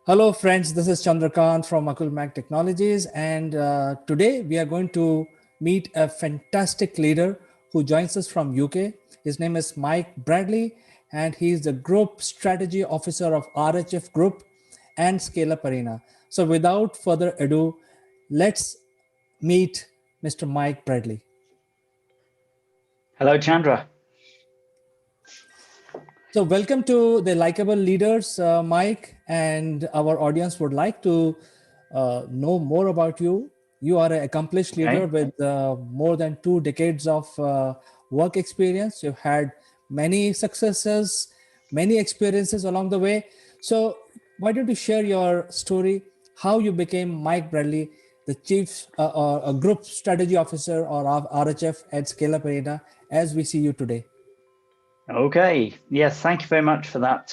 Hello, friends. This is Chandrakant from Akulmach Technologies, and today we are going to meet a fantastic leader who joins us from UK. His name is Mike Bradley, and he is the Group Strategy Officer of RHF Group and ScaleUpArena. So, without further ado, let's meet Mr. Mike Bradley. Hello, Chandra. So, welcome to the Likeable Leaders, Mike, and our audience would like to know more about you. You are an accomplished leader Okay. with more than 2 decades of work experience. You've had many successes, many experiences along the way. So, why don't you share your story, how you became Mike Bradley, the Chief or a Group Strategy Officer or RHF at ScaleUp Arena, as we see you today? Okay. Yes, thank you very much for that,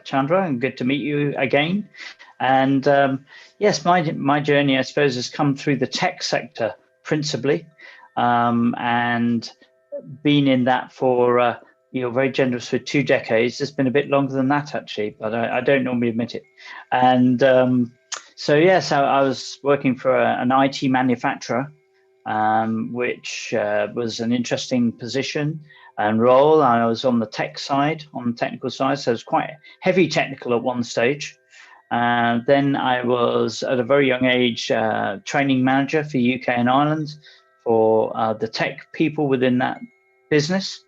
Chandra, and good to meet you again. And yes, my journey, I suppose, has come through the tech sector principally, and been in that for you're very generous with 2 decades. It's been a bit longer than that actually, but I don't normally admit it. And so yes, I was working for an IT manufacturer, which was an interesting position and role. I was on the tech side, on the technical side, so it was quite heavy technical at one stage. Then I was, at a very young age, training manager for UK and Ireland for the tech people within that business.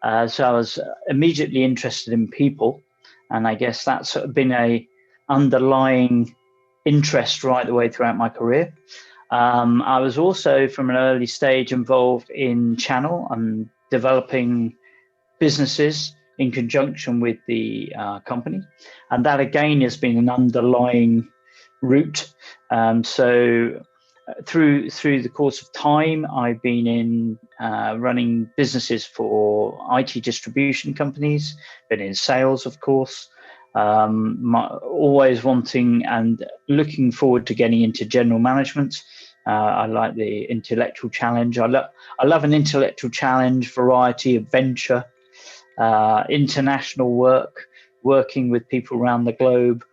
So I was immediately interested in people, and I guess that's sort of been a underlying interest right the way throughout my career. I was also, from an early stage, involved in channel and developing businesses in conjunction with the company, and that again has been an underlying route. So through the course of time, I've been in running businesses for IT distribution companies, been in sales, of course, always wanting and looking forward to getting into general management. I like the intellectual challenge. I love an intellectual challenge, variety, adventure, international work, working with people around the globe.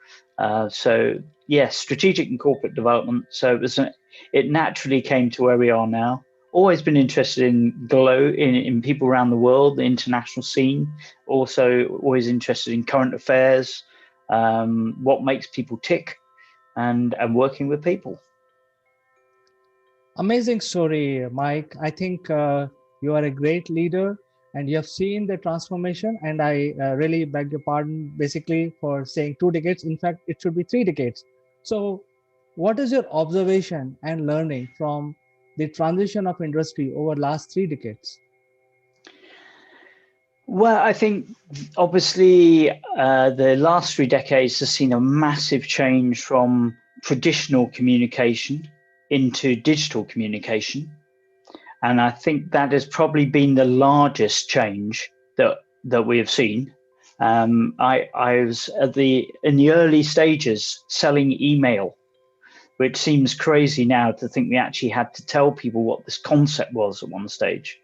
So yes, strategic and corporate development. So it naturally came to where we are now. Always been interested in people around the world, the international scene. Also always interested in current affairs, what makes people tick, and working with people. Amazing story, Mike. I think you are a great leader and you have seen the transformation. And I really beg your pardon, basically, for saying 2 decades. In fact, it should be 3 decades. So, what is your observation and learning from the transition of industry over last 3 decades? Well, I think obviously the last 3 decades has seen a massive change from traditional communication into digital communication. And I think that has probably been the largest change that we have seen. I was in the early stages selling email, which seems crazy now to think we actually had to tell people what this concept was at one stage.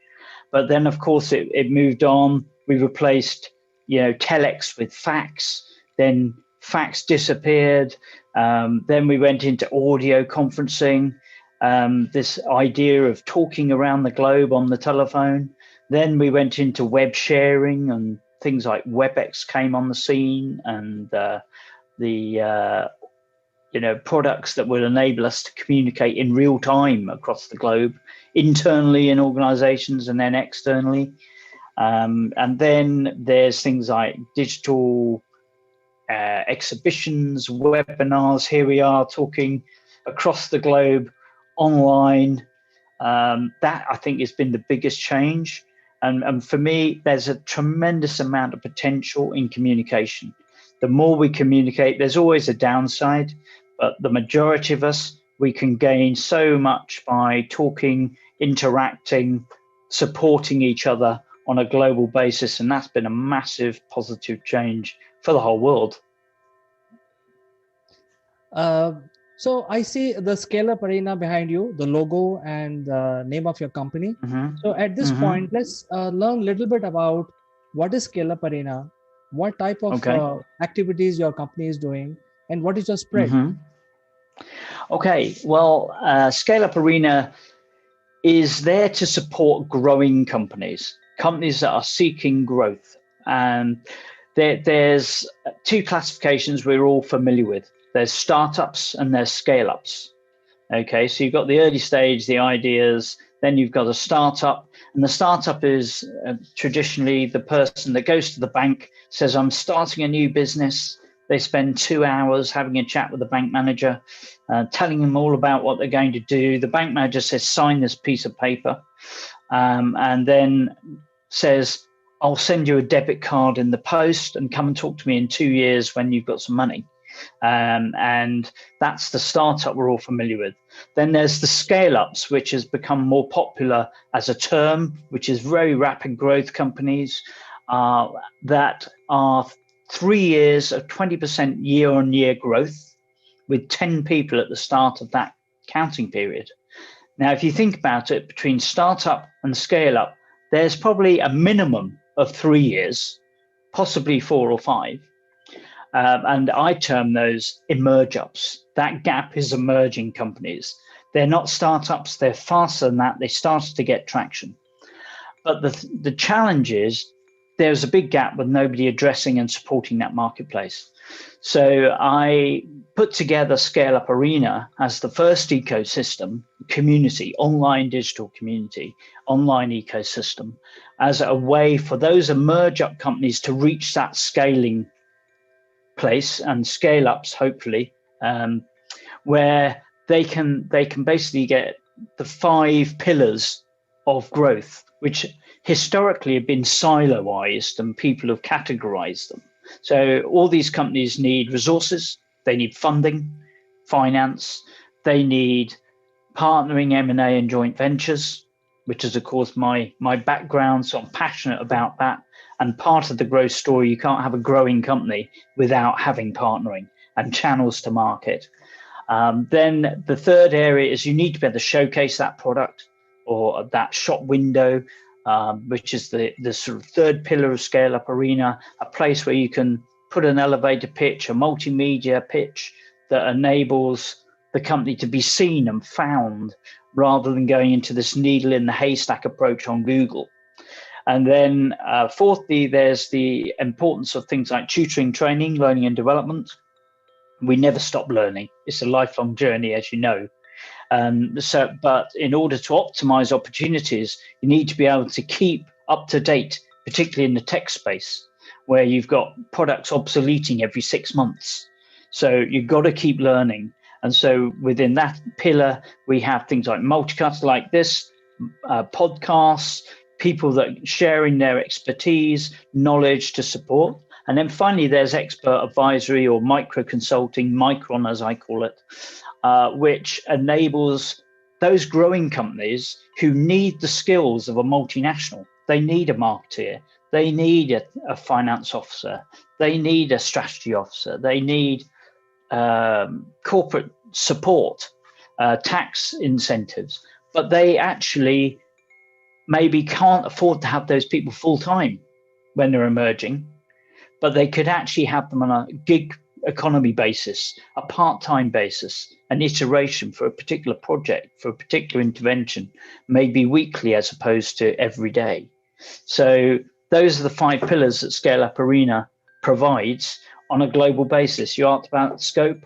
But then, of course, it moved on. We replaced, telex with fax. Then fax disappeared. Then we went into audio conferencing. This idea of talking around the globe on the telephone. Then we went into web sharing, and things like WebEx came on the scene, and the products that will enable us to communicate in real time across the globe, internally in organizations and then externally. And then there's things like digital exhibitions, webinars. Here we are talking across the globe online. That I think has been the biggest change. And for me, there's a tremendous amount of potential in communication. The more we communicate, there's always a downside, but the majority of us, we can gain so much by talking, interacting, supporting each other on a global basis. And that's been a massive positive change for the whole world. So I see the ScaleUp Arena behind you, the logo and the name of your company. So at this point, let's learn a little bit about what is ScaleUp Arena, what type of activities your company is doing, and what is your spread? Mm-hmm. Okay, well, ScaleUpArena is there to support growing companies that are seeking growth. And there's two classifications we're all familiar with. There's startups and there's scale-ups. Okay, so you've got the early stage, the ideas, then you've got a startup. And the startup is traditionally the person that goes to the bank, says, I'm starting a new business. They spend 2 hours having a chat with the bank manager, telling them all about what they're going to do. The bank manager says, sign this piece of paper, and then says, I'll send you a debit card in the post and come and talk to me in 2 years when you've got some money. And that's the startup we're all familiar with. Then there's the scale-ups, which has become more popular as a term, which is very rapid growth companies that are 3 years of 20% year-on-year growth with 10 people at the start of that counting period. Now, if you think about it, between startup and scale-up, there's probably a minimum of 3 years, possibly 4 or 5. And I term those emerge ups. That gap is emerging companies. They're not startups. They're faster than that. They started to get traction. But the challenge is there's a big gap with nobody addressing and supporting that marketplace. So I put together ScaleUpArena as the first ecosystem, community, online digital community, online ecosystem, as a way for those emerge up companies to reach that scaling place and scale ups, hopefully, where they can basically get the 5 pillars of growth, which historically have been silo-ized and people have categorized them. So all these companies need resources, they need funding, finance, they need partnering, M&A and joint ventures, which is of course my background, so I'm passionate about that. And part of the growth story, you can't have a growing company without having partnering and channels to market. Then the third area is you need to be able to showcase that product or that shop window, which is the sort of third pillar of ScaleUpArena, a place where you can put an elevator pitch, a multimedia pitch that enables the company to be seen and found rather than going into this needle in the haystack approach on Google. And then fourthly, there's the importance of things like tutoring, training, learning and development. We never stop learning. It's a lifelong journey, as you know. But in order to optimize opportunities, you need to be able to keep up to date, particularly in the tech space, where you've got products obsoleting every 6 months. So you've got to keep learning. And so within that pillar, we have things like multicast like this, podcasts, people that are sharing their expertise, knowledge to support. And then finally, there's expert advisory or micro consulting, Micron as I call it, which enables those growing companies who need the skills of a multinational. They need a marketeer. They need a finance officer. They need a strategy officer. They need corporate support, tax incentives. But they actually maybe can't afford to have those people full time when they're emerging. But they could actually have them on a gig economy basis, a part-time basis, an iteration for a particular project, for a particular intervention, maybe weekly as opposed to every day. So those are the 5 pillars that ScaleUpArena provides on a global basis. You asked about scope.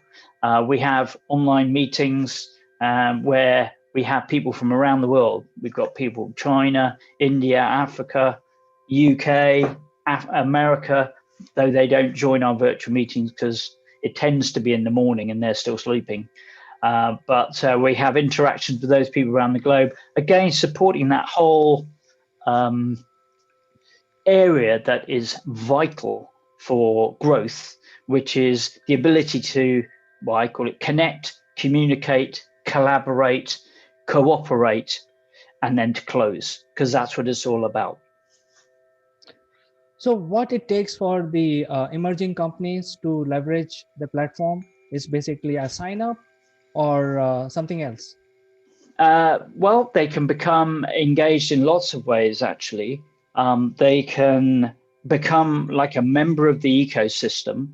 We have online meetings where we have people from around the world. We've got people from China, India, Africa, UK, America, though they don't join our virtual meetings because it tends to be in the morning and they're still sleeping. But we have interactions with those people around the globe, again, supporting that whole area that is vital for growth, which is the ability to, well, I call it connect, communicate, collaborate, cooperate, and then to close, because that's what it's all about. So what it takes for the emerging companies to leverage the platform is basically a sign up or something else? Well, they can become engaged in lots of ways, actually. They can become like a member of the ecosystem.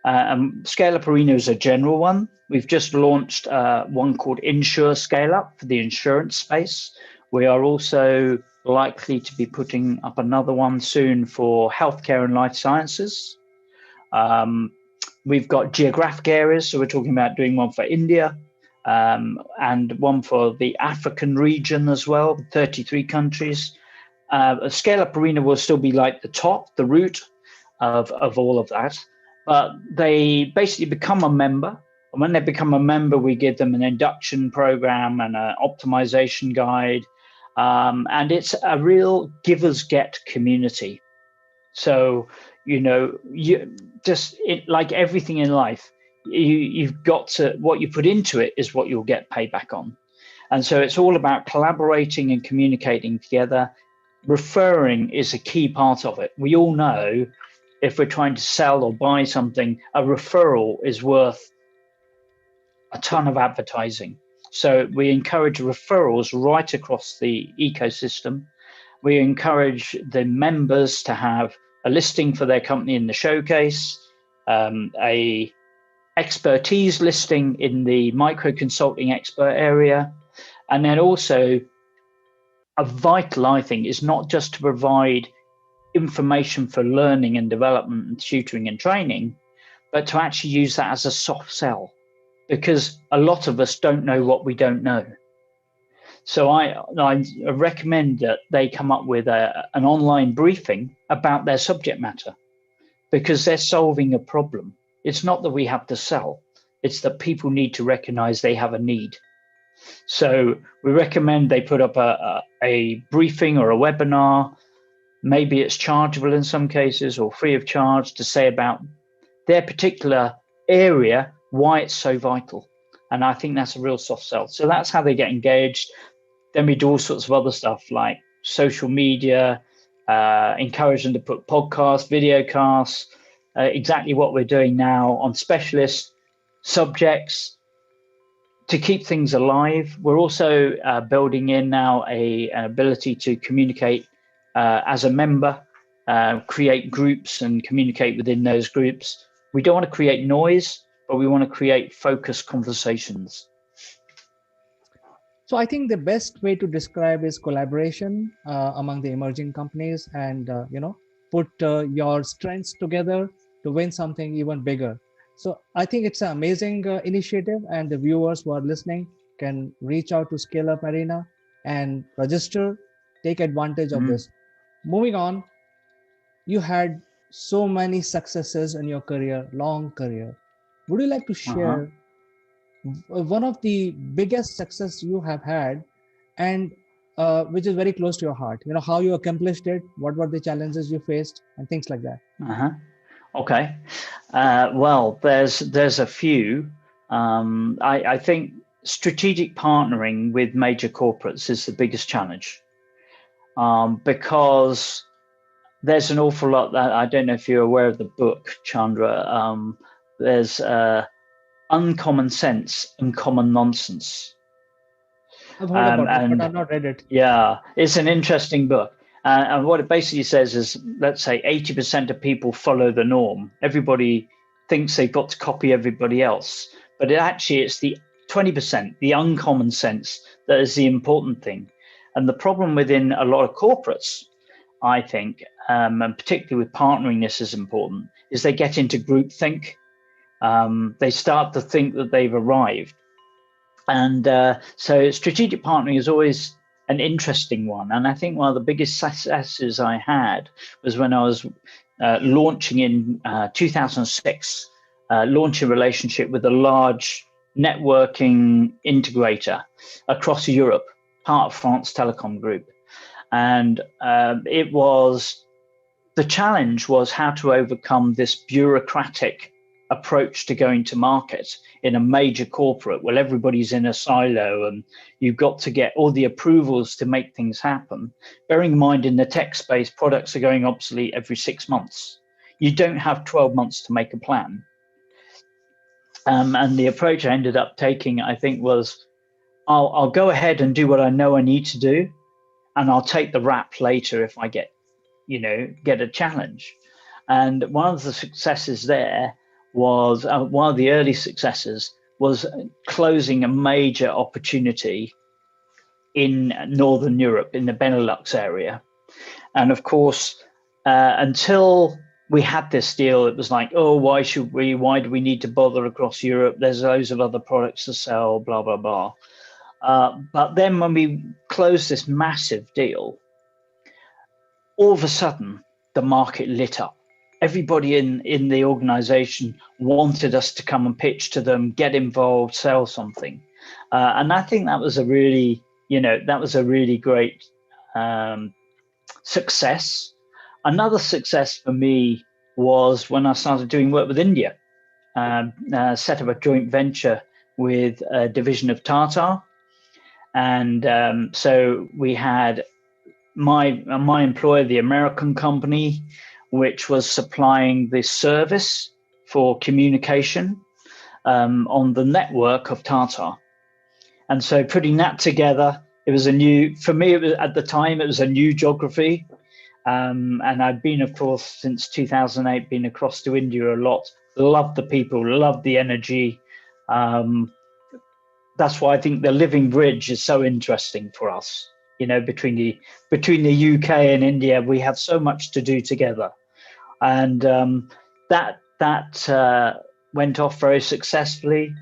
And ScaleUpArena is a general one. We've just launched one called Insure Scale Up for the insurance space. We are also likely to be putting up another one soon for healthcare and life sciences. We've got geographic areas, so we're talking about doing one for India and one for the African region as well, 33 countries. ScaleUpArena will still be like the top, the root of all of that. But they basically become a member. And when they become a member, we give them an induction program and an optimization guide. And it's a real givers get community. So, you just like everything in life, you've got to, what you put into it is what you'll get payback on. And so it's all about collaborating and communicating together. Referring is a key part of it. We all know if we're trying to sell or buy something, a referral is worth a ton of advertising. So we encourage referrals right across the ecosystem. We encourage the members to have a listing for their company in the showcase, a expertise listing in the micro consulting expert area, and then also a vital, I think, is not just to provide information for learning and development and tutoring and training, but to actually use that as a soft sell, because a lot of us don't know what we don't know. So I recommend that they come up with an online briefing about their subject matter, because they're solving a problem. It's not that we have to sell, it's that people need to recognize they have a need. So we recommend they put up a briefing or a webinar. Maybe it's chargeable in some cases or free of charge, to say about their particular area, why it's so vital. And I think that's a real soft sell. So that's how they get engaged. Then we do all sorts of other stuff like social media, encourage them to put podcasts, video casts, exactly what we're doing now on specialist subjects to keep things alive. We're also building in now an ability to communicate as a member, create groups and communicate within those groups. We don't want to create noise, but we want to create focused conversations. So I think the best way to describe is collaboration among the emerging companies, and put your strengths together to win something even bigger. So I think it's an amazing initiative, and the viewers who are listening can reach out to ScaleUpArena and register, take advantage of this. Moving on, you had so many successes in your career, long career. Would you like to share one of the biggest success you have had, and which is very close to your heart? How you accomplished it, what were the challenges you faced, and things like that. Okay. Well, there's a few. I think strategic partnering with major corporates is the biggest challenge, because there's an awful lot that, I don't know if you're aware of the book, Chandra. There's Uncommon Sense and Common Nonsense. I've heard about it, but I've not read it. Yeah, it's an interesting book. And what it basically says is, let's say 80% of people follow the norm. Everybody thinks they've got to copy everybody else. But it's the 20%, the uncommon sense, that is the important thing. And the problem within a lot of corporates, I think, and particularly with partnering, this is important, is they get into groupthink. They start to think that they've arrived. And so strategic partnering is always an interesting one. And I think one of the biggest successes I had was when I was launching in 2006, launching a relationship with a large networking integrator across Europe, part of France Telecom Group. And the challenge was how to overcome this bureaucratic approach to going to market in a major corporate where everybody's in a silo and you've got to get all the approvals to make things happen. Bearing in mind, in the tech space, products are going obsolete every 6 months. You don't have 12 months to make a plan. And the approach I ended up taking, I think, was I'll go ahead and do what I know I need to do, and I'll take the rap later if I get a challenge. And one of the successes there was one of the early successes was closing a major opportunity in Northern Europe, in the Benelux area. And of course, until we had this deal, it was like, oh, why do we need to bother across Europe? There's loads of other products to sell, blah, blah, blah. But then when we closed this massive deal, all of a sudden, the market lit up. Everybody in the organization wanted us to come and pitch to them, get involved, sell something. And I think that was a really, great success. Another success for me was when I started doing work with India, set up a joint venture with a division of Tata. And so we had my employer, the American company, which was supplying this service for communication on the network of Tata. And so putting that together, it was for me, it was, at the time, it was a new geography. And I've been, of course, since 2008, been across to India a lot. Loved the people, loved the energy. That's why I think the Living Bridge is so interesting for us. Between the UK and India, we have so much to do together, and that went off very successfully.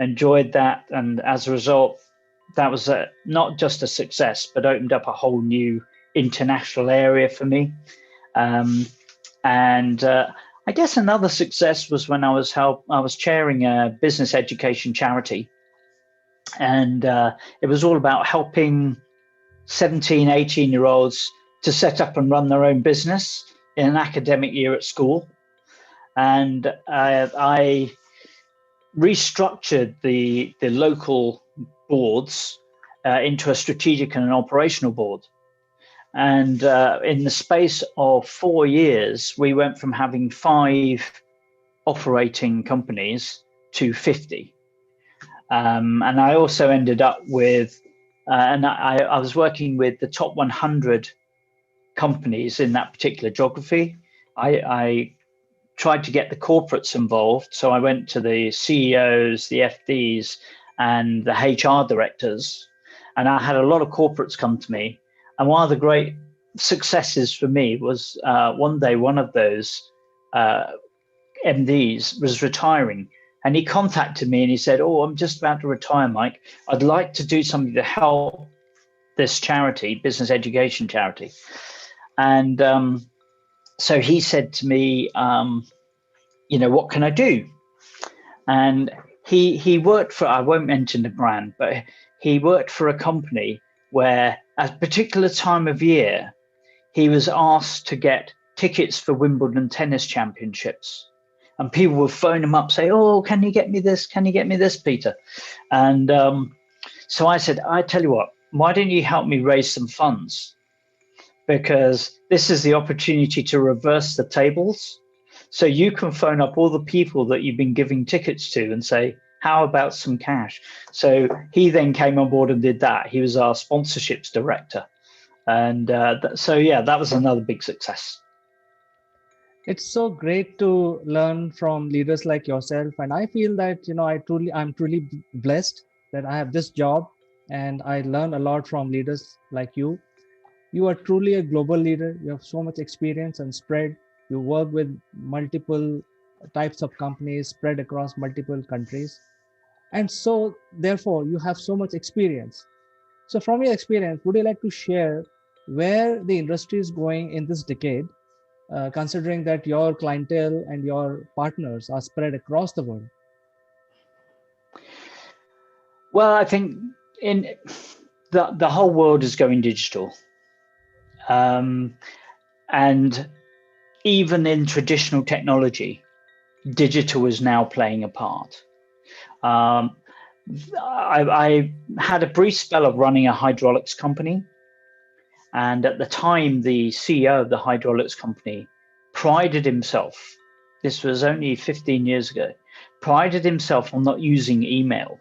Enjoyed that, and as a result, that was not just a success, but opened up a whole new international area for me. And I guess another success was when I was chairing a business education charity, and it was all about helping 17, 18-year-olds to set up and run their own business in an academic year at school. And I restructured the local boards into a strategic and an operational board. And in the space of 4 years, we went from having 5 operating companies to 50. And I also ended up with and I was working with the top 100 companies in that particular geography. I tried to get the corporates involved. So I went to the CEOs, the FDs, and the HR directors. And I had a lot of corporates come to me. And one of the great successes for me was one day, one of those MDs was retiring. And he contacted me and he said, oh, I'm just about to retire, Mike. I'd like to do something to help this charity, business education charity. And so he said to me, what can I do? And he worked for, I won't mention the brand, but he worked for a company where at a particular time of year, he was asked to get tickets for Wimbledon tennis championships. And people would phone him up, say, oh, can you get me this? Can you get me this, Peter? And so I said, I tell you what, why don't you help me raise some funds? Because this is the opportunity to reverse the tables. So you can phone up all the people that you've been giving tickets to and say, how about some cash? So he then came on board and did that. He was our sponsorships director. And that was another big success. It's so great to learn from leaders like yourself. And I feel that, I'm truly blessed that I have this job and I learn a lot from leaders like you. You are truly a global leader. You have so much experience and spread. You work with multiple types of companies spread across multiple countries. And so therefore you have so much experience. So from your experience, would you like to share where the industry is going in this decade? Considering that your clientele and your partners are spread across the world? Well, I think in the whole world is going digital. And even in traditional technology, digital is now playing a part. I had a brief spell of running a hydraulics company. And at the time, the CEO of the hydraulics company prided himself, this was only 15 years ago, prided himself on not using email.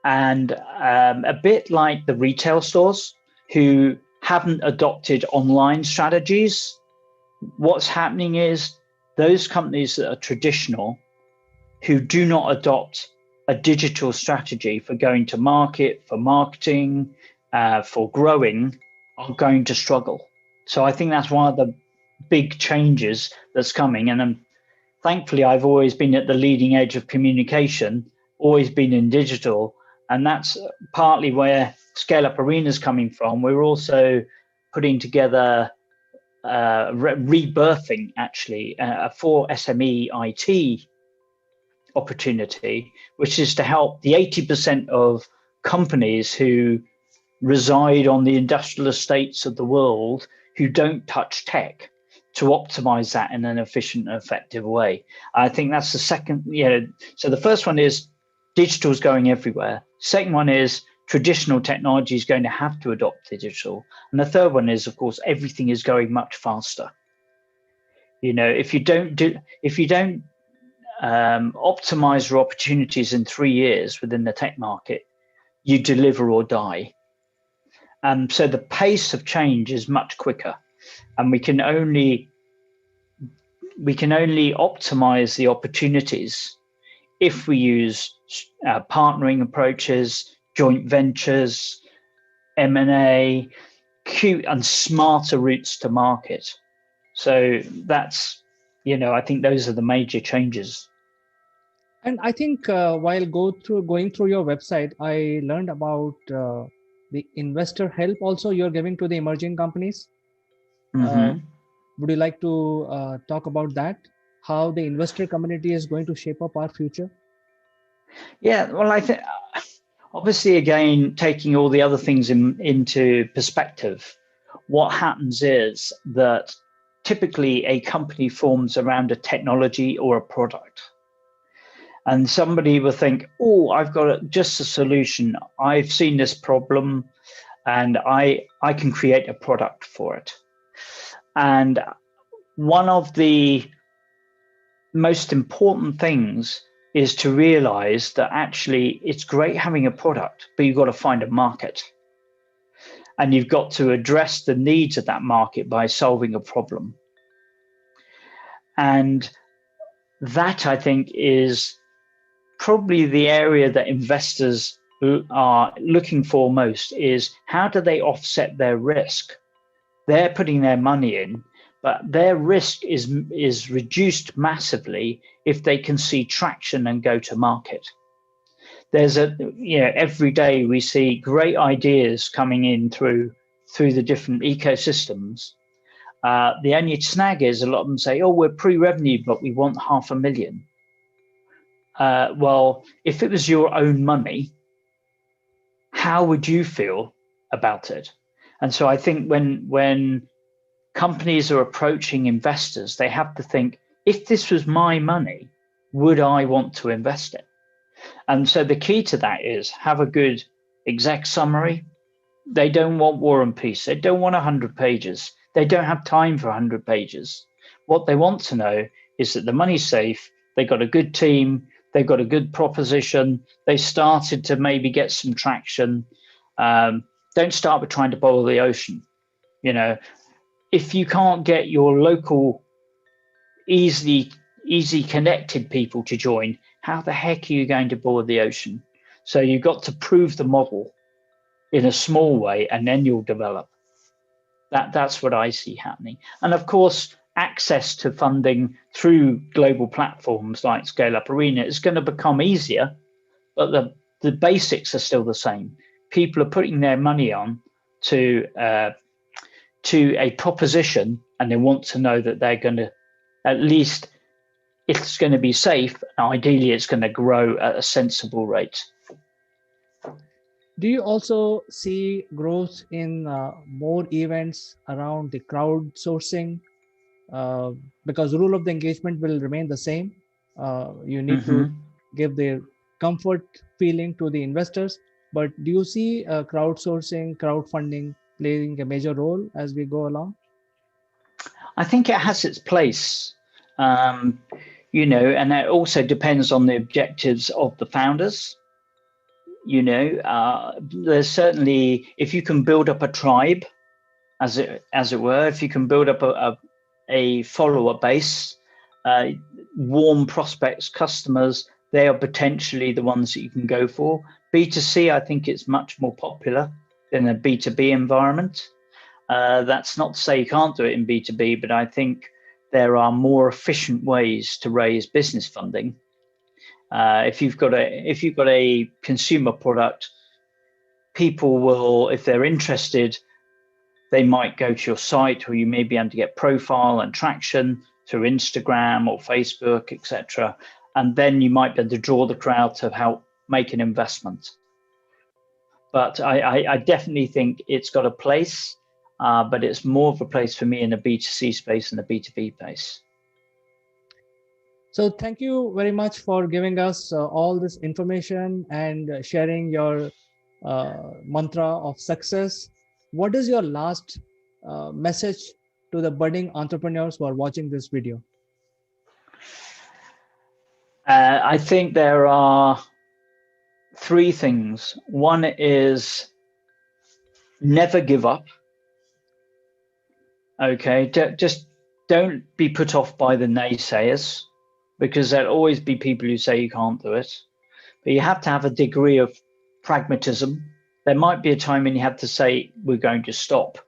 And a bit like the retail stores who haven't adopted online strategies, what's happening is those companies that are traditional, who do not adopt a digital strategy for going to market, for marketing, for growing, are going to struggle. So I think that's one of the big changes that's coming. And thankfully, I've always been at the leading edge of communication, always been in digital. And that's partly where ScaleUpArena is coming from. We're also putting together, rebirthing actually, for SME IT opportunity, which is to help the 80% of companies who reside on the industrial estates of the world who don't touch tech, to optimize that in an efficient and effective way. I think that's the second, so the first one is digital is going everywhere. Second one is traditional technology is going to have to adopt digital. And the third one is, of course, everything is going much faster. If you don't optimize your opportunities in 3 years within the tech market, you deliver or die. And so the pace of change is much quicker, and we can only optimize the opportunities if we use partnering approaches, joint ventures, M&A, and smarter routes to market. So that's, I think those are the major changes. And I think while going through your website, I learned about the investor help also you're giving to the emerging companies. Mm-hmm. Would you like to talk about that? How the investor community is going to shape up our future? Yeah, well, I think obviously, again, taking all the other things into perspective, what happens is that typically a company forms around a technology or a product. And somebody will think, oh, I've got just a solution. I've seen this problem and I can create a product for it. And one of the most important things is to realize that actually it's great having a product, but you've got to find a market. And you've got to address the needs of that market by solving a problem. And that, I think, is probably the area that investors are looking for most, is how do they offset their risk? They're putting their money in, but their risk is reduced massively if they can see traction and go to market. There's every day we see great ideas coming in through the different ecosystems. The only snag is a lot of them say, oh, we're pre-revenue, but we want 500,000. Well, if it was your own money, how would you feel about it? And so I think when companies are approaching investors, they have to think, if this was my money, would I want to invest it? And so the key to that is have a good exec summary. They don't want War and Peace. They don't want 100 pages. They don't have time for 100 pages. What they want to know is that the money's safe. They got a good team. They've got a good proposition. They started to maybe get some traction. Don't start with trying to boil the ocean. If you can't get your local, easy connected people to join, how the heck are you going to boil the ocean? So you've got to prove the model in a small way, and then you'll develop. That's what I see happening. And of course, access to funding through global platforms like ScaleUpArena is going to become easier, but the basics are still the same. People are putting their money on to a proposition, and they want to know that they're going to, at least it's going to be safe, and ideally it's going to grow at a sensible rate. Do you also see growth in more events around the crowdsourcing? Because the rule of the engagement will remain the same. You need to give the comfort feeling to the investors. But do you see crowdsourcing, crowdfunding playing a major role as we go along? I think it has its place, and that also depends on the objectives of the founders. There's certainly, if you can build up a tribe, as it were, if you can build up a follower base, warm prospects, customers, they are potentially the ones that you can go for. B2C, I think it's much more popular than a B2B environment. That's not to say you can't do it in B2B, but I think there are more efficient ways to raise business funding. If you've got a consumer product, people will, if they're interested, they might go to your site, or you may be able to get profile and traction through Instagram or Facebook, etc. And then you might be able to draw the crowd to help make an investment. But I definitely think it's got a place, but it's more of a place for me in a B2C space than a B2B space. So thank you very much for giving us all this information and sharing your mantra of success. What is your last message to the budding entrepreneurs who are watching this video? I think there are three things. One is never give up. Okay, just don't be put off by the naysayers, because there'll always be people who say you can't do it. But you have to have a degree of pragmatism. There might be a time when you have to say we're going to stop.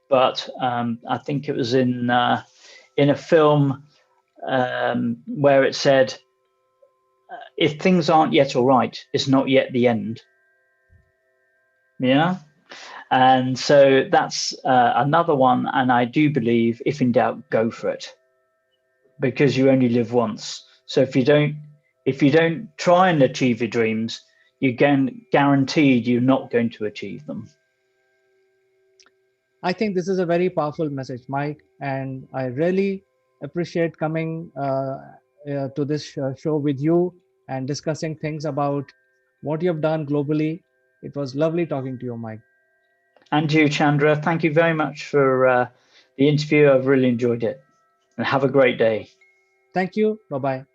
But I think it was in a film where it said, if things aren't yet all right, it's not yet the end. Yeah. And so that's another one. And I do believe, if in doubt, go for it, because you only live once. So if you don't try and achieve your dreams, you're guaranteed you're not going to achieve them. I think this is a very powerful message, Mike, and I really appreciate coming to this show with you and discussing things about what you have done globally. It was lovely talking to you, Mike. And you, Chandra, thank you very much for the interview. I've really enjoyed it. And have a great day. Thank you. Bye-bye.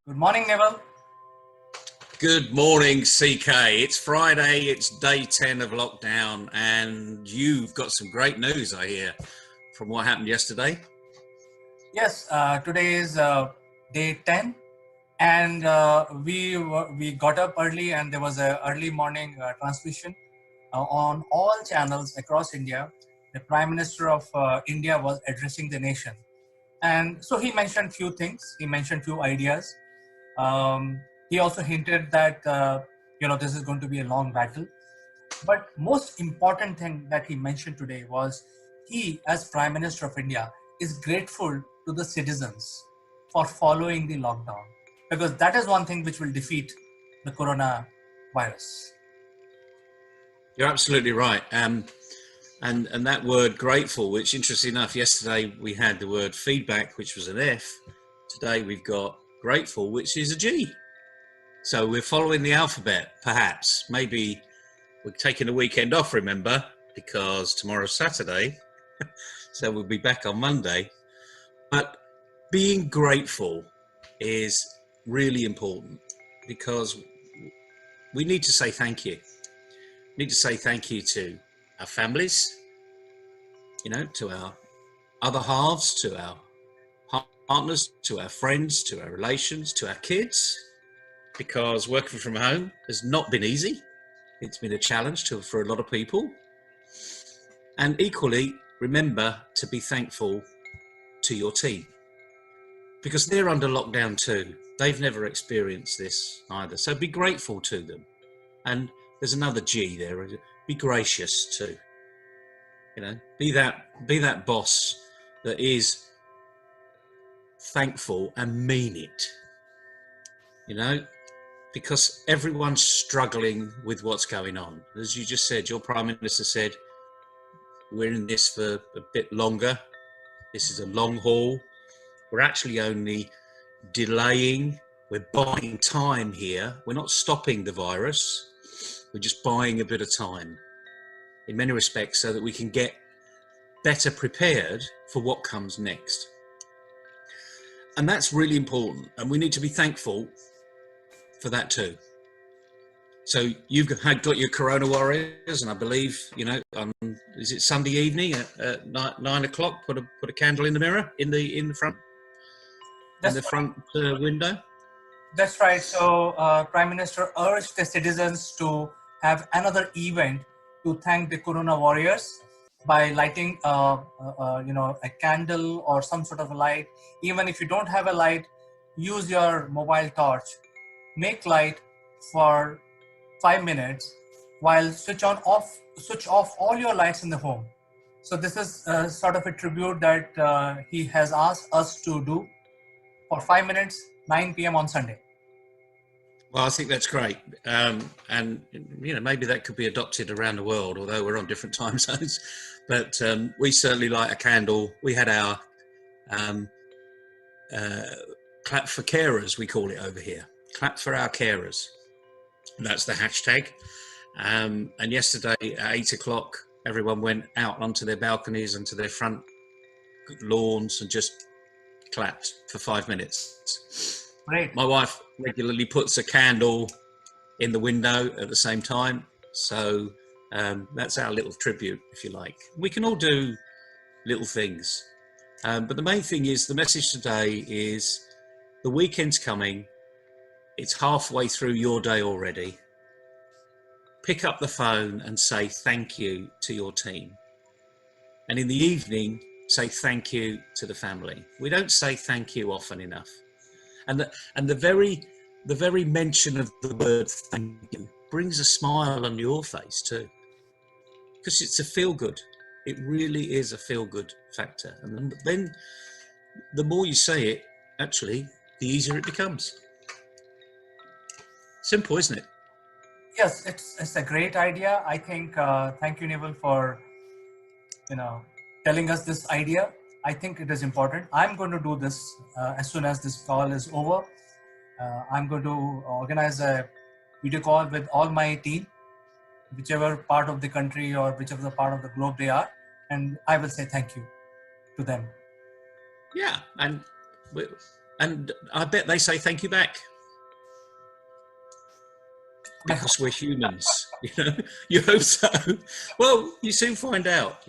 Good morning, Neville. Good morning, CK. It's Friday, it's day 10 of lockdown, and you've got some great news, I hear, from what happened yesterday. Yes, today is day 10, and we got up early, and there was an early morning transmission on all channels across India. The Prime Minister of India was addressing the nation. And so he mentioned few things, he mentioned few ideas. He also hinted that, this is going to be a long battle. But most important thing that he mentioned today was he, as Prime Minister of India, is grateful to the citizens for following the lockdown, because that is one thing which will defeat the coronavirus. You're absolutely right. And that word grateful, which interesting enough, yesterday we had the word feedback, which was an F. Today we've got grateful, which is a G. So we're following the alphabet, perhaps. Maybe we're taking a weekend off, remember, because tomorrow's Saturday. So we'll be back on Monday. But being grateful is really important, because we need to say thank you. We need to say thank you to our families, to our other halves, to our partners, to our friends, to our relations, to our kids, because working from home has not been easy. It's been a challenge for a lot of people. And equally, remember to be thankful to your team, because they're under lockdown too. They've never experienced this either. So be grateful to them. And there's another G there. Be gracious too. Be that boss that is thankful and mean it. Because everyone's struggling with what's going on. As you just said, your Prime Minister said, we're in this for a bit longer. This is a long haul. We're actually only delaying, we're buying time here. We're not stopping the virus. We're just buying a bit of time in many respects so that we can get better prepared for what comes next. And that's really important. And we need to be thankful for that too. So you've got your Corona warriors, and I believe, is it Sunday evening at 9 o'clock? Put a candle in the mirror in the front, window. That's right. So Prime Minister urged the citizens to have another event to thank the Corona warriors by lighting, a candle or some sort of a light. Even if you don't have a light, use your mobile torch. Make light for 5 minutes while switch off all your lights in the home. So this is sort of a tribute that he has asked us to do for 5 minutes, 9 p.m. on Sunday. Well, I think that's great. And, maybe that could be adopted around the world, although we're on different time zones. But we certainly light a candle. We had our clap for carers, we call it over here. Clap for our carers. And that's the hashtag. And yesterday at 8 o'clock, everyone went out onto their balconies and to their front lawns and just clapped for 5 minutes. Great. My wife regularly puts a candle in the window at the same time. So that's our little tribute, if you like. We can all do little things. But the main thing is, the message today is the weekend's coming. It's halfway through your day already. Pick up the phone and say thank you to your team. And in the evening, say thank you to the family. We don't say thank you often enough. And the very mention of the word thank you brings a smile on your face too. Because it's a feel good. It really is a feel good factor. And then the more you say it, actually, the easier it becomes. Simple, isn't it? Yes, it's a great idea. I think, thank you, Neville, for, telling us this idea. I think it is important. I'm going to do this as soon as this call is over. I'm going to organize a video call with all my team, whichever part of the country or whichever part of the globe they are, and I will say thank you to them. Yeah, and I bet they say thank you back. Because we're humans, you hope so. Well, you soon find out,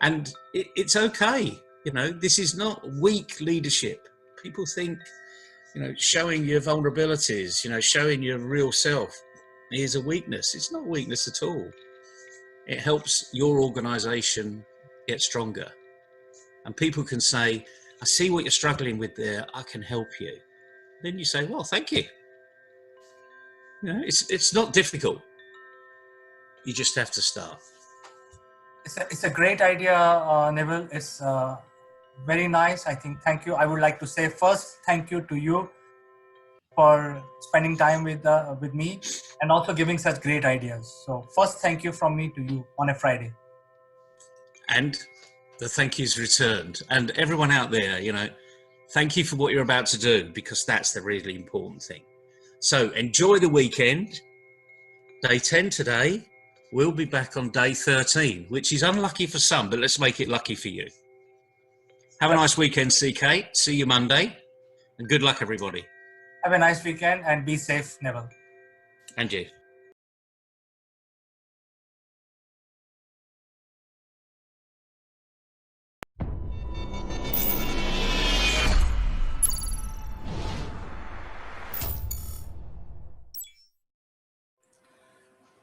and it's okay. This is not weak leadership. People think, showing your vulnerabilities, showing your real self is a weakness. It's not weakness at all. It helps your organization get stronger. And people can say, I see what you're struggling with there. I can help you. Then you say, well, thank you. It's not difficult. You just have to start. It's a great idea, Neville. It's very nice. I think thank you. I would like to say first thank you to you for spending time with me and also giving such great ideas. So first thank you from me to you on a Friday. And the thank yous returned. And everyone out there, thank you for what you're about to do, because that's the really important thing. So enjoy the weekend. Day 10 today. We'll be back on day 13, which is unlucky for some, but let's make it lucky for you. Have a nice weekend, CK. See you Monday. And good luck, everybody. Have a nice weekend and be safe, Neville. And you.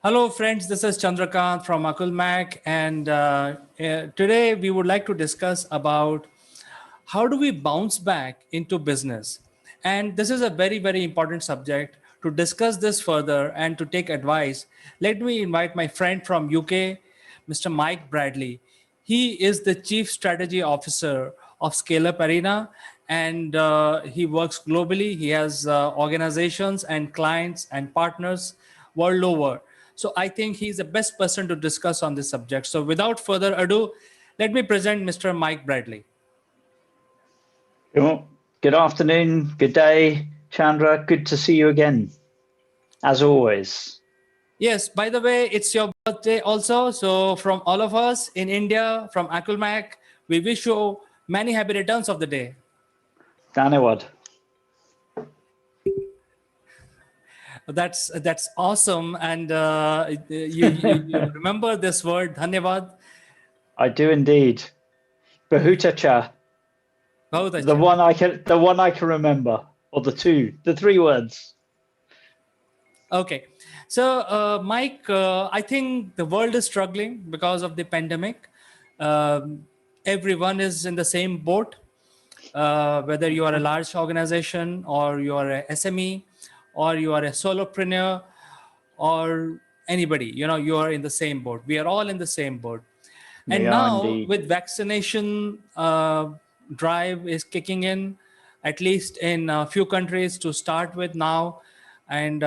Hello friends, this is Chandrakant from Akulmach, and today we would like to discuss about how do we bounce back into business. And this is a very, very important subject. To discuss this further and to take advice, let me invite my friend from UK, Mr. Mike Bradley. He is the Chief Strategy Officer of ScaleUpArena, and he works globally. He has organizations and clients and partners world over. So I think he's the best person to discuss on this subject. So without further ado, let me present Mr. Mike Bradley. Good afternoon, good day, Chandra. Good to see you again, as always. Yes, by the way, it's your birthday also. So from all of us in India, from Akulmach, we wish you many happy returns of the day. Dhanawad. That's awesome. And you remember this word, dhanyavad? I do indeed. Bahutacha. The one I can remember, or the three words. Okay. So, Mike, I think the world is struggling because of the pandemic. Everyone is in the same boat, whether you are a large organization or you are a SME or you are a solopreneur or anybody, you are in the same boat. We are all in the same boat. And now with vaccination drive is kicking in, at least in a few countries to start with now. And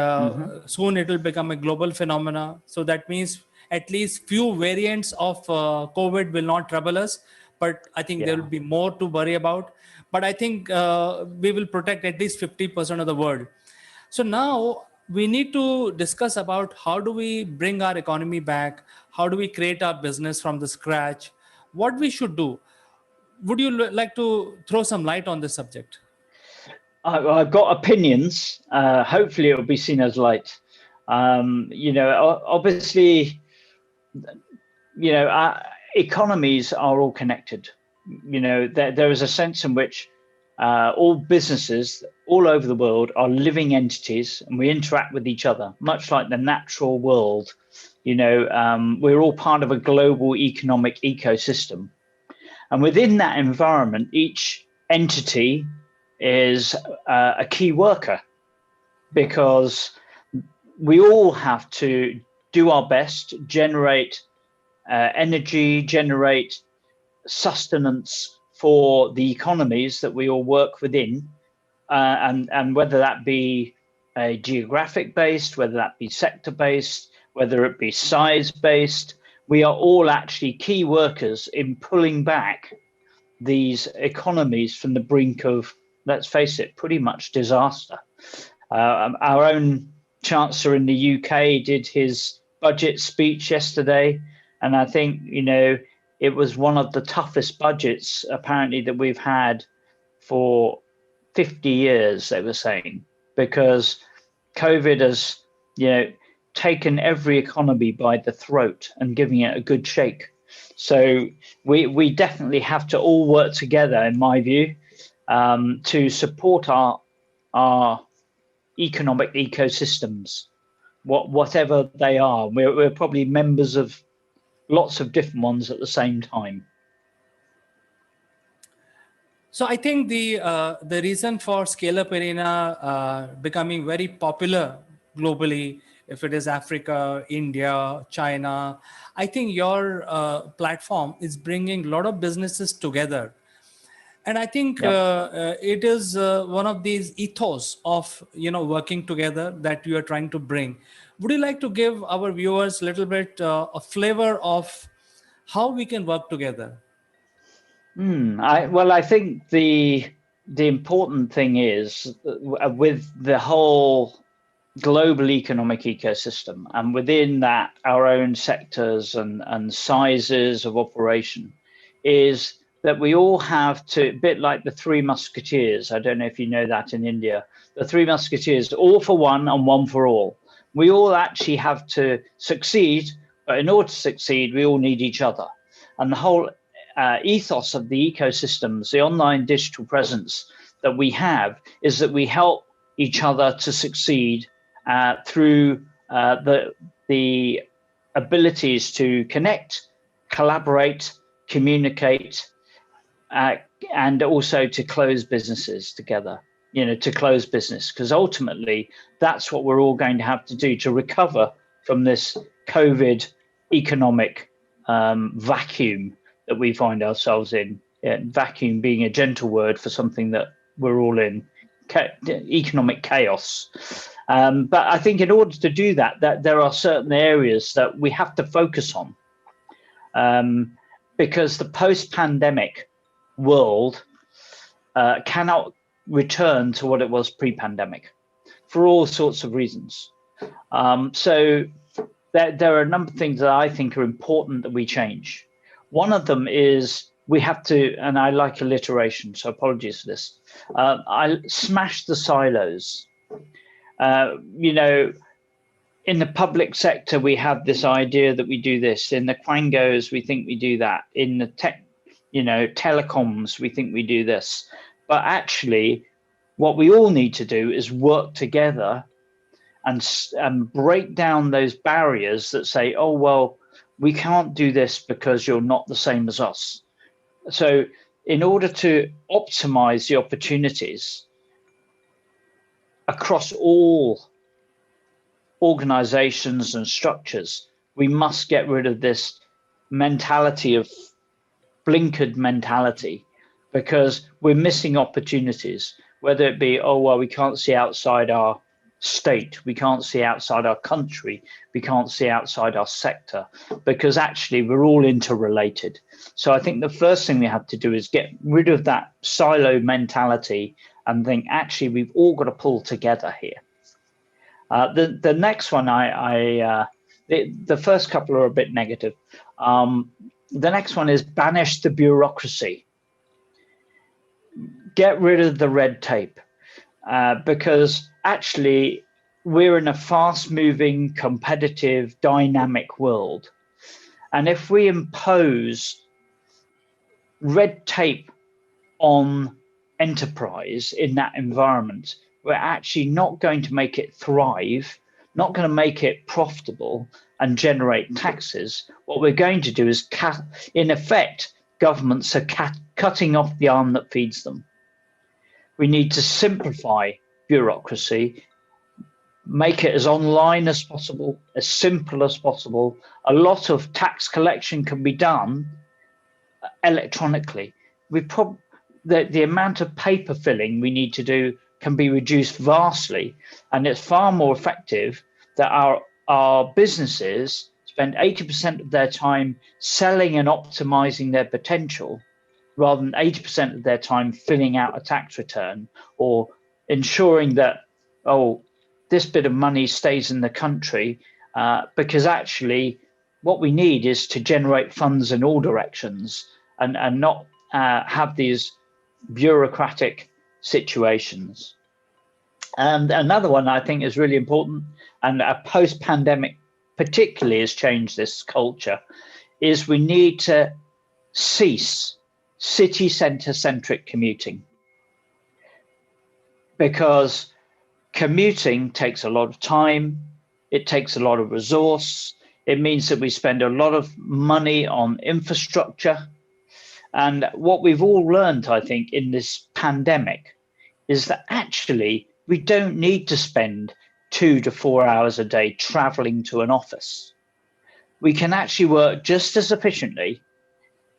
soon it will become a global phenomena. So that means at least few variants of COVID will not trouble us. But I think there will be more to worry about. But I think we will protect at least 50% of the world. So now we need to discuss about how do we bring our economy back? How do we create our business from the scratch? What we should do? Would you like to throw some light on this subject? I've got opinions. Hopefully it will be seen as light. Obviously, our economies are all connected. There is a sense in which all businesses all over the world are living entities, and we interact with each other, much like the natural world. We're all part of a global economic ecosystem. And within that environment, each entity is a key worker, because we all have to do our best, generate energy, generate sustenance for the economies that we all work within, and whether that be geographic based, whether that be sector based, whether it be size based, we are all actually key workers in pulling back these economies from the brink of, let's face it, pretty much disaster. Our own Chancellor in the UK did his budget speech yesterday, and I think, it was one of the toughest budgets apparently that we've had for 50 years, they were saying, because COVID has, taken every economy by the throat and giving it a good shake. So we definitely have to all work together, in my view, to support our economic ecosystems, whatever they are. We're probably members of lots of different ones at the same time. So I think the reason for ScaleUpArena becoming very popular globally, if it is Africa, India, China, I think your platform is bringing a lot of businesses together. And I think it is one of these ethos of, working together that you are trying to bring. Would you like to give our viewers a little bit a flavor of how we can work together? I think the important thing is with the whole global economic ecosystem, and within that our own sectors and sizes of operation, is that we all have to, a bit like the Three Musketeers. I don't know if you know that in India, the Three Musketeers, all for one and one for all. We all actually have to succeed, but in order to succeed, we all need each other. And the whole ethos of the ecosystems, the online digital presence that we have, is that we help each other to succeed through the abilities to connect, collaborate, communicate, and also to close businesses together, to close business, because ultimately that's what we're all going to have to do to recover from this COVID economic vacuum that we find ourselves in. Vacuum being a gentle word for something that we're all in. economic chaos. But I think in order to do that, there are certain areas that we have to focus on, because the post-pandemic world cannot return to what it was pre-pandemic for all sorts of reasons. So there are a number of things that I think are important that we change. One of them is we have to, and I like alliteration, so apologies for this, I smash the silos. You know, in the public sector, we have this idea that we do this. In the quangos, we think we do that. In the telecoms, we think we do this. But actually, what we all need to do is work together and break down those barriers that say, oh, well, we can't do this because you're not the same as us. So in order to optimize the opportunities across all organizations and structures, we must get rid of this mentality of blinkered mentality, because we're missing opportunities, whether it be, oh, well, we can't see outside our state, we can't see outside our country, we can't see outside our sector, because actually we're all interrelated. So I think the first thing we have to do is get rid of that silo mentality and think, actually, we've all got to pull together here. The next one, the first couple are a bit negative. The next one is banish the bureaucracy. Get rid of the red tape, because actually we're in a fast-moving, competitive, dynamic world. And if we impose red tape on enterprise in that environment, we're actually not going to make it thrive, not going to make it profitable and generate taxes. What we're going to do is, in effect, governments are cutting off the arm that feeds them. We need to simplify bureaucracy, make it as online as possible, as simple as possible. A lot of tax collection can be done electronically. The amount of paper filling we need to do can be reduced vastly, and it's far more effective that our businesses spend 80% of their time selling and optimizing their potential, rather than 80% of their time filling out a tax return or ensuring that, oh, this bit of money stays in the country, because actually what we need is to generate funds in all directions and not have these bureaucratic situations. And another one I think is really important, and a post-pandemic particularly has changed this culture, is we need to cease city centre-centric commuting, because commuting takes a lot of time, it takes a lot of resource, it means that we spend a lot of money on infrastructure. And what we've all learned, I think, in this pandemic is that actually we don't need to spend 2 to 4 hours a day traveling to an office. We can actually work just as efficiently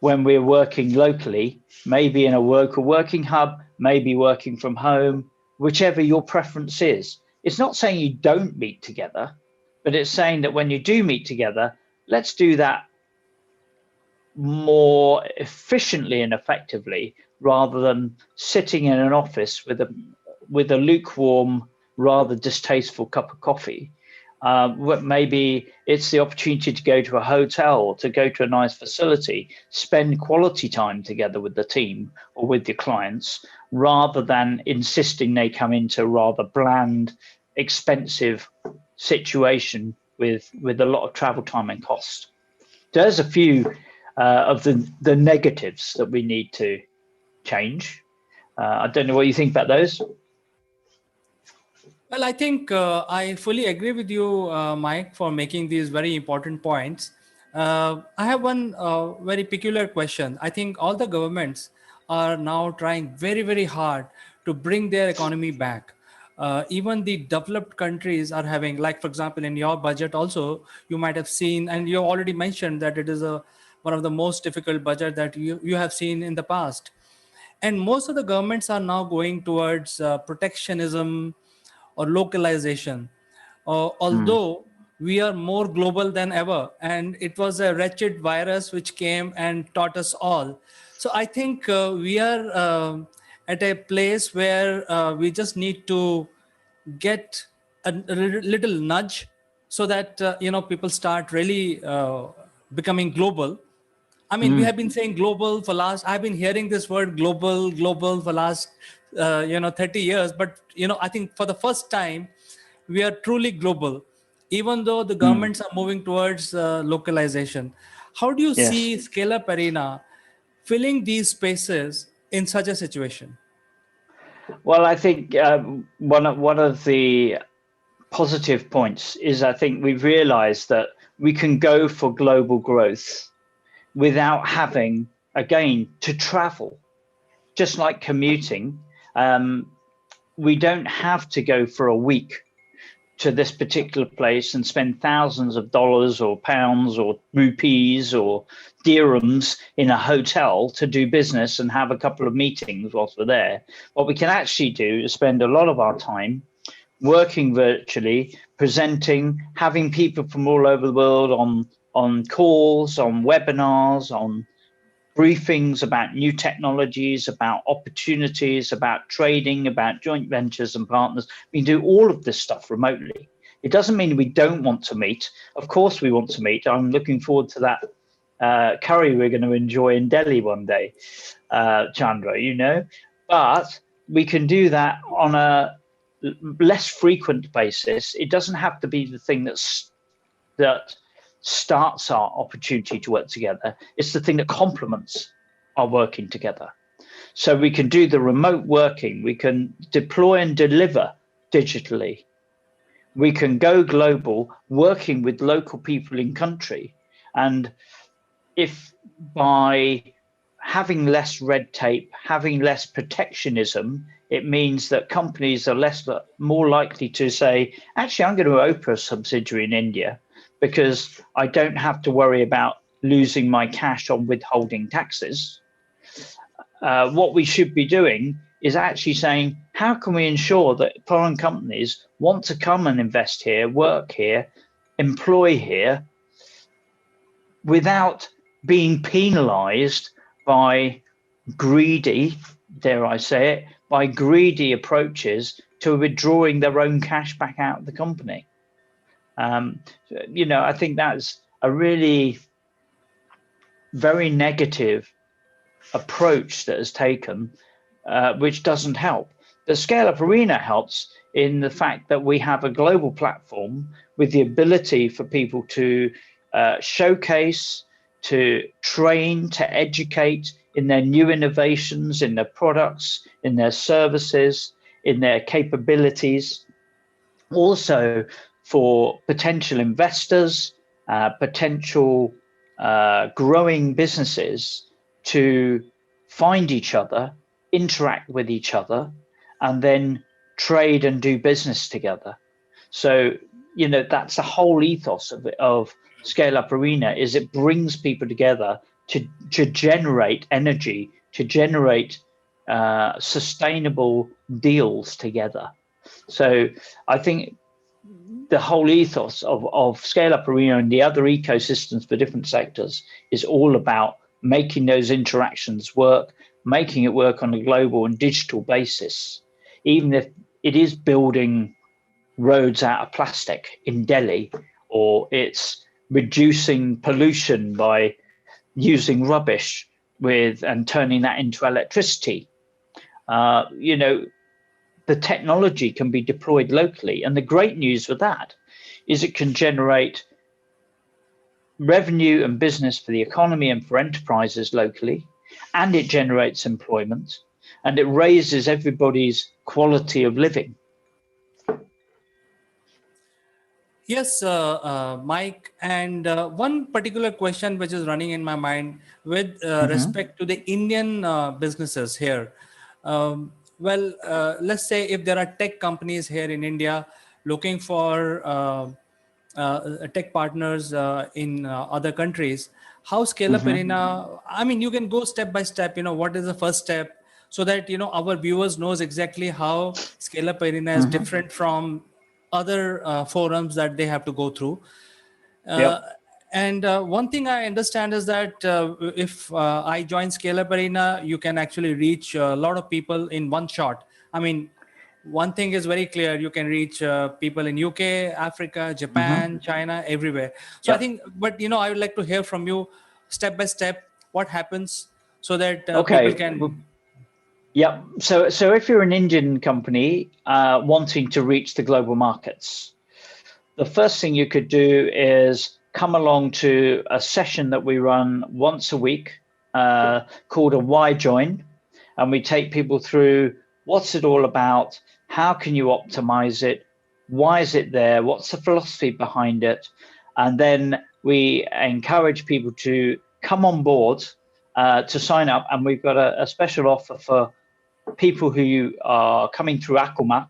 when we're working locally, maybe in a local working hub, maybe working from home, whichever your preference is. It's not saying you don't meet together, but it's saying that when you do meet together, let's do that more efficiently and effectively, rather than sitting in an office with a lukewarm, rather distasteful cup of coffee. Maybe it's the opportunity to go to a hotel, to go to a nice facility, spend quality time together with the team or with your clients, rather than insisting they come into a rather bland, expensive situation with a lot of travel time and cost. There's a few of the negatives that we need to change. I don't know what you think about those. Well, I think I fully agree with you, Mike, for making these very important points. I have one very peculiar question. I think all the governments are now trying very, very hard to bring their economy back. Even the developed countries are having, like, for example, in your budget also, you might have seen, and you already mentioned that it is one of the most difficult budget that you have seen in the past. And most of the governments are now going towards protectionism or localization, although we are more global than ever. And it was a wretched virus which came and taught us all. So I think we are at a place where we just need to get a little nudge so that people start really becoming global. I mean, we have been saying global for last, I've been hearing this word global for last 30 years, but I think for the first time we are truly global, even though the governments are moving towards localization. How do you Yes. see Scale Up Arena filling these spaces in such a situation? Well, I think one of the positive points is I think we've realized that we can go for global growth without having, again, to travel. Just like commuting, we don't have to go for a week to this particular place and spend thousands of dollars or pounds or rupees or dirhams in a hotel to do business and have a couple of meetings whilst we're there. What we can actually do is spend a lot of our time working virtually, presenting, having people from all over the world on calls, on webinars, on briefings about new technologies, about opportunities, about trading, about joint ventures and partners. We can do all of this stuff remotely. It doesn't mean we don't want to meet. Of course we want to meet. I'm looking forward to that curry we're going to enjoy in Delhi one day, Chandra, but we can do that on a less frequent basis. It doesn't have to be the thing that starts our opportunity to work together. It's the thing that complements our working together. So we can do the remote working, we can deploy and deliver digitally. We can go global working with local people in country. And if by having less red tape, having less protectionism, it means that companies are more likely to say, actually, I'm going to open a subsidiary in India because I don't have to worry about losing my cash on withholding taxes. What we should be doing is actually saying, how can we ensure that foreign companies want to come and invest here, work here, employ here, without being penalized by greedy, dare I say it, by greedy approaches to withdrawing their own cash back out of the company. I think that's a really very negative approach that is taken, which doesn't help. The ScaleUpArena helps in the fact that we have a global platform with the ability for people to showcase, to train, to educate in their new innovations, in their products, in their services, in their capabilities. Also for potential investors, potential growing businesses to find each other, interact with each other, and then trade and do business together. So, that's the whole ethos of ScaleUpArena, is it brings people together to generate energy, to generate sustainable deals together. So I think the whole ethos of ScaleUpArena and the other ecosystems for different sectors is all about making those interactions work, making it work on a global and digital basis, even if it is building roads out of plastic in Delhi, or it's reducing pollution by using rubbish and turning that into electricity. The technology can be deployed locally. And the great news with that is it can generate revenue and business for the economy and for enterprises locally, and it generates employment, and it raises everybody's quality of living. Yes, Mike. And one particular question which is running in my mind with respect to the Indian businesses here. Let's say if there are tech companies here in India looking for tech partners in other countries, how ScaleUpArena, I mean, you can go step by step, what is the first step? so that our viewers knows exactly how ScaleUpArena is different from other forums that they have to go through. Yep. And one thing I understand is that if I join ScaleUpArena, you can actually reach a lot of people in one shot. I mean, one thing is very clear: you can reach people in UK, Africa, Japan, China, everywhere. So I Yep. think, but I would like to hear from you step by step what happens so that people Okay. can. Yep. So if you're an Indian company wanting to reach the global markets, the first thing you could do is come along to a session that we run once a week called a Why Join, and we take people through what's it all about, how can you optimize it, why is it there, what's the philosophy behind it, and then we encourage people to come on board to sign up, and we've got a special offer for people who are coming through Akulmach.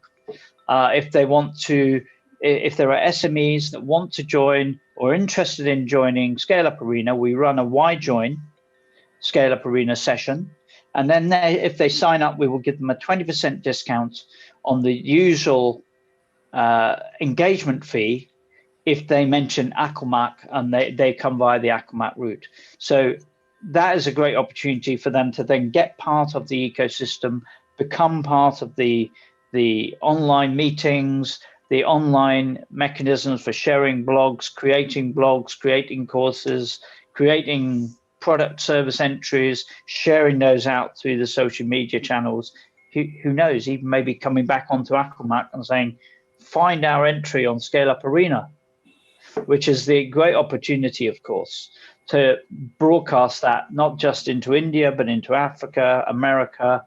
If they want to, if there are SMEs that want to join or interested in joining ScaleUpArena, we run a Why Join ScaleUpArena session. And then if they sign up, we will give them a 20% discount on the usual engagement fee if they mention Akulmach and they come via the Akulmach route. So that is a great opportunity for them to then get part of the ecosystem, become part of the online meetings, the online mechanisms for sharing blogs, creating courses, creating product service entries, sharing those out through the social media channels. Who knows, even maybe coming back onto Akulmach and saying, find our entry on ScaleUpArena, which is the great opportunity, of course, to broadcast that not just into India, but into Africa, America,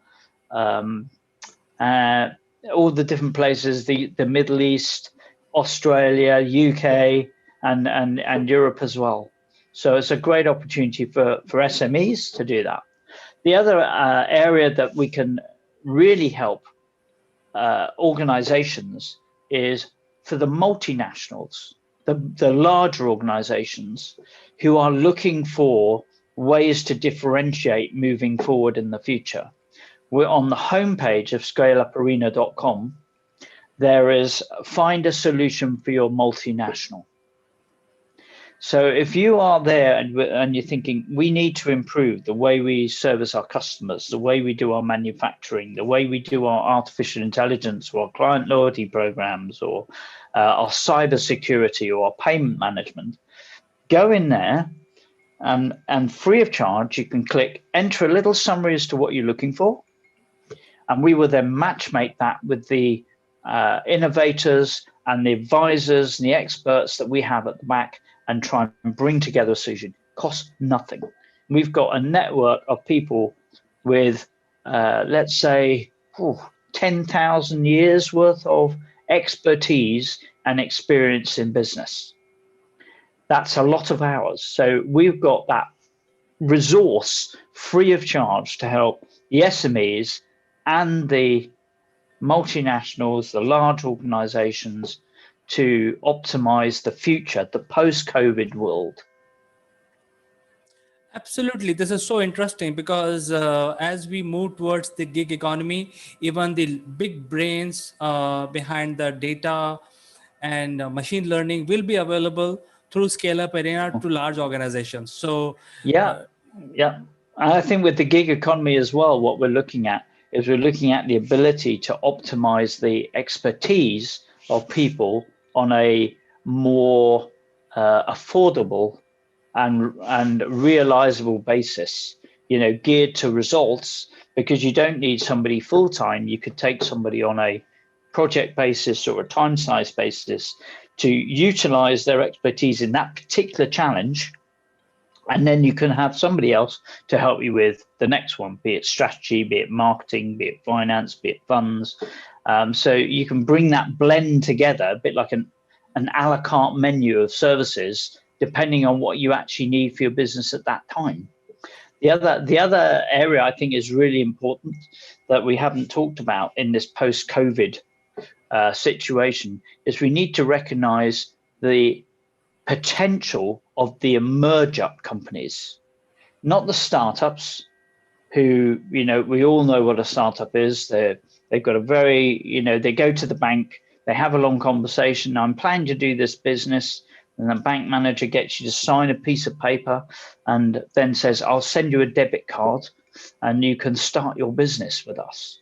all the different places, the Middle East, Australia, UK, and Europe as well. So it's a great opportunity for SMEs to do that. The other area that we can really help organizations is for the multinationals, the larger organizations who are looking for ways to differentiate moving forward in the future. We're on the homepage of ScaleUpArena.com. There is find a solution for your multinational. So if you are there and you're thinking, we need to improve the way we service our customers, the way we do our manufacturing, the way we do our artificial intelligence or our client loyalty programs or our cybersecurity or our payment management, go in there and free of charge, you can click enter a little summary as to what you're looking for. And we will then matchmake that with the innovators and the advisors and the experts that we have at the back and try and bring together a solution. Costs nothing. We've got a network of people with, let's say, 10,000 years worth of expertise and experience in business. That's a lot of hours. So we've got that resource free of charge to help the SMEs and the multinationals, the large organizations, to optimize the future, the post-COVID world. Absolutely. This is so interesting because as we move towards the gig economy, even the big brains behind the data and machine learning will be available through ScaleUpArena to large organizations. So yeah. I think with the gig economy as well, what we're looking at is we're looking at the ability to optimize the expertise of people on a more affordable and realizable basis, geared to results, because you don't need somebody full-time. You could take somebody on a project basis or a time size basis to utilize their expertise in that particular challenge. And then you can have somebody else to help you with the next one, be it strategy, be it marketing, be it finance, be it funds. So you can bring that blend together, a bit like an a la carte menu of services, depending on what you actually need for your business at that time. The other area I think is really important that we haven't talked about in this post-COVID situation is we need to recognize the potential of the emerge up companies, not the startups, who, we all know what a startup is. They've got a very, they go to the bank, they have a long conversation. I'm planning to do this business. And the bank manager gets you to sign a piece of paper and then says, I'll send you a debit card and you can start your business with us.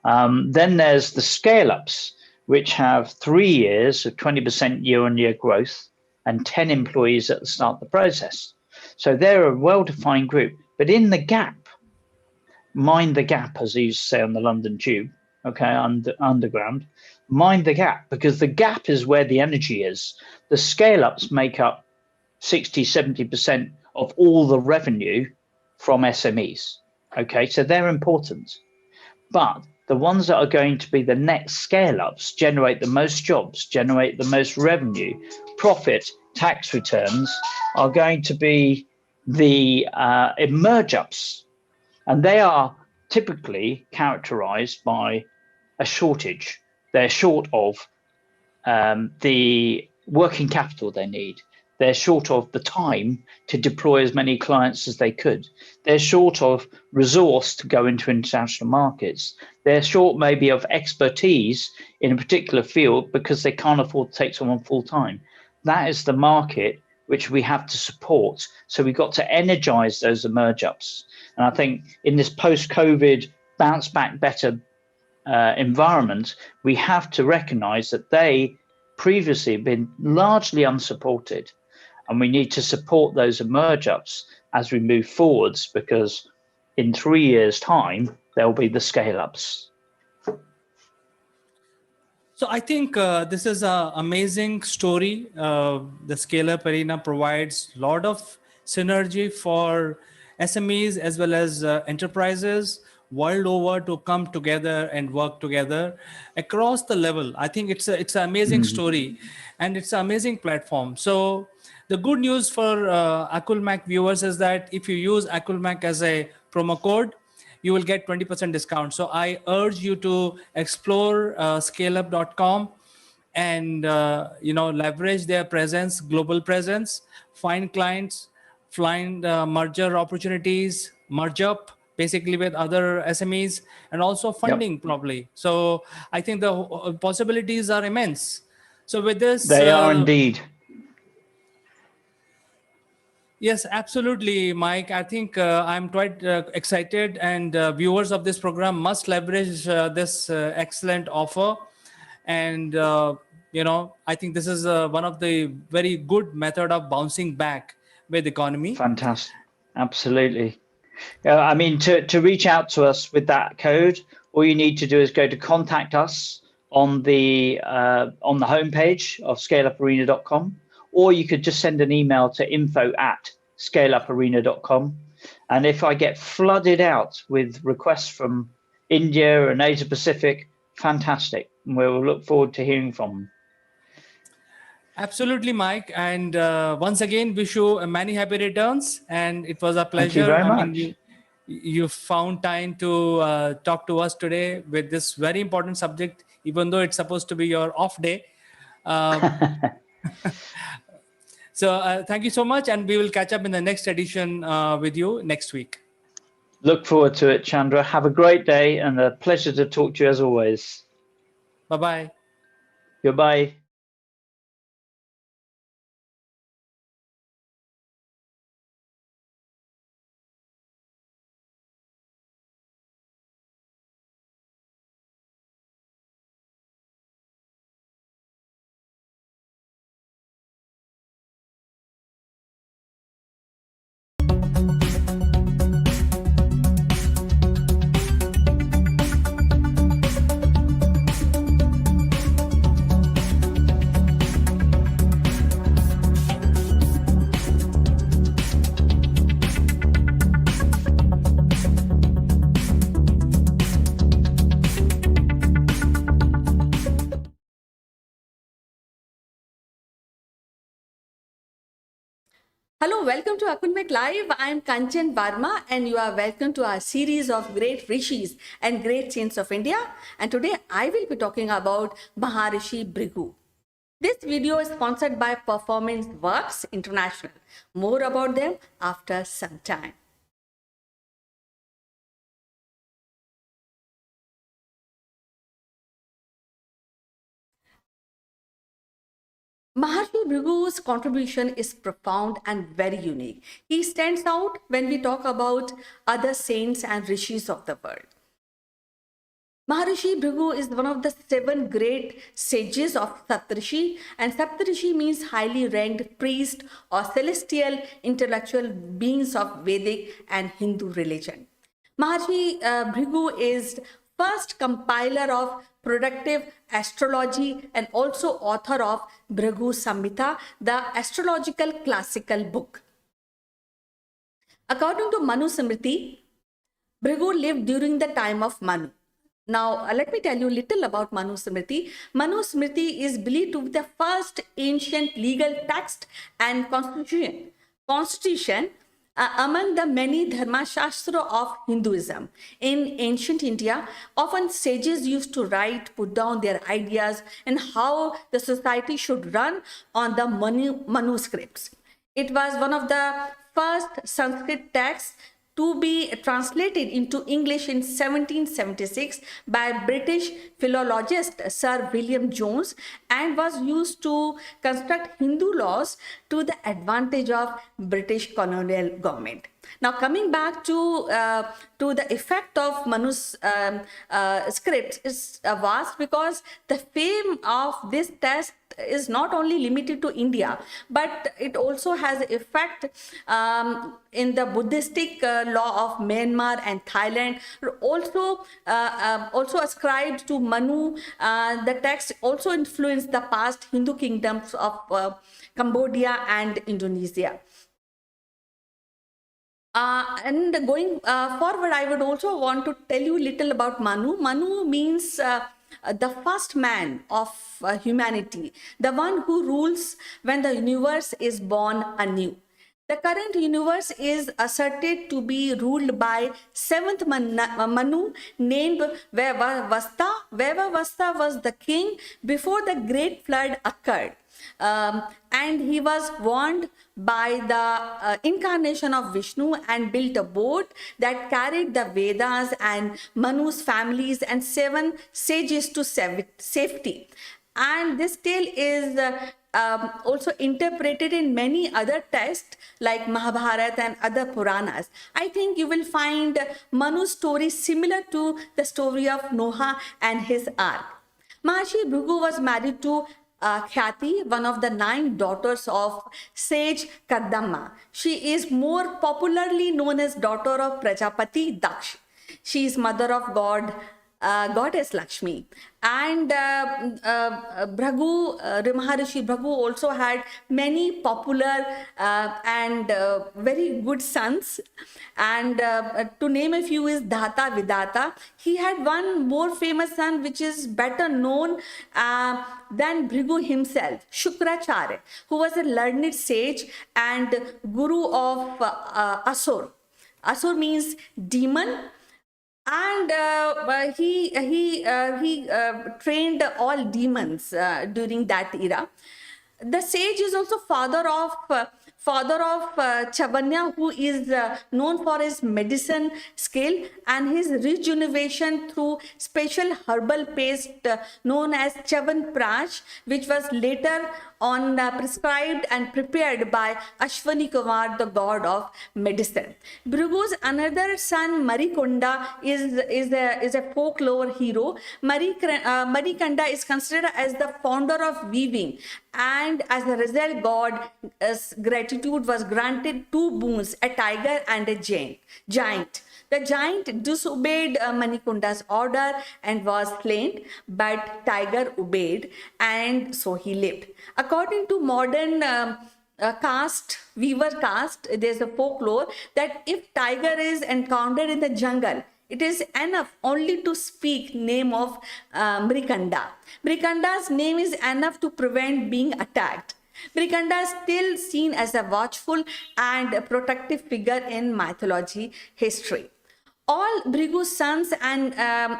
Then there's the scale-ups, which have 3 years of 20% year-on-year growth and 10 employees at the start of the process. So they're a well-defined group. But in the gap, mind the gap, as they used to say on the London Tube, okay, underground, mind the gap, because the gap is where the energy is. The scale-ups make up 60, 70% of all the revenue from SMEs, okay, so they're important. But the ones that are going to be the next scale-ups generate the most jobs, generate the most revenue, profit, tax returns are going to be the emerge-ups. And they are typically characterized by a shortage. They're short of the working capital they need. They're short of the time to deploy as many clients as they could. They're short of resource to go into international markets. They're short maybe of expertise in a particular field because they can't afford to take someone full time. That is the market which we have to support. So we've got to energize those emerge ups. And I think in this post-COVID bounce back better environment, we have to recognize that they previously have been largely unsupported. And we need to support those emerge ups as we move forwards, because in 3 years' time, there'll be the scale ups. So I think this is an amazing story. The ScaleUpArena provides a lot of synergy for SMEs as well as enterprises world over to come together and work together across the level. I think it's an amazing story, and it's an amazing platform. So the good news for Akulmach viewers is that if you use Akulmach as a promo code, you will get 20% discount. So I urge you to explore scaleup.com and leverage their presence, global presence, find clients, find merger opportunities, merge up basically with other SMEs, and also funding probably. So I think the possibilities are immense. So with this, they are indeed. Yes, absolutely, Mike. I think I'm quite excited, and viewers of this program must leverage this excellent offer. And, I think this is one of the very good method of bouncing back with economy. Fantastic. Absolutely. I mean, to reach out to us with that code, all you need to do is go to contact us on the homepage of ScaleUpArena.com, or you could just send an email to info@ScaleUpArena.com. And if I get flooded out with requests from India and Asia Pacific, fantastic. And we'll look forward to hearing from them. Absolutely, Mike. And once again, wish you many happy returns. And it was a pleasure. Thank you very much. You found time to talk to us today with this very important subject, even though it's supposed to be your off day. So thank you so much. And we will catch up in the next edition with you next week. Look forward to it, Chandra. Have a great day and a pleasure to talk to you as always. Bye-bye. Goodbye. Hello, welcome to Akulmach Live. I am Kanchan Barma and you are welcome to our series of great rishis and great saints of India. And today I will be talking about Maharishi Bhrigu. This video is sponsored by Performance Works International. More about them after some time. Maharshi Bhrigu's contribution is profound and very unique. He stands out when we talk about other saints and rishis of the world. Maharishi Bhrigu is one of the 7 great sages of Saptarishi, and Saptarishi means highly ranked priest or celestial intellectual beings of Vedic and Hindu religion. Maharishi Bhrigu is first compiler of productive astrology and also author of Bhrigu Samhita, the astrological classical book. According to Manu Smriti, Bhrigu lived during the time of Manu. Now, let me tell you a little about Manu Smriti. Manu Smriti is believed to be the first ancient legal text and constitution among the many Dharma Shastra of Hinduism. In ancient India, often sages used to write, put down their ideas and how the society should run on the manuscripts. It was one of the first Sanskrit texts to be translated into English in 1776 by British philologist Sir William Jones and was used to construct Hindu laws to the advantage of British colonial government. Now, coming back to the effect of Manu's scripts is vast, because the fame of this text is not only limited to India, but it also has effect in the Buddhistic law of Myanmar and Thailand. Also ascribed to Manu, the text also influenced the past Hindu kingdoms of Cambodia and Indonesia. And going forward, I would also want to tell you a little about Manu. Manu means the first man of humanity, the one who rules when the universe is born anew. The current universe is asserted to be ruled by 7th Manu named Vevavasta. Vevavasta was the king before the great flood occurred. And he was warned by the incarnation of Vishnu and built a boat that carried the Vedas and Manu's families and 7 sages to safety. And this tale is also interpreted in many other texts like Mahabharata and other Puranas. I think you will find Manu's story similar to the story of Noah and his ark. Maharishi Bhrigu was married to Khyati, one of the 9 daughters of sage Kadamma. She is more popularly known as daughter of Prajapati Daksh. She is mother of goddess Lakshmi. And Maharishi Bhrigu also had many popular and very good sons. And to name a few is Dhata Vidata. He had one more famous son which is better known than Bhrigu himself, Shukracharya, who was a learned sage and guru of Asur. Asur means demon. And he trained all demons during that era. The sage is also father of Chavanya, who is known for his medicine skill and his rejuvenation through special herbal paste known as Chavan Prash, which was later on prescribed and prepared by Ashwani Kumar, the god of medicine. Bhrigu's another son, Marikonda, is a folklore hero. Marikanda is considered as the founder of weaving, and as a result, God's gratitude was granted 2 boons, a tiger and a giant. The giant disobeyed Manikunda's order and was slain, but tiger obeyed, and so he lived. According to modern weaver caste, there's a folklore that if tiger is encountered in the jungle, it is enough only to speak name of Mrikanda. Mrikanda's name is enough to prevent being attacked. Mrikanda is still seen as a watchful and protective figure in mythology history. All Bhrigu's sons and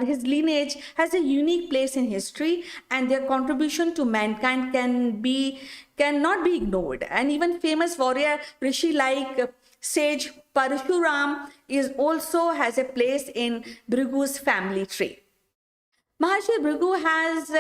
his lineage has a unique place in history, and their contribution to mankind cannot be ignored. And even famous warrior rishi like sage Parshuram also has a place in Bhrigu's family tree. Maharishi Bhrigu has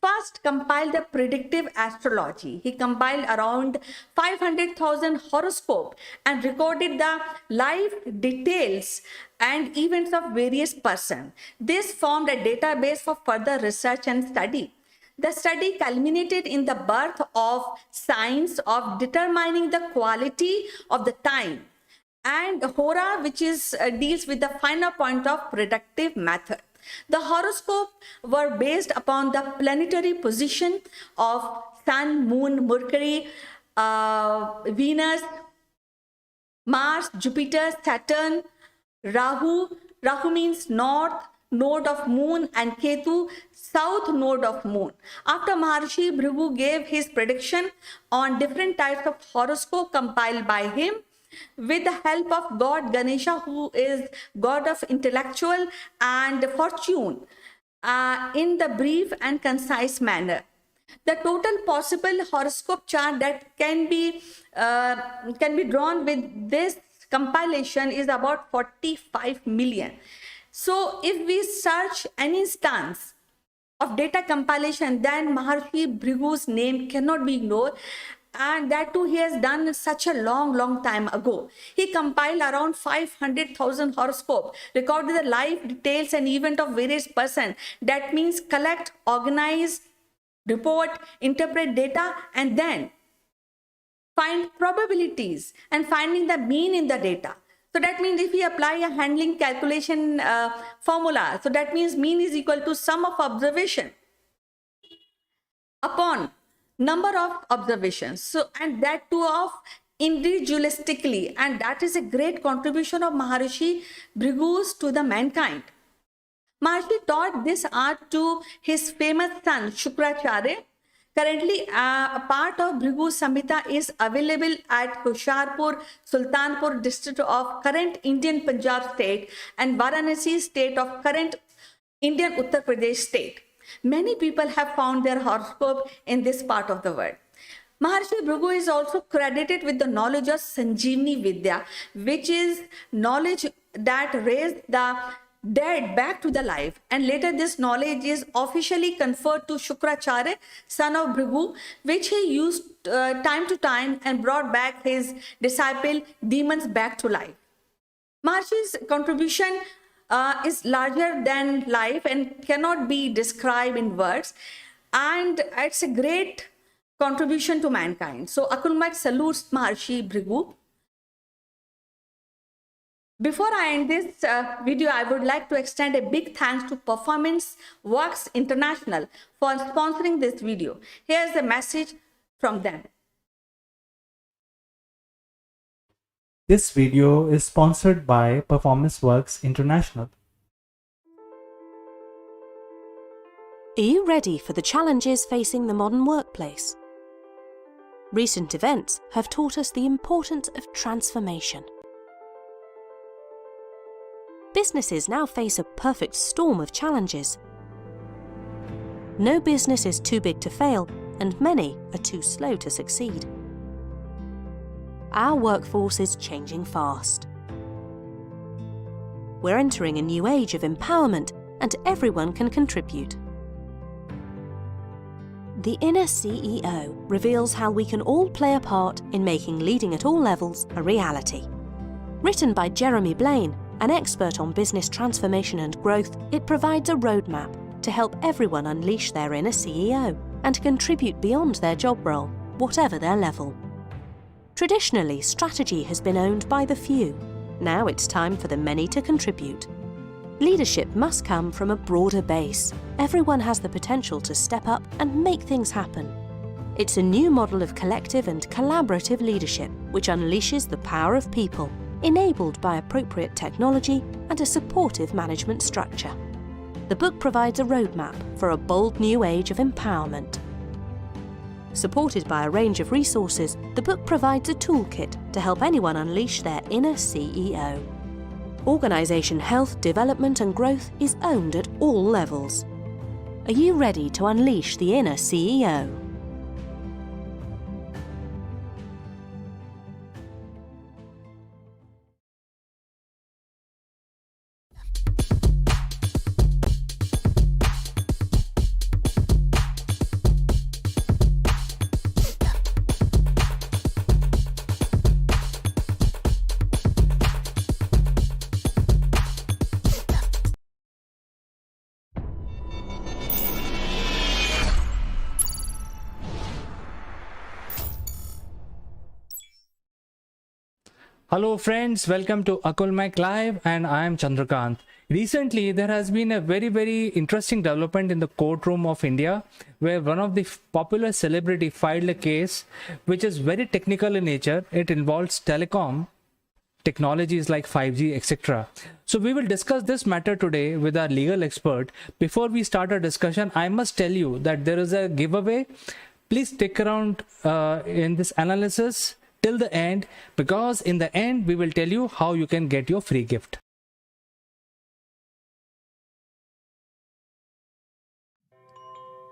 first compiled the predictive astrology. He compiled around 500,000 horoscope and recorded the life details and events of various persons. This formed a database for further research and study. The study culminated in the birth of science of determining the quality of the time, and Hora, which is deals with the finer point of predictive method. The horoscope were based upon the planetary position of Sun, Moon, Mercury, Venus, Mars, Jupiter, Saturn, Rahu. Rahu means north node of moon, and Ketu, south node of moon. After Maharshi Bhrigu gave his prediction on different types of horoscope compiled by him, with the help of God Ganesha, who is god of intellectual and fortune, in the brief and concise manner. The total possible horoscope chart that can be drawn with this compilation is about 45 million. So if we search any instance of data compilation, then Maharshi Bhrigu's name cannot be ignored. And that too he has done such a long time ago. He compiled around 500,000 horoscope, recorded the life details and event of various persons. That means collect, organize, report, interpret data, and then find probabilities and finding the mean in the data. So that means if we apply a handling calculation formula, so that means mean is equal to sum of observation upon number of observations. So, and that too of individualistically, and that is a great contribution of Maharishi Bhrigu to the mankind. Maharshi taught this art to his famous son Shukracharya. Currently, a part of Bhrigu Samhita is available at Hoshiarpur, Sultanpur district of current Indian Punjab state and Varanasi state of current Indian Uttar Pradesh state. Many people have found their horoscope in this part of the world. Maharshi Bhrigu is also credited with the knowledge of Sanjeevani Vidya, which is knowledge that raised the dead back to the life, and later this knowledge is officially conferred to Shukracharya, son of Bhrigu, which he used time to time and brought back his disciple demons back to life. Maharshi's contribution is larger than life and cannot be described in words, and it's a great contribution to mankind. So Akulmach salutes Maharshi Bhrigu. Before I end this video, I would like to extend a big thanks to Performance Works International for sponsoring this video. Here's a message from them. This video is sponsored by Performance Works International. Are you ready for the challenges facing the modern workplace? Recent events have taught us the importance of transformation. Businesses now face a perfect storm of challenges. No business is too big to fail, and many are too slow to succeed. Our workforce is changing fast. We're entering a new age of empowerment, and everyone can contribute. The Inner CEO reveals how we can all play a part in making leading at all levels a reality. Written by Jeremy Blaine, an expert on business transformation and growth, it provides a roadmap to help everyone unleash their inner CEO and contribute beyond their job role, whatever their level. Traditionally, strategy has been owned by the few. Now it's time for the many to contribute. Leadership must come from a broader base. Everyone has the potential to step up and make things happen. It's a new model of collective and collaborative leadership which unleashes the power of people, enabled by appropriate technology and a supportive management structure. The book provides a roadmap for a bold new age of empowerment. Supported by a range of resources, the book provides a toolkit to help anyone unleash their inner CEO. Organisation health, development and growth is owned at all levels. Are you ready to unleash the inner CEO? Hello friends, welcome to Akulmach Live and I am Chandrakant. Recently, there has been a very interesting development in the courtroom of India where one of the popular celebrity filed a case which is very technical in nature. It involves telecom technologies like 5G, etc. So we will discuss this matter today with our legal expert. Before we start our discussion, I must tell you that there is a giveaway. Please stick around in this analysis till the end, because in the end we will tell you how you can get your free gift.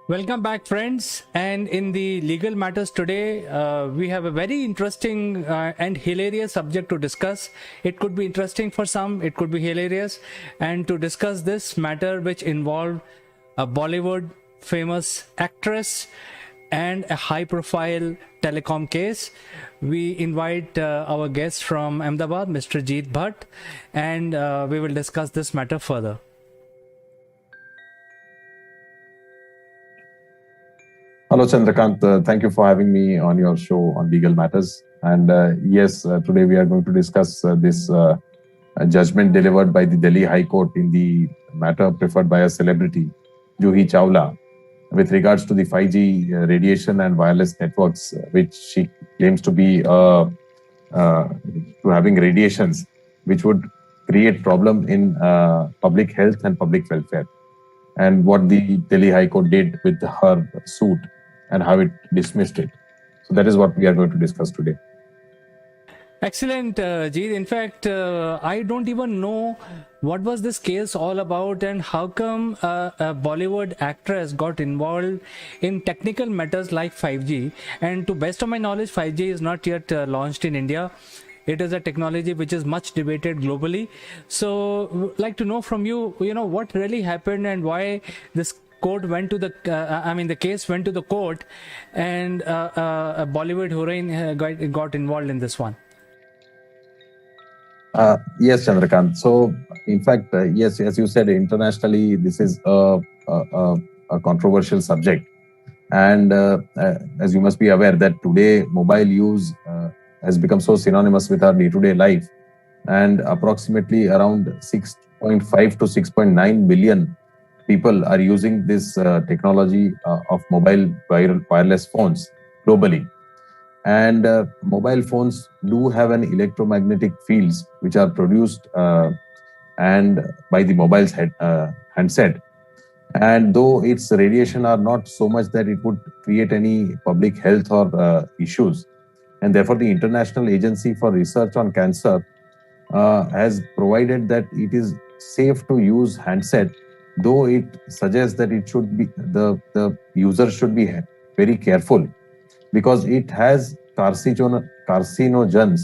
Welcome back friends, and in the legal matters today we have a very interesting and hilarious subject to discuss. It could be interesting for some, it could be hilarious, and to discuss this matter which involved a Bollywood famous actress and a high profile telecom case, we invite our guest from Ahmedabad, Mr. Jeet Bhatt, and we will discuss this matter further. Hello, Chandrakant. Thank you for having me on your show on legal matters. And yes, today we are going to discuss this judgment delivered by the Delhi High Court in the matter preferred by a celebrity, Juhi Chawla, with regards to the 5G radiation and wireless networks, which she claims to be to having radiations, which would create problem in public health and public welfare, and what the Delhi High Court did with her suit and how it dismissed it. So that is what we are going to discuss today. Excellent, Jeet. In fact, I don't even know what was this case all about and how come a Bollywood actress got involved in technical matters like 5G. And to best of my knowledge, 5G is not yet launched in India. It is a technology which is much debated globally. So like to know from you, what really happened and why this court went to the the case went to the court, and a Bollywood heroine got involved in this one. Yes, Chandrakant. So, in fact, yes, as you said, internationally, this is a controversial subject. And as you must be aware that today mobile use has become so synonymous with our day-to-day life. And approximately around 6.5 to 6.9 billion people are using this technology of mobile wireless phones globally. And mobile phones do have an electromagnetic fields which are produced and by the mobile's handset. And though its radiation are not so much that it would create any public health or issues, and therefore the International Agency for Research on Cancer has provided that it is safe to use handset, though it suggests that it should be the user should be very careful, because it has carcinogens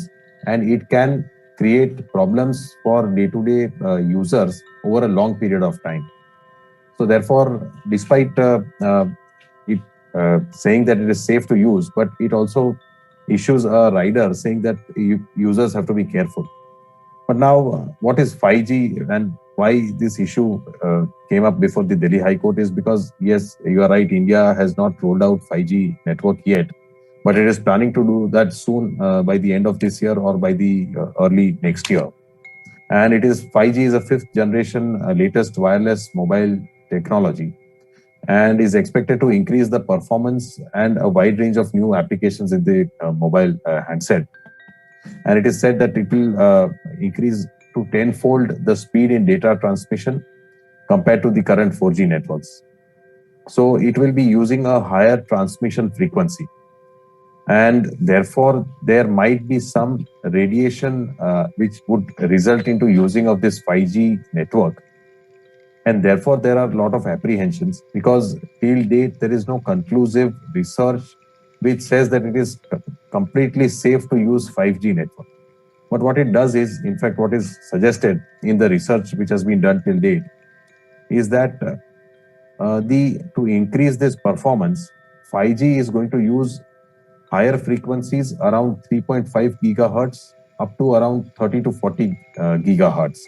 and it can create problems for day-to-day users over a long period of time. So therefore, despite it saying that it is safe to use, but it also issues a rider saying that users have to be careful. But now, what is 5G and why this issue came up before the Delhi High Court is because, yes, you are right, India has not rolled out 5G network yet, but it is planning to do that soon by the end of this year or by the early next year. And it is 5G is a fifth generation latest wireless mobile technology and is expected to increase the performance and a wide range of new applications in the mobile handset. And it is said that it will increase to tenfold the speed in data transmission compared to the current 4G networks. So it will be using a higher transmission frequency. And therefore, there might be some radiation which would result into using of this 5G network. And therefore, there are a lot of apprehensions because till date, there is no conclusive research which says that it is completely safe to use 5G network. But what it does is, in fact, what is suggested in the research which has been done till date is that to increase this performance, 5G is going to use higher frequencies around 3.5 gigahertz up to around 30 to 40 gigahertz.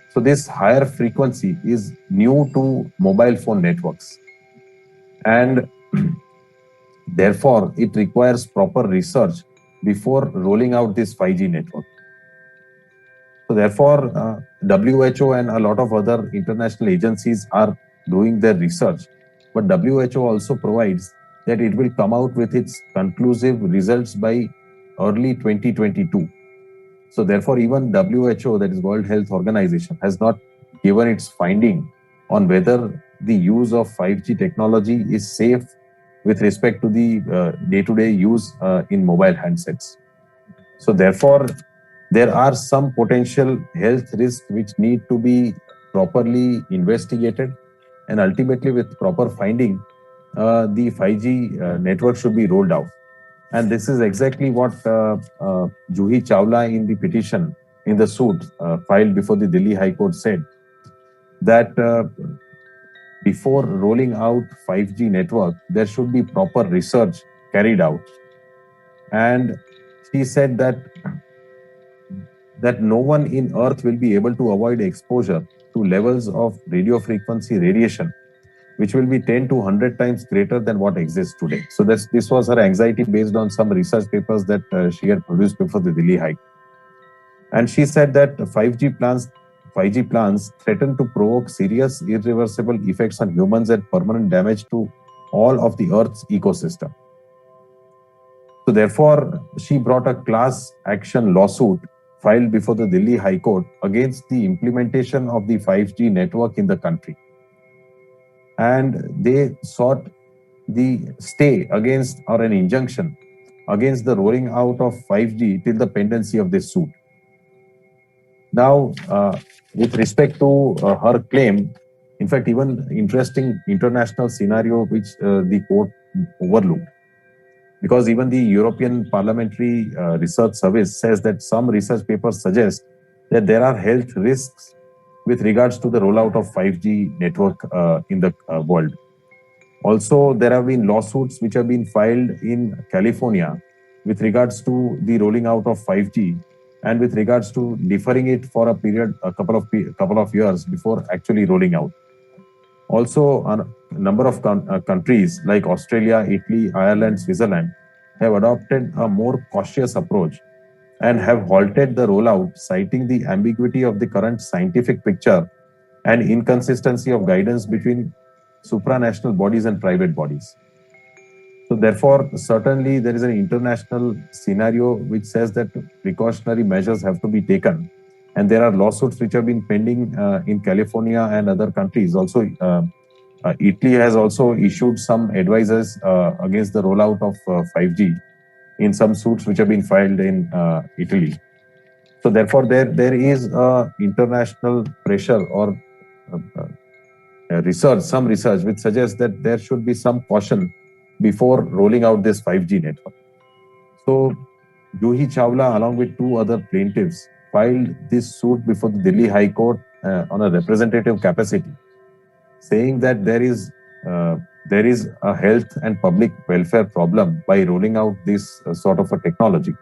So this higher frequency is new to mobile phone networks. And therefore, it requires proper research before rolling out this 5G network. So therefore, WHO and a lot of other international agencies are doing their research. But WHO also provides that it will come out with its conclusive results by early 2022. So therefore, even WHO, that is World Health Organization, has not given its finding on whether the use of 5G technology is safe with respect to the day-to-day use in mobile handsets. So therefore, there are some potential health risks which need to be properly investigated, and ultimately with proper finding, the 5G network should be rolled out. And this is exactly what Juhi Chawla in the petition, in the suit filed before the Delhi High Court said, that before rolling out 5G network, there should be proper research carried out. And she said that no one in Earth will be able to avoid exposure to levels of radio frequency radiation, which will be 10 to 100 times greater than what exists today. So this was her anxiety based on some research papers that she had produced before the Delhi High Court. And she said that 5G plans threaten to provoke serious irreversible effects on humans and permanent damage to all of the Earth's ecosystem. So therefore, she brought a class action lawsuit filed before the Delhi High Court against the implementation of the 5G network in the country. And they sought the stay against, or an injunction against, the rolling out of 5G till the pendency of this suit. Now, with respect to her claim, in fact, even interesting international scenario which the court overlooked, because even the European Parliamentary Research Service says that some research papers suggest that there are health risks with regards to the rollout of 5G network in the world. Also, there have been lawsuits which have been filed in California with regards to the rolling out of 5G and with regards to deferring it for a period, a couple of years before actually rolling out. Also, a number of countries like Australia, Italy, Ireland, Switzerland have adopted a more cautious approach and have halted the rollout, citing the ambiguity of the current scientific picture and inconsistency of guidance between supranational bodies and private bodies. So therefore, certainly there is an international scenario which says that precautionary measures have to be taken. And there are lawsuits which have been pending in California and other countries. Also, Italy has also issued some advices against the rollout of 5G in some suits which have been filed in Italy. So therefore, there is international pressure or some research which suggests that there should be some caution before rolling out this 5G network. So Juhi Chawla, along with two other plaintiffs, filed this suit before the Delhi High Court on a representative capacity, saying that there is a health and public welfare problem by rolling out this sort of a technology.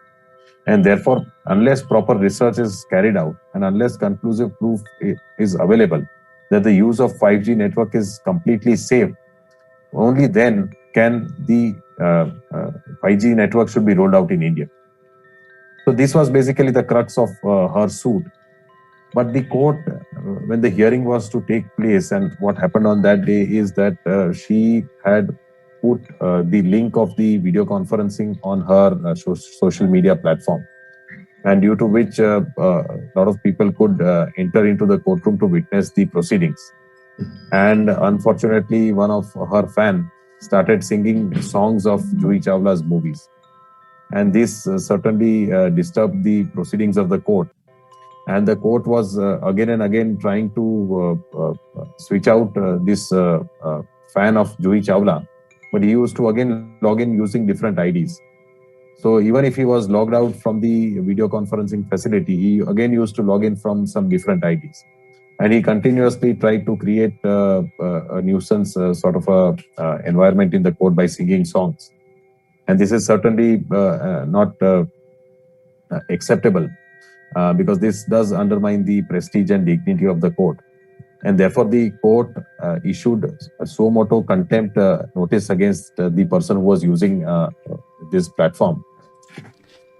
And therefore, unless proper research is carried out and unless conclusive proof is available that the use of 5G network is completely safe, only then can the 5G network should be rolled out in India. So this was basically the crux of her suit. But the court, when the hearing was to take place, and what happened on that day is that she had put the link of the video conferencing on her social media platform, and due to which a lot of people could enter into the courtroom to witness the proceedings. And unfortunately, one of her fans started singing songs of Juhi Chawla's movies. And this certainly disturbed the proceedings of the court. And the court was again and again trying to switch out this fan of Juhi Chawla, but he used to again log in using different IDs. So even if he was logged out from the video conferencing facility, he again used to log in from some different IDs. And he continuously tried to create a nuisance sort of a environment in the court by singing songs. And this is certainly not acceptable. Because this does undermine the prestige and dignity of the court. And therefore, the court issued a suo motu contempt notice against the person who was using this platform.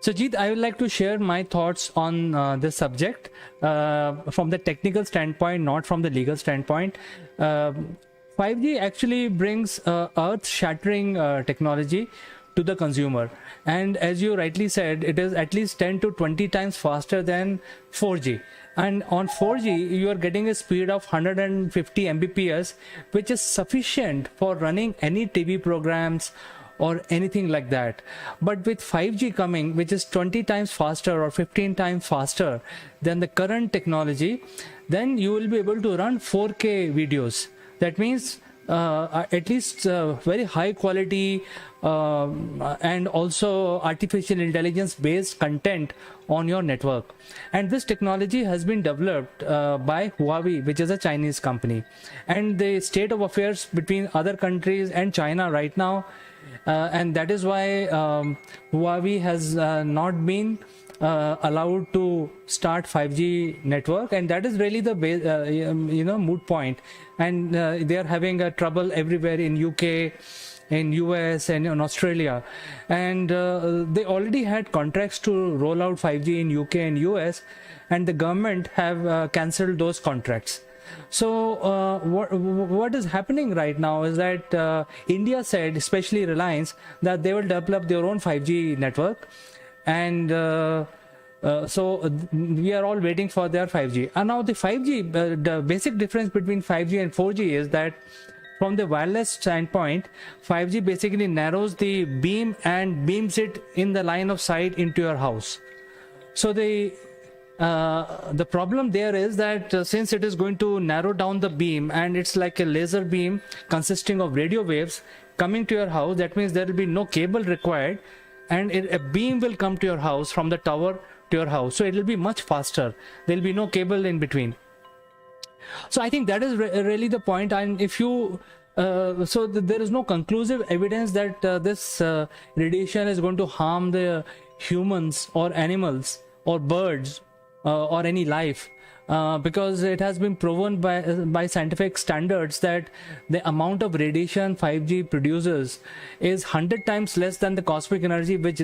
So, Jeet, I would like to share my thoughts on this subject from the technical standpoint, not from the legal standpoint. 5G actually brings earth-shattering technology to the consumer. And as you rightly said, it is at least 10 to 20 times faster than 4G. And on 4G, you are getting a speed of 150 Mbps, which is sufficient for running any TV programs or anything like that. But with 5G coming, which is 20 times faster or 15 times faster than the current technology, then you will be able to run 4K videos. That means at least very high quality and also artificial intelligence based content on your network. And this technology has been developed by Huawei, which is a Chinese company. And the state of affairs between other countries and China right now, and that is why Huawei has not been allowed to start 5G network, and that is really the moot point. And they are having trouble everywhere in UK, in US, and in Australia. And they already had contracts to roll out 5G in UK and US, and the government have cancelled those contracts. So what is happening right now is that India said, especially Reliance, that they will develop their own 5G network, and so we are all waiting for their 5G. And now the 5G, the basic difference between 5G and 4G is that from the wireless standpoint, 5G basically narrows the beam and beams it in the line of sight into your house. So the problem there is that since it is going to narrow down the beam, and it's like a laser beam consisting of radio waves coming to your house, that means there will be no cable required, and a beam will come to your house from the tower to your house. So it will be much faster. There will be no cable in between. So I think that is really the point. And if you there is no conclusive evidence that this radiation is going to harm the humans or animals or birds or any life, because it has been proven by scientific standards that the amount of radiation 5G produces is 100 times less than the cosmic energy which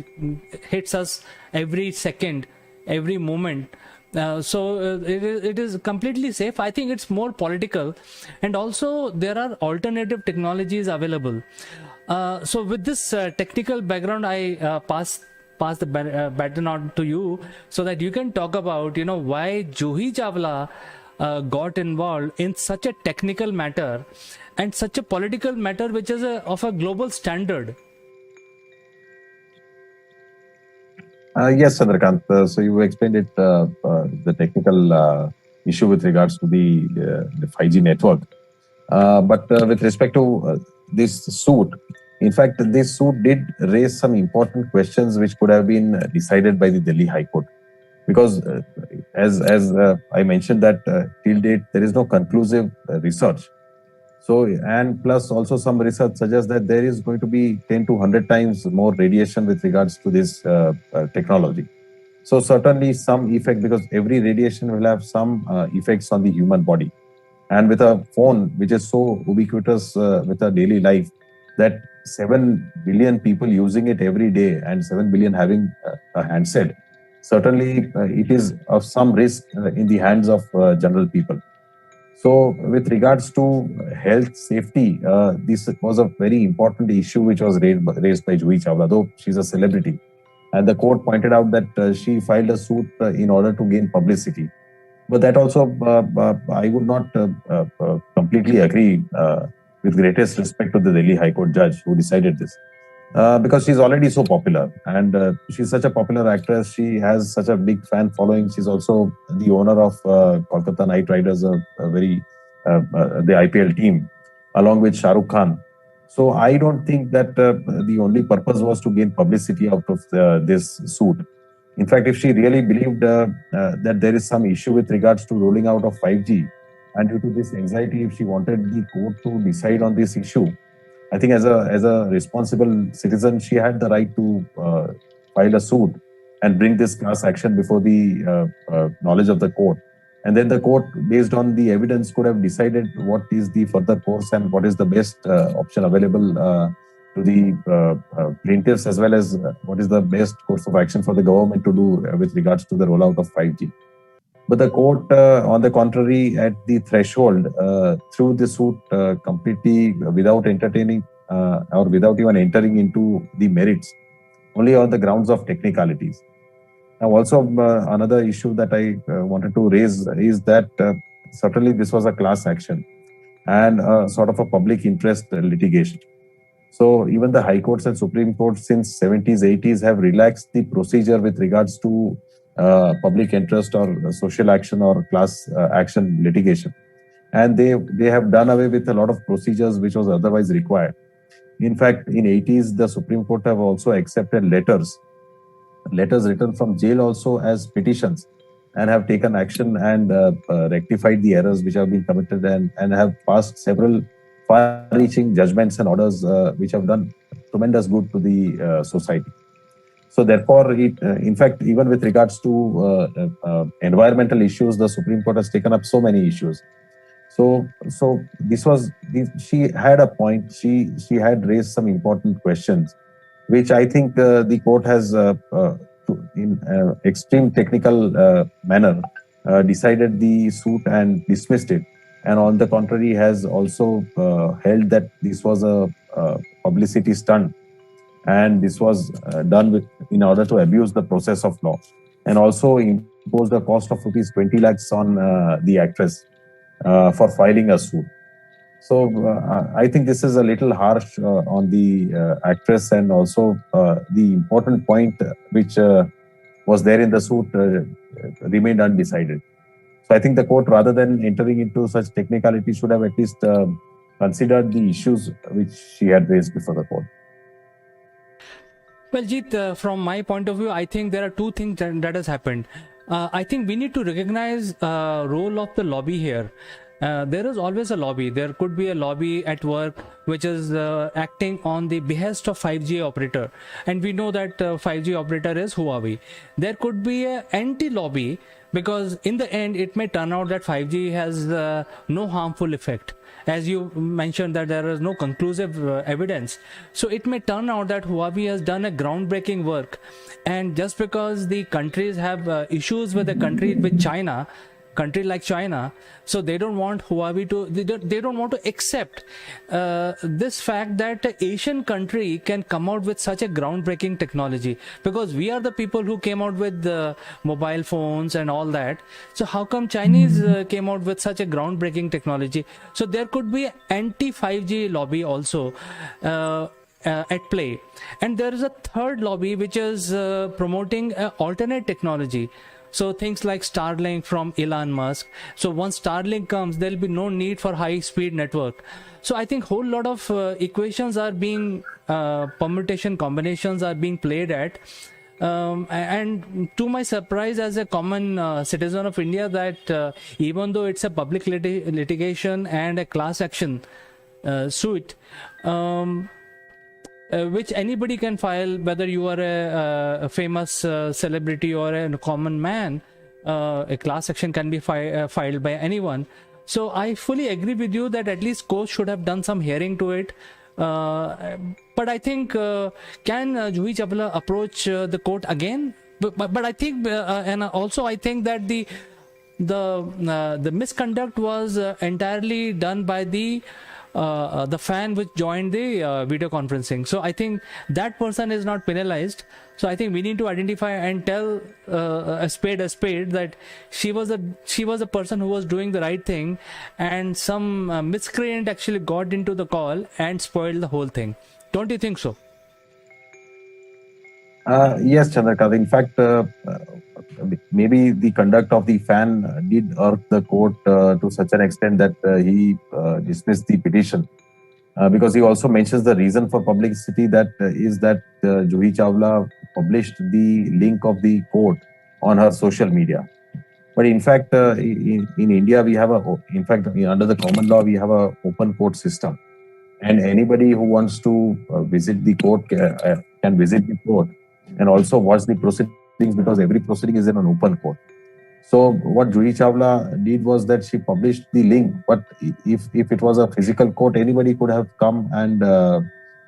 hits us every second, every moment. So it is completely safe. I think it's more political, and also there are alternative technologies available. So with this technical background, I pass the baton on to you so that you can talk about why Juhi Chawla got involved in such a technical matter and such a political matter which is of a global standard. Yes, Chandrakant. So you explained it, the technical issue with regards to the 5G network. But with respect to this suit, in fact, this suit did raise some important questions which could have been decided by the Delhi High Court. Because as I mentioned that till date, there is no conclusive research. So, and plus also some research suggests that there is going to be 10 to 100 times more radiation with regards to this technology. So certainly some effect, because every radiation will have some effects on the human body. And with a phone which is so ubiquitous with our daily life, that 7 billion people using it every day and 7 billion having a handset, certainly it is of some risk in the hands of general people. So with regards to health safety, this was a very important issue which was raised by Juhi Chawla, though she's a celebrity. And the court pointed out that she filed a suit in order to gain publicity. But that also, I would not completely agree, with greatest respect to the Delhi High Court judge who decided this. Because she's already so popular, and she's such a popular actress. She has such a big fan following. She's also the owner of Kolkata Knight Riders, the IPL team, along with Shah Rukh Khan. So I don't think that the only purpose was to gain publicity out of this suit. In fact, if she really believed that there is some issue with regards to rolling out of 5G, and due to this anxiety, if she wanted the court to decide on this issue, I think as a responsible citizen, she had the right to file a suit and bring this class action before the knowledge of the court. And then the court, based on the evidence, could have decided what is the further course and what is the best option available to the plaintiffs, as well as what is the best course of action for the government to do with regards to the rollout of 5G. But the court, on the contrary, at the threshold, threw the suit completely without entertaining or without even entering into the merits, only on the grounds of technicalities. Now, also another issue that I wanted to raise is that certainly this was a class action and sort of a public interest litigation. So even the High Courts and Supreme Court since 70s, 80s have relaxed the procedure with regards to public interest or social action or class action litigation. And they have done away with a lot of procedures which was otherwise required. In fact, in 80s, the Supreme Court have also accepted letters written from jail also as petitions, and have taken action and rectified the errors which have been committed, and have passed several far-reaching judgments and orders which have done tremendous good to the society. So therefore, in fact, even with regards to environmental issues, the Supreme Court has taken up so many issues. So she had a point. She had raised some important questions, which I think the court has, in extreme technical manner, decided the suit and dismissed it. And on the contrary, has also held that this was a publicity stunt, and this was done in order to abuse the process of law, and also imposed a cost of rupees 20 lakhs on the actress for filing a suit. So I think this is a little harsh on the actress, and also the important point which was there in the suit remained undecided. So I think the court, rather than entering into such technicality, should have at least considered the issues which she had raised before the court. Well, Jeet, from my point of view, I think there are two things that has happened. I think we need to recognize role of the lobby here. There is always a lobby. There could be a lobby at work which is acting on the behest of 5G operator, and we know that 5G operator is Huawei. There could be an anti-lobby, because in the end it may turn out that 5G has no harmful effect. As you mentioned that there is no conclusive evidence. So it may turn out that Huawei has done a groundbreaking work, and just because the countries have issues with the country like China, so they don't want Huawei to, they don't want to accept this fact that an Asian country can come out with such a groundbreaking technology, because we are the people who came out with the mobile phones and all that. So how come Chinese came out with such a groundbreaking technology? So there could be anti-5G lobby also at play. And there is a third lobby which is promoting alternate technology. So things like Starlink from Elon Musk. So once Starlink comes, there'll be no need for high-speed network. So I think whole lot of equations are being, permutation combinations are being played at. And to my surprise, as a common citizen of India, that even though it's a public litigation and a class action suit, which anybody can file, whether you are a famous celebrity or a common man, a class action can be filed by anyone. So I fully agree with you that at least court should have done some hearing to it. But I think can Juhi Chawla approach the court again? But I think, and also I think that the misconduct was entirely done by the fan which joined the video conferencing. So I think that person is not penalized. So I think we need to identify and tell a spade that she was a person who was doing the right thing, and some miscreant actually got into the call and spoiled the whole thing. Don't you think so? Yes, Chandrakant. In fact, maybe the conduct of the fan did irk the court to such an extent that he dismissed the petition, because he also mentions the reason for publicity, that is that Juhi Chawla published the link of the court on her social media. But in fact, in India, we have under the common law, we have an open court system, and anybody who wants to visit the court can visit the court and also watch the proceedings, because every proceeding is in an open court. So what Juhi Chawla did was that she published the link, but if it was a physical court, anybody could have come and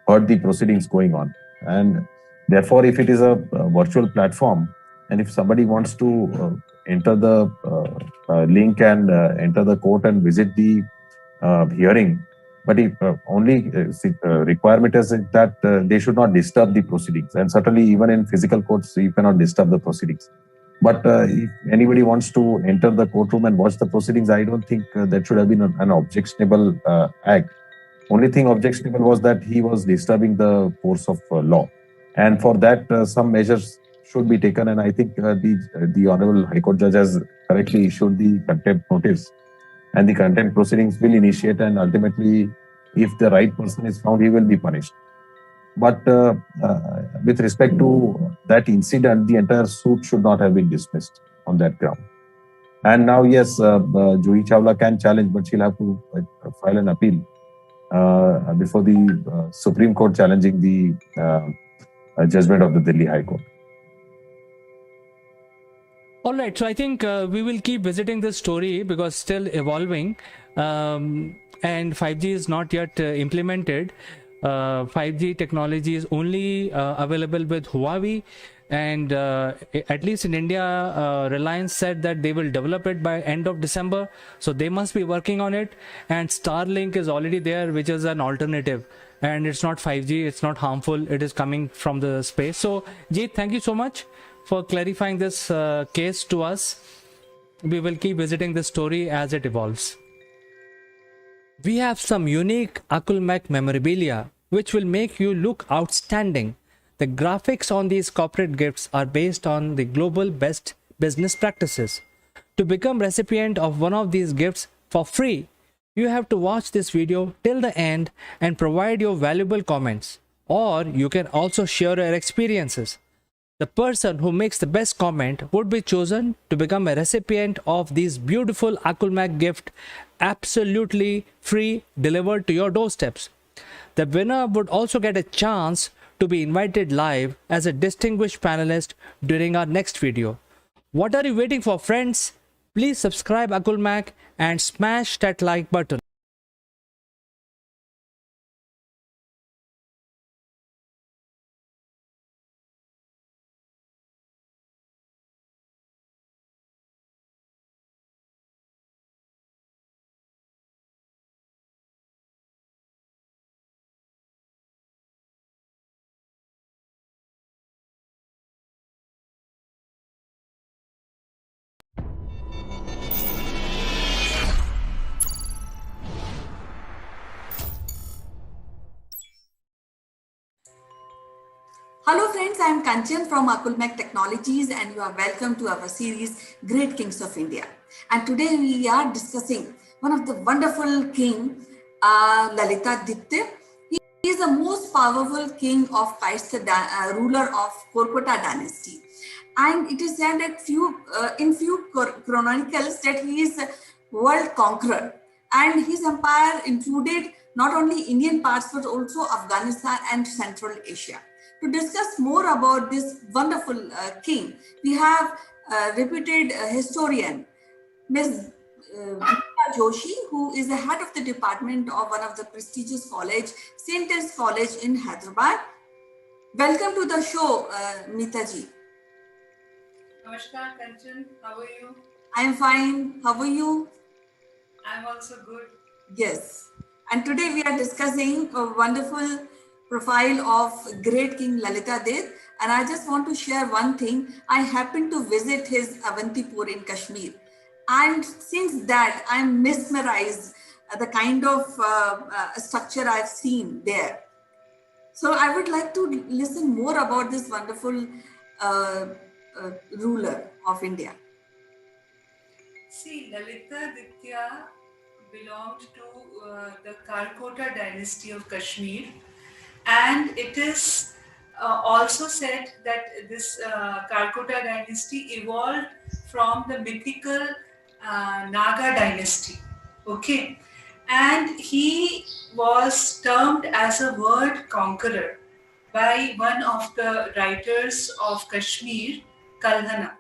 heard the proceedings going on. And therefore, if it is a virtual platform, and if somebody wants to enter the link and enter the court and visit the hearing, but if only requirement is that they should not disturb the proceedings. And certainly, even in physical courts, you cannot disturb the proceedings. But if anybody wants to enter the courtroom and watch the proceedings, I don't think that should have been an objectionable act. Only thing objectionable was that he was disturbing the course of law, and for that some measures should be taken. And I think the Honorable High Court Judge has correctly issued the contempt notice, and the contempt proceedings will initiate, and ultimately, if the right person is found, he will be punished. But with respect to that incident, the entire suit should not have been dismissed on that ground. And now, yes, Juhi Chawla can challenge, but she'll have to file an appeal before the Supreme Court challenging the judgment of the Delhi High Court. All right, so I think we will keep visiting this story because still evolving, and 5G is not yet implemented. 5G technology is only available with Huawei, and at least in India, Reliance said that they will develop it by end of December, so they must be working on it. And Starlink is already there, which is an alternative, and it's not 5G, it's not harmful, it is coming from the space. So Jeet, thank you so much for clarifying this case to us. We will keep visiting this story as it evolves. We have some unique Akulmach memorabilia which will make you look outstanding. The graphics on these corporate gifts are based on the global best business practices. To become recipient of one of these gifts for free, you have to watch this video till the end and provide your valuable comments. Or you can also share your experiences. The person who makes the best comment would be chosen to become a recipient of these beautiful Akulmach gift, absolutely free, delivered to your doorsteps. The winner would also get a chance to be invited live as a distinguished panelist during our next video. What are you waiting for, friends? Please subscribe Akulmach and smash that like button. Hello friends, I am Kanchan from Akulmach Technologies and you are welcome to our series Great Kings of India. And today we are discussing one of the wonderful king, Lalita Ditya. He is the most powerful king of Kaista, ruler of Kolkata dynasty. And it is said that in few chronicles that he is a world conqueror. And his empire included not only Indian parts but also Afghanistan and Central Asia. To discuss more about this wonderful king, we have reputed historian, Ms. Meera Joshi, who is the head of the department of one of the prestigious college, St. Anne's College in Hyderabad. Welcome to the show, Meeta ji. Namaskar, Kanchan. How are you? I am fine. How are you? I'm also good. Yes. And today we are discussing a wonderful profile of great King Lalitadit. And I just want to share one thing. I happened to visit his Avantipur in Kashmir. And since that, I'm mesmerized the kind of structure I've seen there. So I would like to listen more about this wonderful ruler of India. See, Lalita Ditya belonged to the Karkota dynasty of Kashmir. And it is also said that this Karkota dynasty evolved from the mythical Naga dynasty. Okay. And he was termed as a world conqueror by one of the writers of Kashmir, Kalhana.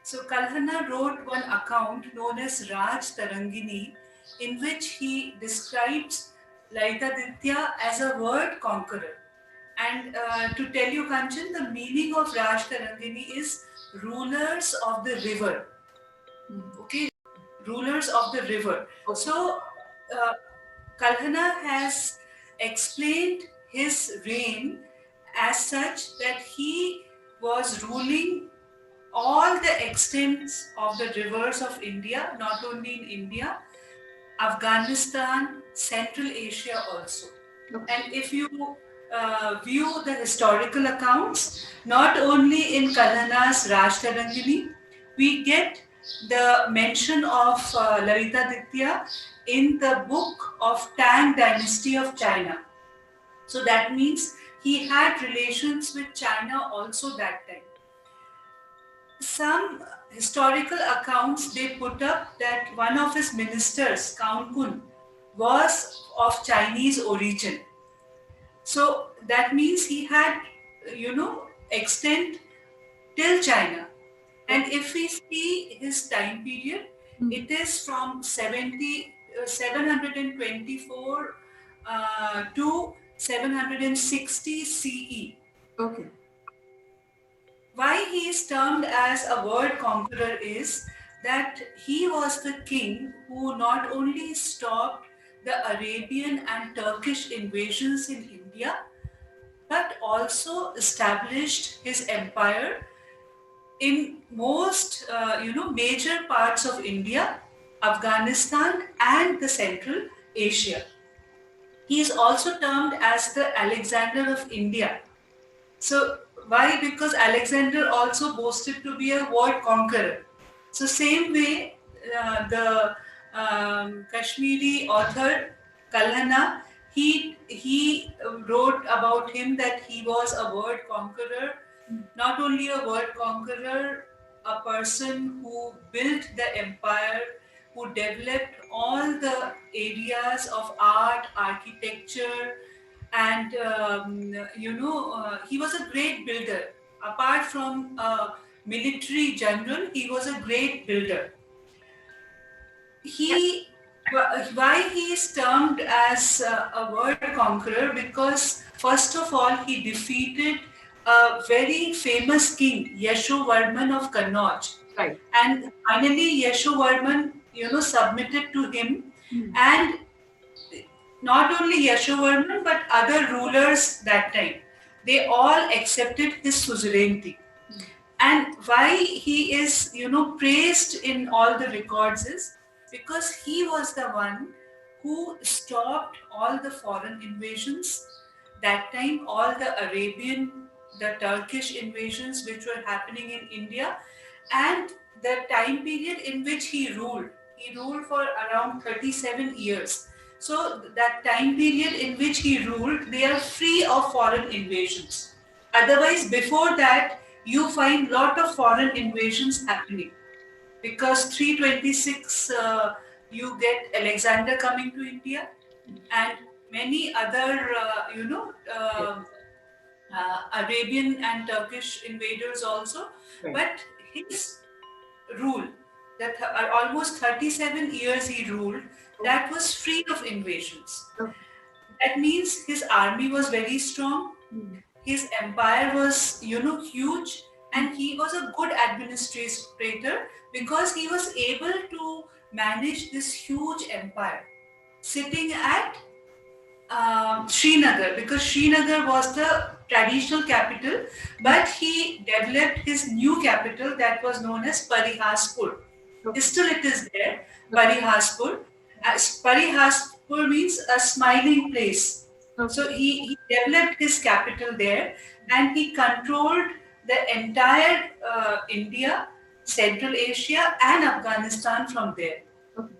So Kalhana wrote one account known as Raj Tarangini, in which he describes Lalitaditya as a word conqueror. And to tell you, Kanchan, the meaning of Rajtarangini is rulers of the river. Okay, rulers of the river. So, Kalhana has explained his reign as such that he was ruling all the extents of the rivers of India, not only in India, Afghanistan, Central Asia also. And if you view the historical accounts, not only in Kalhana's Rajtarangini, we get the mention of Lalitaditya in the book of Tang Dynasty of China. So that means he had relations with China also that time. Some historical accounts they put up that one of his ministers, Count Kun, was of Chinese origin. So that means he had, extent till China. And if we see his time period, it is from 724 to 760 CE. Okay. Why he is termed as a world conqueror is that he was the king who not only stopped the Arabian and Turkish invasions in India, but also established his empire in most major parts of India, Afghanistan, and the Central Asia. He is also termed as the Alexander of India. So why? Because Alexander also boasted to be a world conqueror. So same way, the Kashmiri author Kalhana, he wrote about him that he was a world conqueror. Not only a world conqueror, a person who built the empire, who developed all the areas of art, architecture, and he was a great builder. Apart from a military general, he was a great builder. Why he is termed as a world conqueror? Because first of all, he defeated a very famous king, Yashovarman of Kannauj. Right. And finally, Yashovarman, submitted to him, and not only Yashovarman but other rulers that time, they all accepted his suzerainty. And why he is, praised in all the records is because he was the one who stopped all the foreign invasions. That time, all the Arabian, the Turkish invasions which were happening in India, and the time period in which he ruled. He ruled for around 37 years. So that time period in which he ruled, they are free of foreign invasions. Otherwise, before that, you find lot of foreign invasions happening. Because 326, you get Alexander coming to India, and many other, Arabian and Turkish invaders also. Right. But his rule, that almost 37 years he ruled, that was free of invasions. Okay. That means his army was very strong, his empire was, huge, and he was a good administrator because he was able to manage this huge empire sitting at Srinagar, because Srinagar was the traditional capital, but he developed his new capital that was known as Parihaspur. Okay. Still it is there, Parihaspur. Parihaspur means a smiling place. Okay. So he developed his capital there, and he controlled the entire India, Central Asia, and Afghanistan from there. Okay.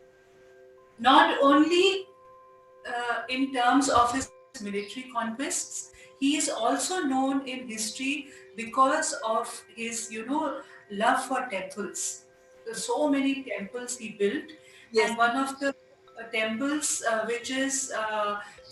Not only in terms of his military conquests, he is also known in history because of his, love for temples. There's so many temples he built. Yes. And one of the temples, which is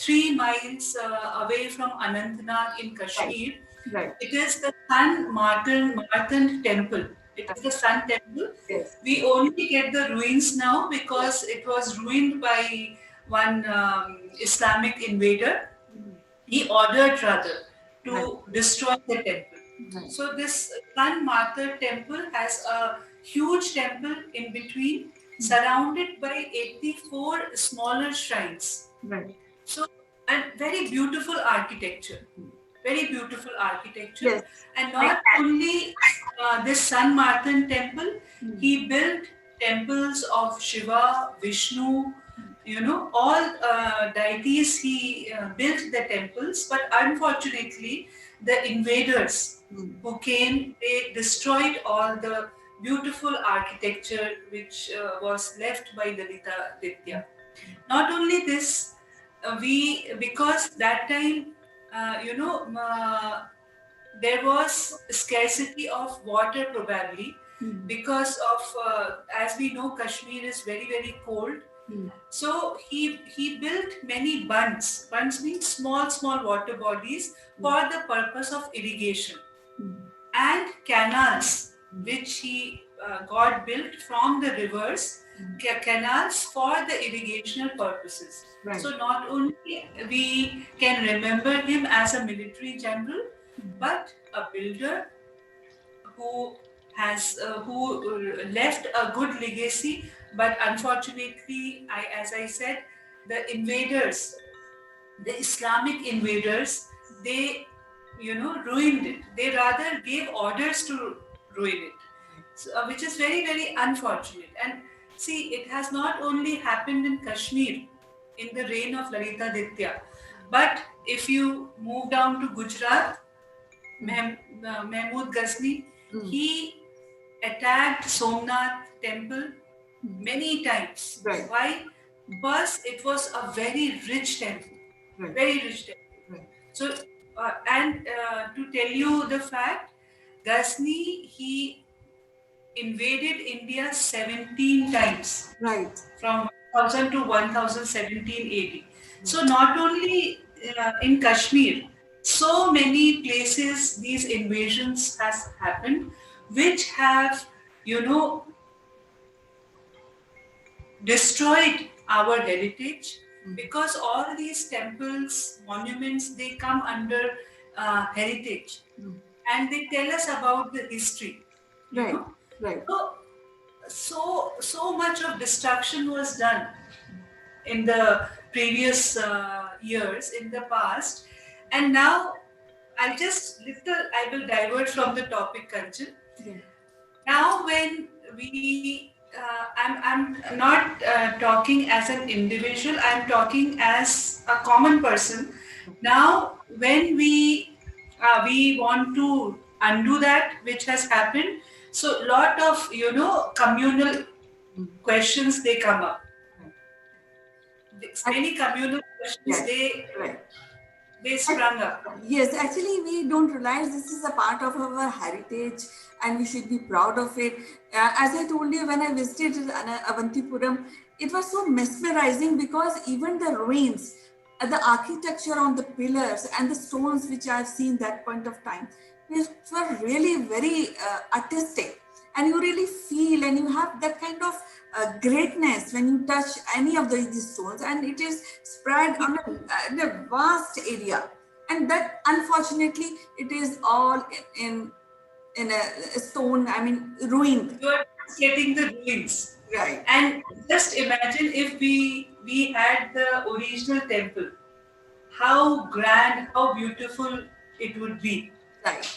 3 miles away from Anantnag in Kashmir, right. It is the Sun Martand Temple. It is the Sun Temple. Yes. We only get the ruins now because it was ruined by one Islamic invader. He ordered rather to destroy the temple. So this Sun Mata temple has a huge temple in between, surrounded by 84 smaller shrines. So, and very beautiful architecture. Very beautiful architecture. And not only this Sun Martin temple, he built temples of Shiva, Vishnu, all deities. He built the temples, but unfortunately, the invaders who came, they destroyed all the beautiful architecture which was left by Lalita Ditya. Not only this, because that time, there was scarcity of water probably because of, as we know, Kashmir is very cold. So he built many bunds. Bunds means small water bodies for the purpose of irrigation, and canals which he got built from the rivers, canals for the irrigational purposes. So not only we can remember him as a military general, but a builder who has who left a good legacy. But unfortunately, as I said, the invaders, the Islamic invaders, they ruined it. They rather gave orders to ruin it, so, which is very unfortunate. And see, it has not only happened in Kashmir in the reign of Lalita Ditya, but if you move down to Gujarat, Mahmud Ghazni, he attacked Somnath temple many times. Why? Because it was a very rich temple. Very rich temple. So, to tell you the fact, Ghazni, he invaded India 17 times. From 1000 to 1017 AD. So not only in Kashmir, so many places these invasions has happened, which have, destroyed our heritage, because all these temples, monuments, they come under heritage, and they tell us about the history. So much of destruction was done in the previous years, in the past, and now I will divert from the topic, Kanchan. Now, when I'm not talking as an individual, I'm talking as a common person. Now, when we want to undo that which has happened, so lot of communal questions, they come up. Many communal questions, they sprung up. Yes, actually, we don't realize this is a part of our heritage and we should be proud of it. As I told you, when I visited Avantipuram, it was so mesmerizing because even the ruins, the architecture on the pillars and the stones which I've seen that point of time, which were really very artistic. And you really feel and you have that kind of greatness when you touch any of these stones, and it is spread on a vast area. And that, unfortunately, it is all in a stone, ruined. You are getting the ruins. Right. And just imagine if we had the original temple, how grand, how beautiful it would be. Right.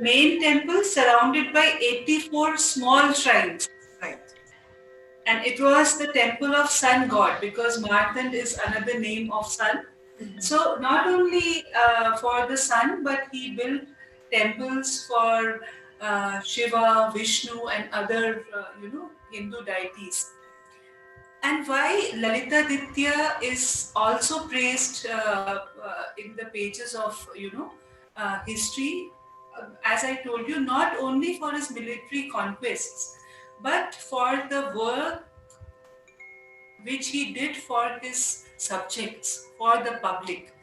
Main temple surrounded by 84 small shrines. Right. And it was the temple of sun god, because Martand is another name of sun. So not only for the sun, but he built temples for Shiva, Vishnu, and other Hindu deities. And why Lalita Ditya is also praised in the pages of history, as I told you, not only for his military conquests, but for the work which he did for his subjects, for the public.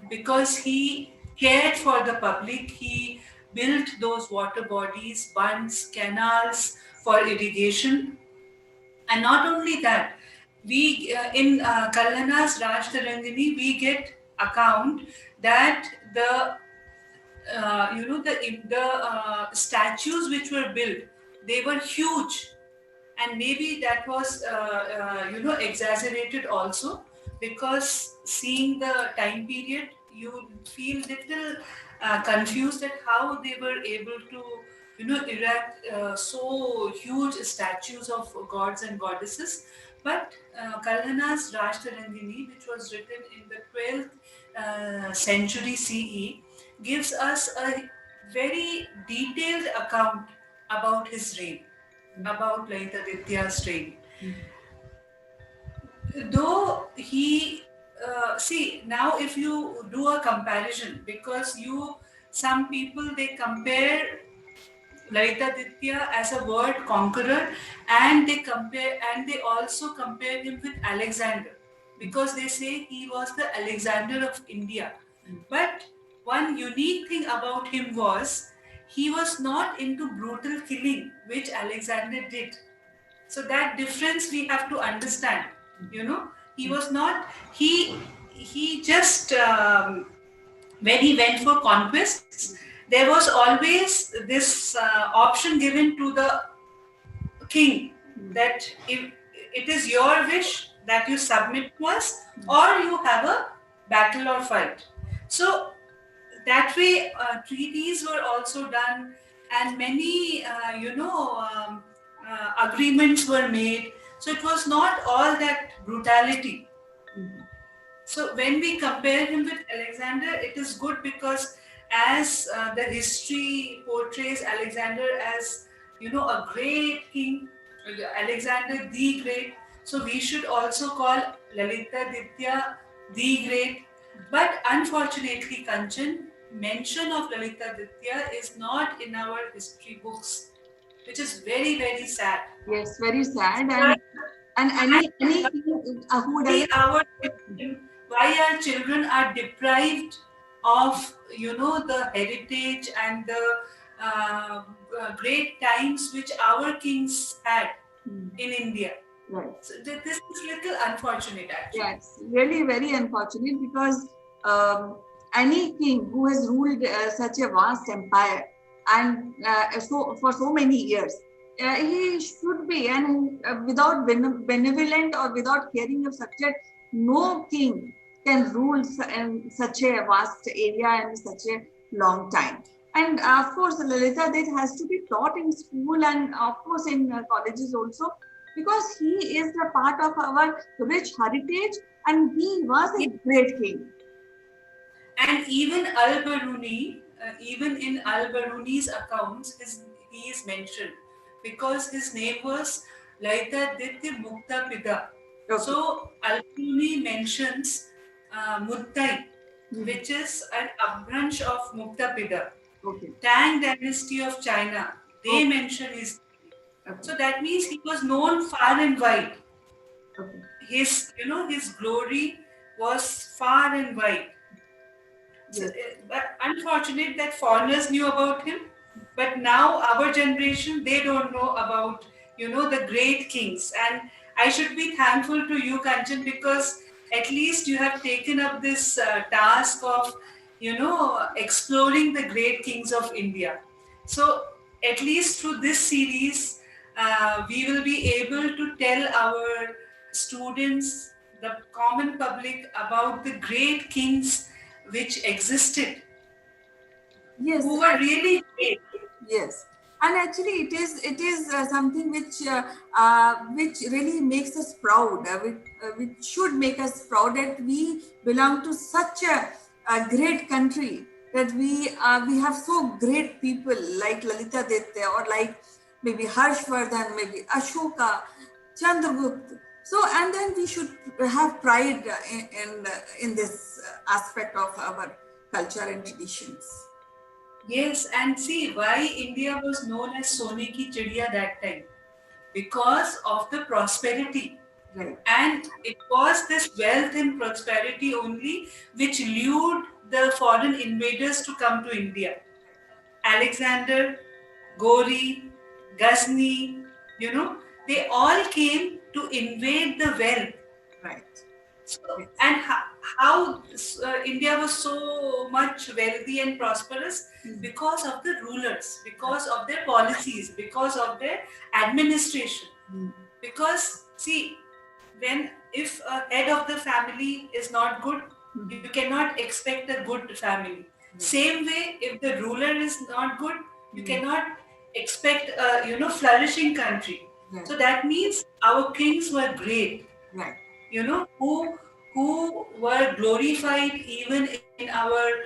Because he cared for the public, he built those water bodies, bunds, canals for irrigation. And not only that, we in Kalhana's Raj Tarangini, we get account that the the statues which were built, they were huge, and maybe that was exaggerated also, because seeing the time period, you feel little confused at how they were able to erect so huge statues of gods and goddesses. But Kalhana's Raj Tarangini, which was written in the 12th century CE, gives us a very detailed account about his reign, about Lalitaditya's reign. Though he, see, now if you do a comparison, because some people, they compare Lalitaditya as a word conqueror, and they also compare him with Alexander, because they say he was the Alexander of India. But one unique thing about him was he was not into brutal killing, which Alexander did. So that difference we have to understand. He was not. He just when he went for conquests, there was always this option given to the king, that if it is your wish that you submit to us, or you have a battle or fight. So that way, treaties were also done, and many agreements were made. So it was not all that brutality. So when we compare him with Alexander, it is good, because as the history portrays Alexander as a great king, Alexander the Great. So we should also call Lalitaditya the Great. But unfortunately, Kanchan, mention of Lalitaditya is not in our history books, which is very, very sad. Yes, very sad. And any who doesn't, why our children are deprived of the heritage and the great times which our kings had in India. Right. So this is little unfortunate, actually. Yes, really very unfortunate, because any king who has ruled such a vast empire, and for so many years, he should be, and without benevolent or without caring of subject, no king can rule such a vast area and such a long time. And of course, Lalita, that has to be taught in school, and of course in colleges also, because he is a part of our rich heritage, and he was a great king. And even Al-Biruni, even in Al-Biruni's accounts, he is mentioned, because his name was Lalitaditya Mukta Pida. Okay. So Al-Biruni mentions Muttai, which is an upbranch of Mukta Pida. Okay. Tang dynasty of China, they mention his name. Okay. So that means he was known far and wide. Okay. His glory was far and wide. Yes. So, but unfortunate that foreigners knew about him, but now our generation, they don't know about the great kings. And I should be thankful to you, Kanchan, because at least you have taken up this task of exploring the great kings of India. So at least through this series, we will be able to tell our students, the common public, about the great kings which existed. Yes, who were really great. Yes, and actually it is something which really makes us proud, which should make us proud, that we belong to such a great country, that we have so great people like Lalitaditya, or like maybe Harshvardhan, maybe Ashoka, Chandragupta. So, and then we should have pride in this aspect of our culture and traditions. Yes, and see why India was known as Sone ki Chidiya that time, because of the prosperity. Right. And it was this wealth and prosperity only which lured the foreign invaders to come to India. Alexander, Gori, Ghazni, they all came to invade the wealth. Right. So, and how India was so much wealthy and prosperous because of the rulers, because of their policies, because of their administration. Because see, if a head of the family is not good, you cannot expect a good family. Same way, if the ruler is not good, you cannot expect a flourishing country. So that means our kings were great. Right. Who were glorified even in our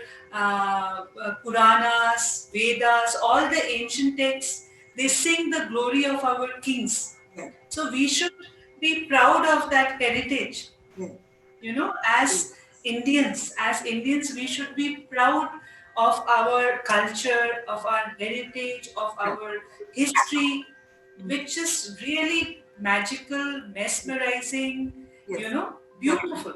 Puranas, Vedas, all the ancient texts. They sing the glory of our kings. Right. So we should be proud of that heritage. Right. As Indians, we should be proud of our culture, of our heritage, of our history, which is really magical, mesmerizing, beautiful.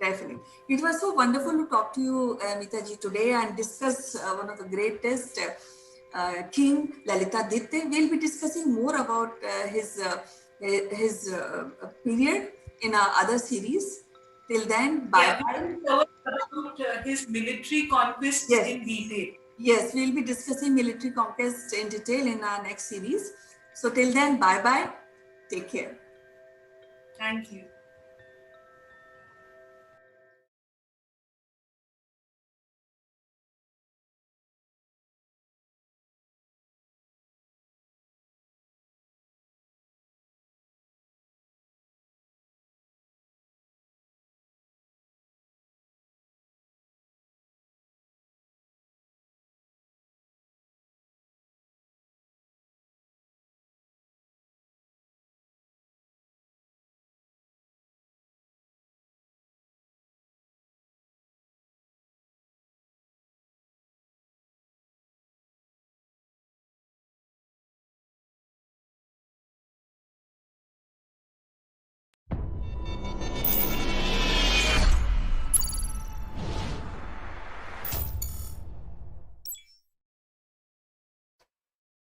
Definitely. It was so wonderful to talk to you, Mitaji, today and discuss one of the greatest King Lalitaditya. We'll be discussing more about his period in our other series. Till then, bye. We will cover about his military conquests in detail. Yes, we'll be discussing military conquests in detail in our next series. So till then, bye-bye. Take care. Thank you.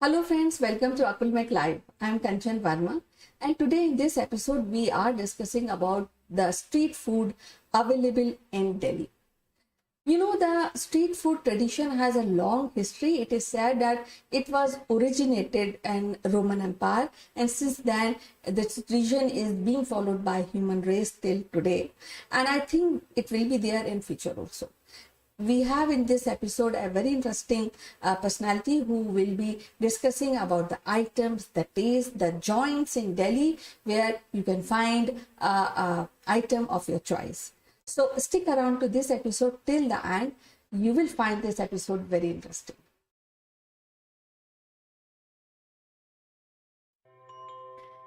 Hello friends, welcome to Akulmach Live. I am Kanchan Varma, and today in this episode we are discussing about the street food available in Delhi. The street food tradition has a long history. It is said that it was originated in Roman Empire, and since then this tradition is being followed by human race till today, and I think it will be there in future also. We have in this episode a very interesting personality who will be discussing about the items, the taste, the joints in Delhi where you can find an item of your choice. So stick around to this episode till the end. You will find this episode very interesting.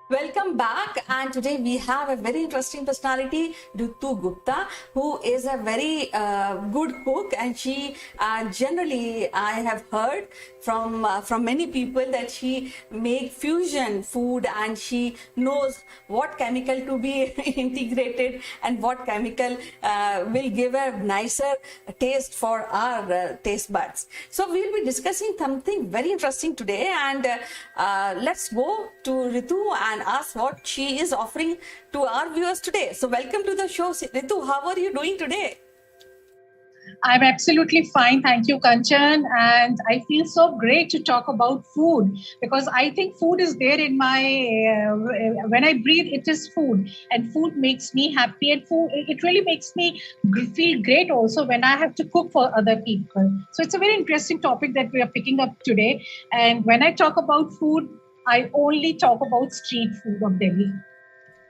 Welcome back, and today we have a very interesting personality, Ritu Gupta, who is a very good cook, and she generally, I have heard from many people that she make fusion food, and she knows what chemical to be integrated and what chemical will give a nicer taste for our taste buds. So we will be discussing something very interesting today, and let's go to Ritu and ask what she is offering to our viewers today. So welcome to the show, Ritu. How are you doing today? I'm absolutely fine. Thank you, Kanchan. And I feel so great to talk about food because I think food is there in my, when I breathe, it is food, and food makes me happy, and food, it really makes me feel great also when I have to cook for other people. So it's a very interesting topic that we are picking up today. And when I talk about food, I only talk about street food of Delhi.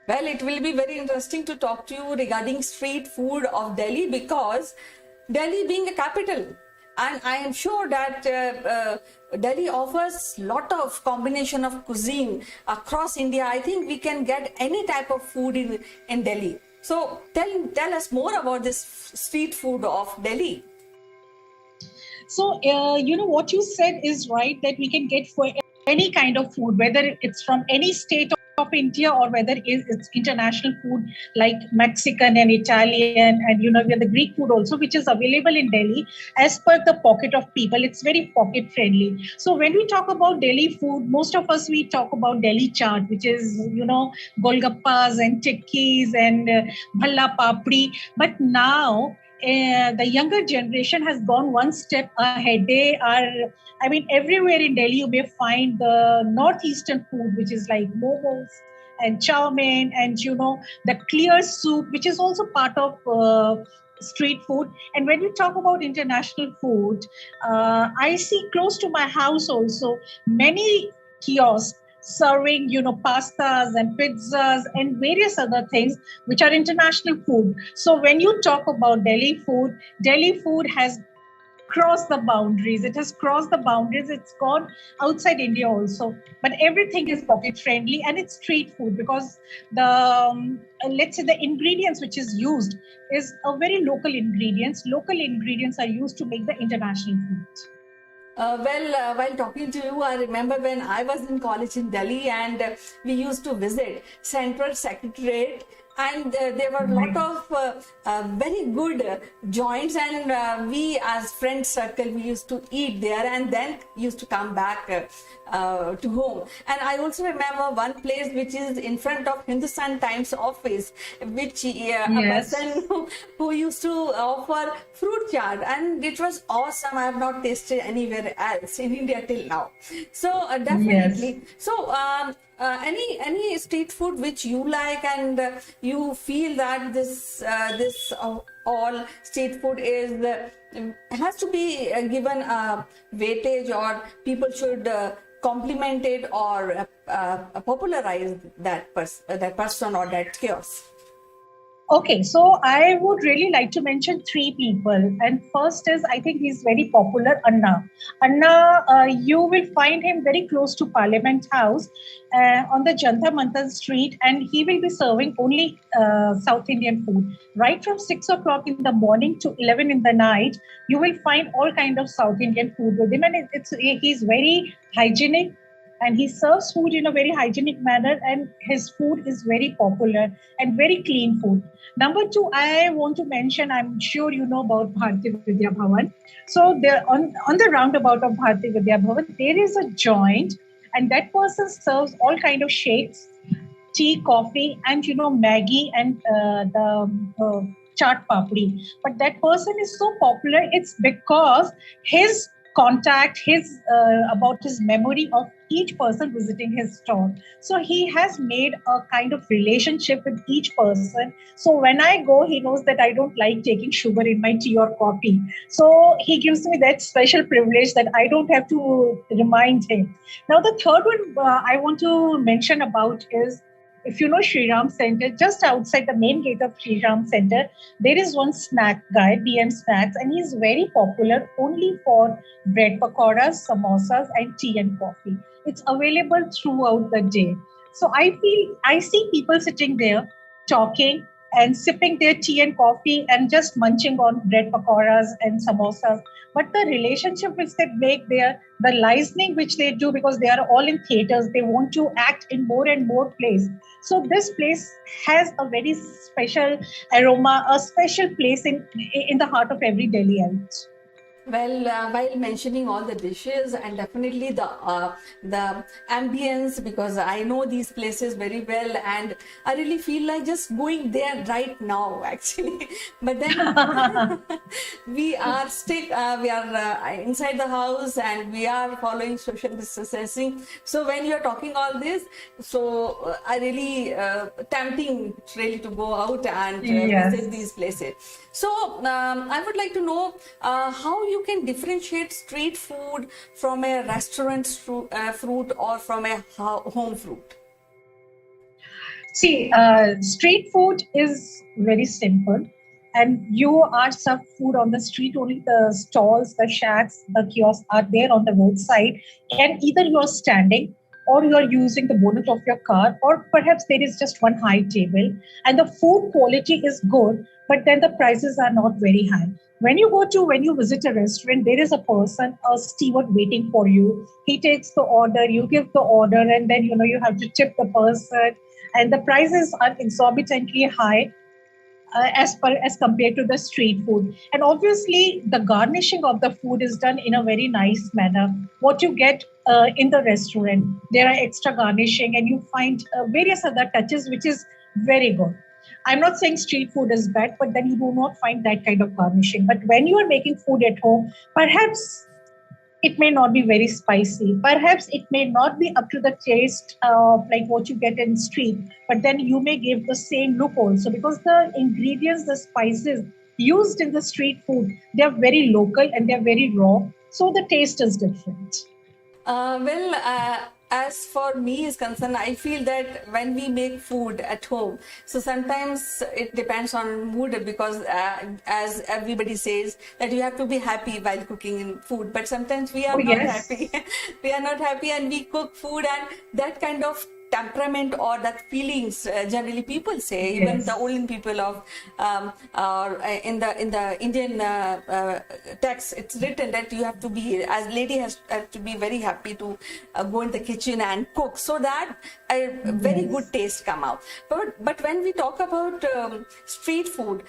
Well, it will be very interesting to talk to you regarding street food of Delhi because Delhi being a capital, and I am sure that Delhi offers lot of combination of cuisine across India. I think we can get any type of food in Delhi. So tell us more about this street food of Delhi. So, what you said is right, that we can get for any kind of food, whether it's from any state of India or whether it's international food like Mexican and Italian, and we have the Greek food also, which is available in Delhi as per the pocket of people. It's very pocket friendly. So when we talk about Delhi food, most of us, we talk about Delhi chaat, which is golgappas and tikkis and bhalla papdi. But now the younger generation has gone one step ahead. They are, everywhere in Delhi you may find the northeastern food, which is like momos and chow mein, and the clear soup, which is also part of street food. And when we talk about international food, I see close to my house also many kiosks serving pastas and pizzas and various other things which are international food. So when you talk about Delhi food has crossed the boundaries. It has crossed the boundaries. It's gone outside India also. But everything is pocket friendly and it's street food, because the let's say the ingredients which is used is a very local ingredients. Local ingredients are used to make the international food. While talking to you, I remember when I was in college in Delhi, and we used to visit Central Secretariat, and there were a lot of very good joints, and we as friend circle, we used to eat there and then used to come back to home. And I also remember one place which is in front of Hindustan Times office, which a person who used to offer fruit chaat, and it was awesome. I have not tasted anywhere else in India till now. So definitely. So any street food which you like, and you feel that this all street food is has to be given a weightage, or people should compliment it or popularize that person or that kiosk? Okay, so I would really like to mention three people. And first is, I think he's very popular, Anna. Anna, you will find him very close to Parliament House on the Jantar Mantar Street, and he will be serving only South Indian food. Right from 6 o'clock in the morning to 11 in the night, you will find all kind of South Indian food with him. And he's very hygienic, and he serves food in a very hygienic manner, and his food is very popular and very clean food. Number two, I want to mention, I'm sure you know about Bharati Vidya Bhavan. So there on the roundabout of Bharati Vidya Bhavan, there is a joint, and that person serves all kind of shakes, tea, coffee, and Maggie and the chaat papdi. But that person is so popular, it's because his contact, about his memory of each person visiting his store. So he has made a kind of relationship with each person. So when I go, he knows that I don't like taking sugar in my tea or coffee. So he gives me that special privilege that I don't have to remind him. Now the third one I want to mention about is, if you know Sri Ram Center, just outside the main gate of Sri Ram Center, there is one snack guy, BM Snacks, and he's very popular only for bread pakoras, samosas, and tea and coffee. It's available throughout the day. So I see people sitting there talking and sipping their tea and coffee and just munching on bread pakoras and samosas. But the relationship which they make there, the licensing which they do, because they are all in theaters, they want to act in more and more plays. So this place has a very special aroma, a special place in the heart of every Delhiite. Well, while mentioning all the dishes and definitely the ambience, because I know these places very well, and I really feel like just going there right now, actually. But then we are inside the house, and we are following social distancing. So when you are talking all this, so I really tempting really to go out and visit these places. So I would like to know how you can differentiate street food from a restaurant fruit or from a home fruit. See, street food is very simple, and you are served food on the street. Only the stalls, the shacks, the kiosks are there on the roadside, and either you are standing, or you are using the bonnet of your car, or perhaps there is just one high table, and the food quality is good, but then the prices are not very high. When you visit a restaurant, there is a person, a steward waiting for you. He takes the order, you give the order, and then you have to tip the person. And the prices are exorbitantly high as compared to the street food. And obviously, the garnishing of the food is done in a very nice manner. What you get in the restaurant, there are extra garnishing, and you find various other touches, which is very good. I'm not saying street food is bad, but then you do not find that kind of garnishing. But when you are making food at home, perhaps it may not be very spicy. Perhaps it may not be up to the taste like what you get in street, but then you may give the same look also, because the ingredients, the spices used in the street food, they're very local and they're very raw. So the taste is different. As for me is concerned, I feel that when we make food at home, so sometimes it depends on mood, because as everybody says that you have to be happy while cooking in food, but sometimes we are not happy. We are not happy and we cook food, and that kind of temperament or that feelings, generally people say, even the olden people of or in the Indian text, it's written that you have to be, as lady has to be very happy to go in the kitchen and cook, so that a very good taste come out. But when we talk about street food,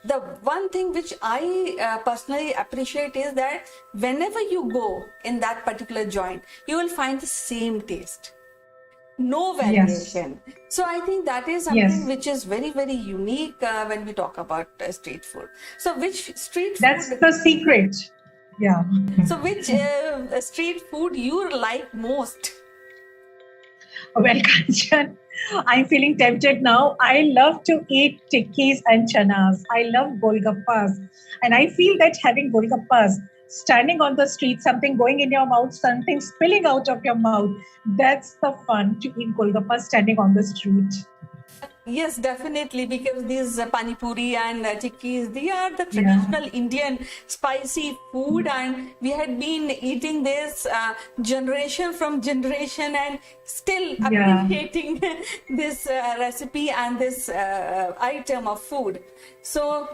the one thing which I personally appreciate is that whenever you go in that particular joint, you will find the same taste. No variation. So I think that is something which is very, very unique when we talk about street food. So which street food? That's the secret. Yeah. So which street food you like most? Well, Kanchan, I'm feeling tempted now. I love to eat tikkis and chanas. I love golgappas. And I feel that having golgappas, standing on the street, something going in your mouth, something spilling out of your mouth, that's the fun, to eat golgappas standing on the street. Yes, definitely, because these pani puri and tikkis, they are the traditional Indian spicy food, and we had been eating this generation from generation, and still appreciating this recipe and this item of food. So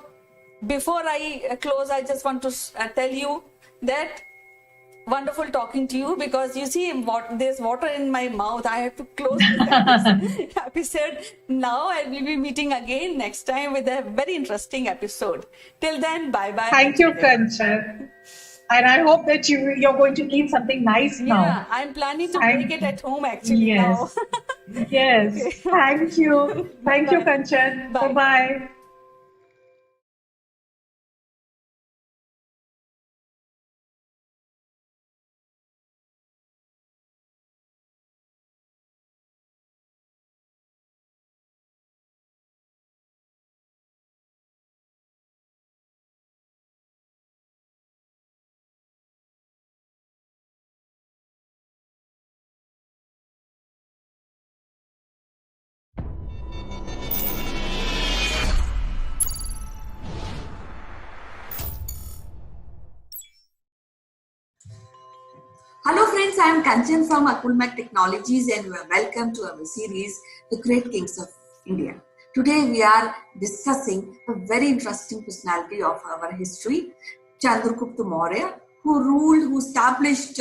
before I close, I just want to tell you that wonderful talking to you, because you see there's water in my mouth. I have to close this episode now, and we'll be meeting again next time with a very interesting episode. Till then, bye-bye. Thank you, Kanchan. And I hope that you're going to eat something nice now. Yeah, I'm planning to make it at home actually now. Yes. Okay. Thank you. Thank you, Kanchan. Bye-bye. Hello friends, I am Kanchan from Akulmach Technologies, and welcome to our series, The Great Kings of India. Today we are discussing a very interesting personality of our history, Chandragupta Maurya, who established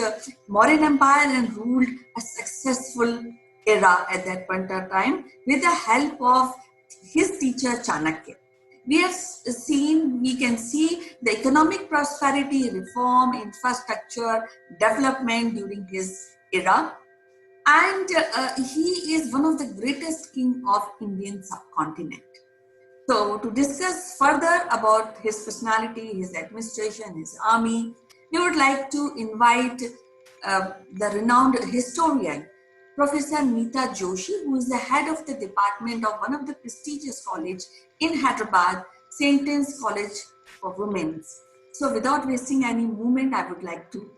Mauryan Empire and ruled a successful era at that point of time with the help of his teacher Chanakya. We can see the economic prosperity, reform, infrastructure, development during his era. And he is one of the greatest king of Indian subcontinent. So to discuss further about his personality, his administration, his army, we would like to invite the renowned historian, Professor Meeta Joshi, who is the head of the department of one of the prestigious college in Hyderabad, St. Anne's College for Women. So without wasting any moment, I would like to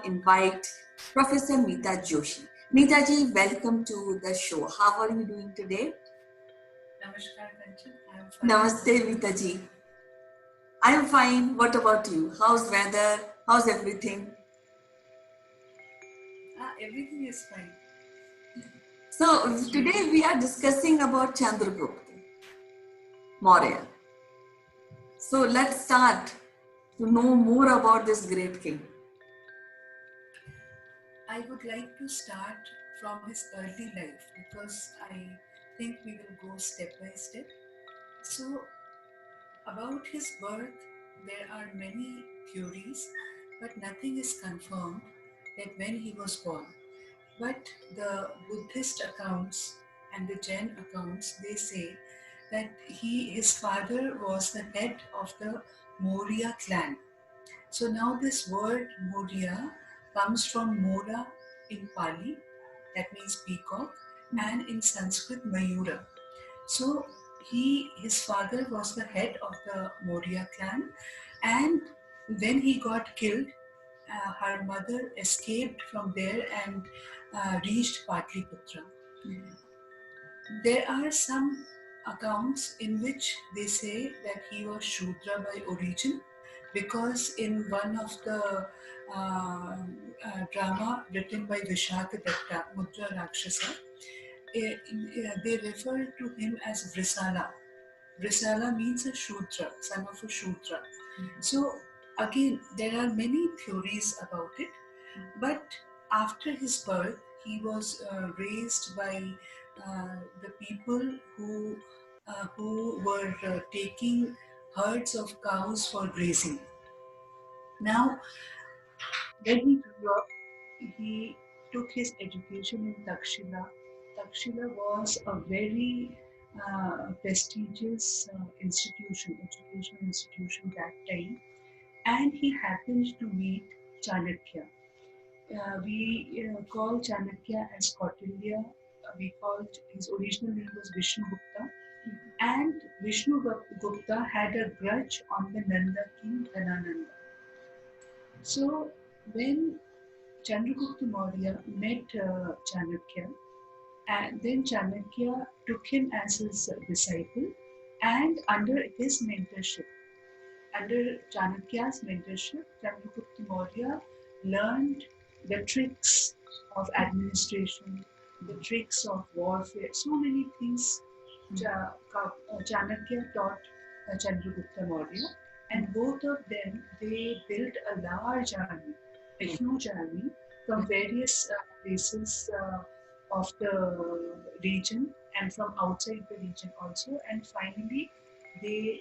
invite Professor Meeta Joshi. Meeta ji, welcome to the show. How are you doing today? Namaskar, Kanchan. Namaste, Meeta ji. I am fine. What about you? How's weather? How's everything? Everything is fine. So today we are discussing about Chandragupta Maurya. So let's start to know more about this great king? I would like to start from his early life because I think we will go step by step. So, about his birth, there are many theories, but nothing is confirmed that when he was born. But the Buddhist accounts and the Jain accounts, they say that his father was the head of the Maurya clan. So now this word Maurya comes from Mora in Pali, that means peacock, and in Sanskrit Mayura. So his father was the head of the Maurya clan, and when he got killed, her mother escaped from there and reached Patliputra. There are some accounts in which they say that he was Shudra by origin, because in one of the drama written by Vishakadatta, Mudra Rakshasa, they refer to him as Vrisala. Vrisala means a Shudra, son of a Shudra. So again, there are many theories about it, but after his birth, he was raised by the people who were taking herds of cows for grazing. Now, when he grew up, he took his education in Takshila. Takshila was a very prestigious educational institution that time, and he happened to meet Chanakya. We call Chanakya as Kautilya. We called his original name was Vishnu Gupta, and Vishnu Gupta had a grudge on the Nanda king Dhanananda. So when Chandragupta Maurya met Chanakya, and then Chanakya took him as his disciple, and under his mentorship, under Chanakya's mentorship, Chandragupta Maurya learned the tricks of administration, the tricks of warfare, so many things Chanakya taught Chandragupta Maurya, and both of them, they built a large army, a huge army from various places of the region and from outside the region also, and finally they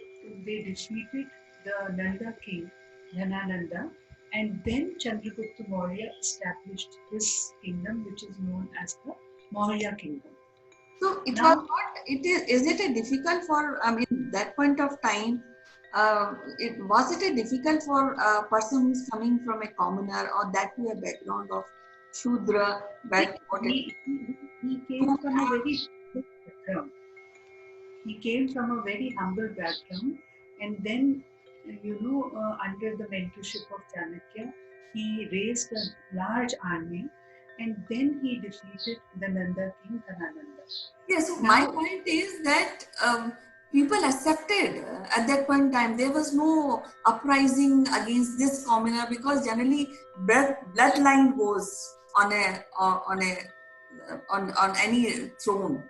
defeated the Nanda king, Dhanananda, and then Chandragupta Maurya established this kingdom, which is known as the Maurya kingdom. So it was not. Is it a difficult for? I mean, that point of time. Was it a difficult for a person who's coming from a commoner or that to a background of Shudra? He came from a very background. He came from a very humble background, and then, under the mentorship of Chanakya, he raised a large army, and then he defeated the Nanda king Dhanananda. Yes, so my point is that people accepted at that point in time. There was no uprising against this commoner because generally bloodline goes on any throne.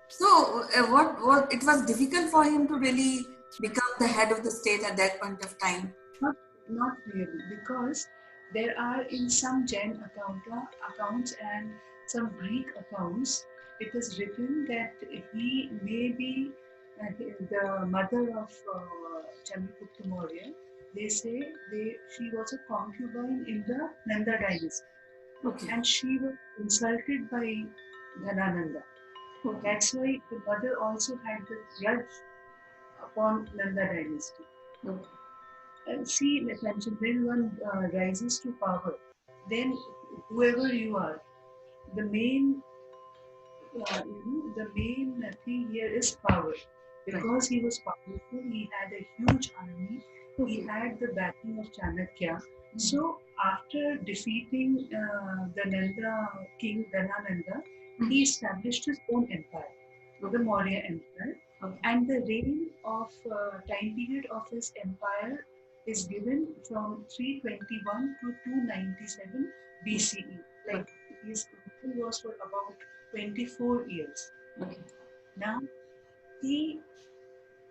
So what it was difficult for him to really become the head of the state at that point of time? Not really, because there are in some Jain accounts and some Greek accounts, it is written that he may be the mother of Chandragupta Maurya. They say she was a concubine in the Nanda dynasty, and she was insulted by Dhanananda. That's why the mother also had the grudge upon Nanda dynasty. See, when one rises to power, then whoever you are, the main thing here is power. Because he was powerful, he had a huge army, he had the backing of Chanakya. So after defeating the Nanda king Dhanananda, he established his own empire, the Maurya Empire. And the reign of time period of his empire is given from 321 to 297 BCE. Like his rule was for about 24 years. Now he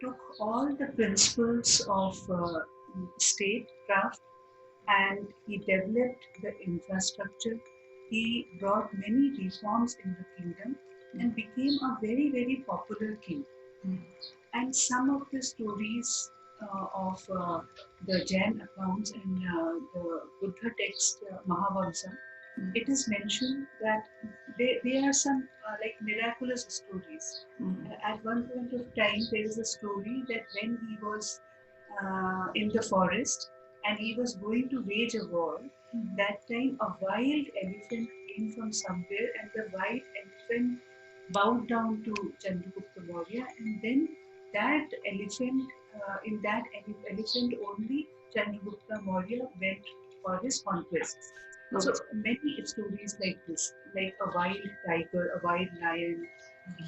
took all the principles of statecraft, and he developed the infrastructure. He brought many reforms in the kingdom and became a very, very popular king. And some of the stories of the Jain accounts in the Buddha text Mahavamsa, it is mentioned that there are some like miraculous stories. At one point of time, there is a story that when he was in the forest and he was going to wage a war, that time a wild elephant came from somewhere and the wild elephant bowed down to Chandragupta Maurya, and then that elephant, in that elephant only, Chandragupta Maurya went for his conquests. So many stories like this, like a wild tiger, a wild lion,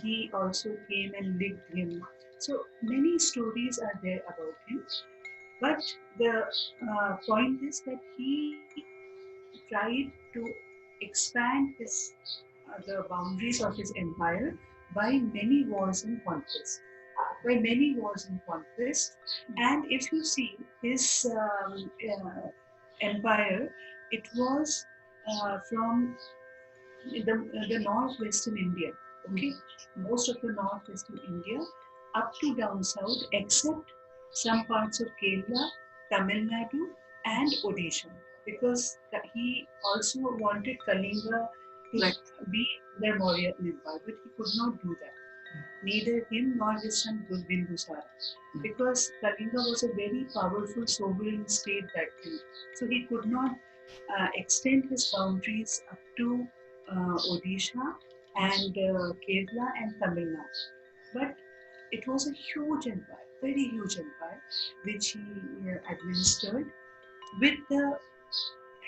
he also came and licked him. So many stories are there about him. But the point is that he tried to expand the boundaries of his empire by many wars and conquests. By many wars and conquests, and if you see his empire, it was from the northwestern India. Okay, most of the northwestern India up to down south, except some parts of Kerala, Tamil Nadu, and Odisha, because he also wanted Kalinga to be the Maurya Empire, but he could not do that. Neither him nor his son Bindusara, because Kalinga was a very powerful sovereign state that time. So he could not extend his boundaries up to Odisha and Kerala and Tamil Nadu. But it was a huge empire, very huge empire, which he administered with the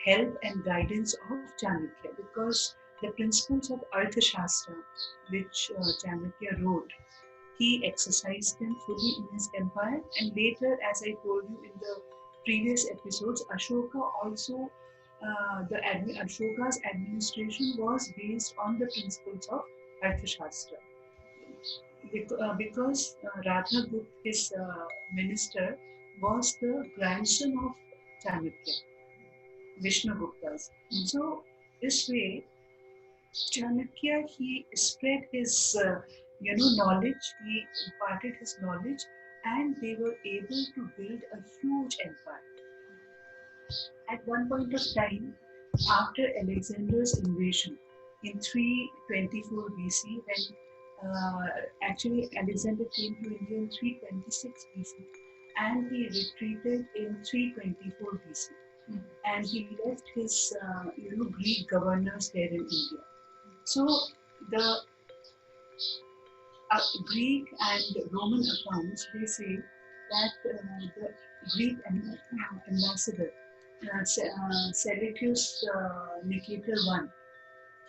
help and guidance of Chanakya, because the principles of Arthashastra, which Chanakya wrote, he exercised them fully in his empire. And later, as I told you in the previous episodes, Ashoka also, Ashoka's administration was based on the principles of Arthashastra. Because Radhagupta, his minister, was the grandson of Chanakya, Vishnugupta's. So this way, Chanakya, he spread his knowledge, he imparted his knowledge, and they were able to build a huge empire. At one point of time, after Alexander's invasion in 324 BC, when actually Alexander came to India in 326 BC, and he retreated in 324 BC, and he left his Greek governors there in India. So the Greek and Roman accounts, they say that the Greek ambassador, Seleucus Nicator I,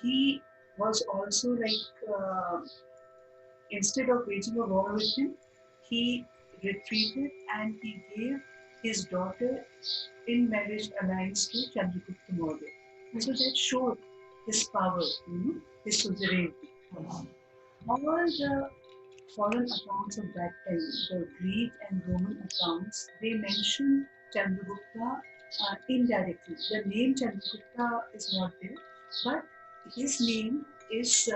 he was also like, instead of waging a war with him, he retreated and he gave his daughter in marriage alliance to Chandragupta Maurya. So that showed his power, his suzerainty. All the foreign accounts of that time, the Greek and Roman accounts, they mention Chandragupta indirectly. The name Chandragupta is not there, but his name is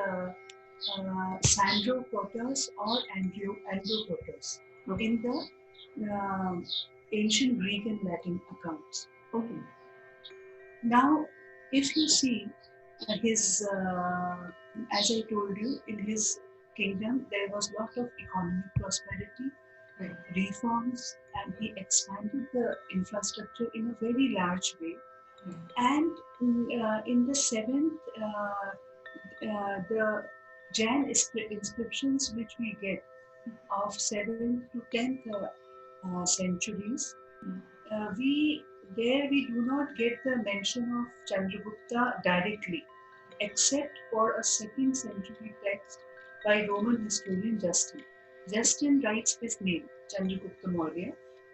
Sandrocotus or Androcotus in the ancient Greek and Latin accounts. Okay. Now, if you see his, as I told you, in his kingdom, there was a lot of economic prosperity, reforms, and he expanded the infrastructure in a very large way. And in the 7th, the Jain inscriptions which we get of 7th to 10th centuries, we do not get the mention of Chandragupta directly, except for a 2nd century text by Roman historian Justin. Justin writes his name, Chandragupta Maurya,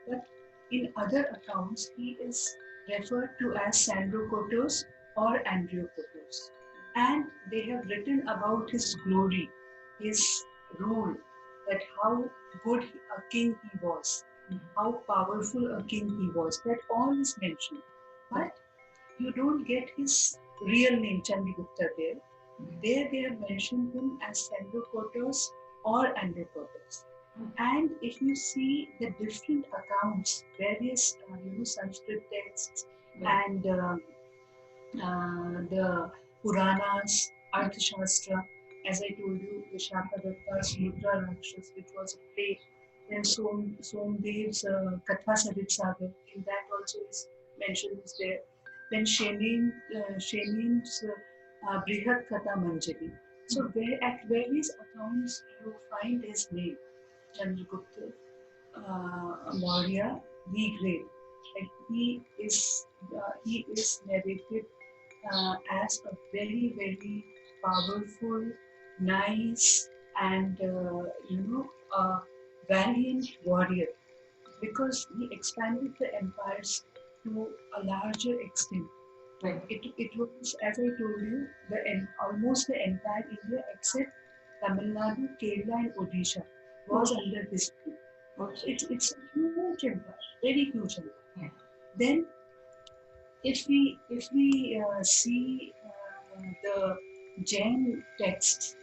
but in other accounts he is referred to as Sandrocotos or Androcotos. And they have written about his glory, his rule, that how good a king he was. how powerful a king he was. That all is mentioned. But you don't get his real name, Chandragupta, there. There they have mentioned him as Chandrakotas or Androkotas. And if you see the different accounts, various Sanskrit texts and the Puranas, Arthashastra, as I told you, the Shakadatta's Mudra Rakshas, which was a play. Then Somdev's Katha Sadit Sagar, in that also is mentioned is there. Then Shenin's Brihat Katha Manjari. So at various accounts you find his name, Chandragupta Maurya the Great. Like he is narrated as a very, very powerful, nice, and a valiant warrior, because he expanded the empires to a larger extent. Right. It was, as I told you, almost the entire India except Tamil Nadu, Kerala, and Odisha was under his rule. Okay. It's a huge empire, very huge empire. Yeah. Then if we see the Jain text,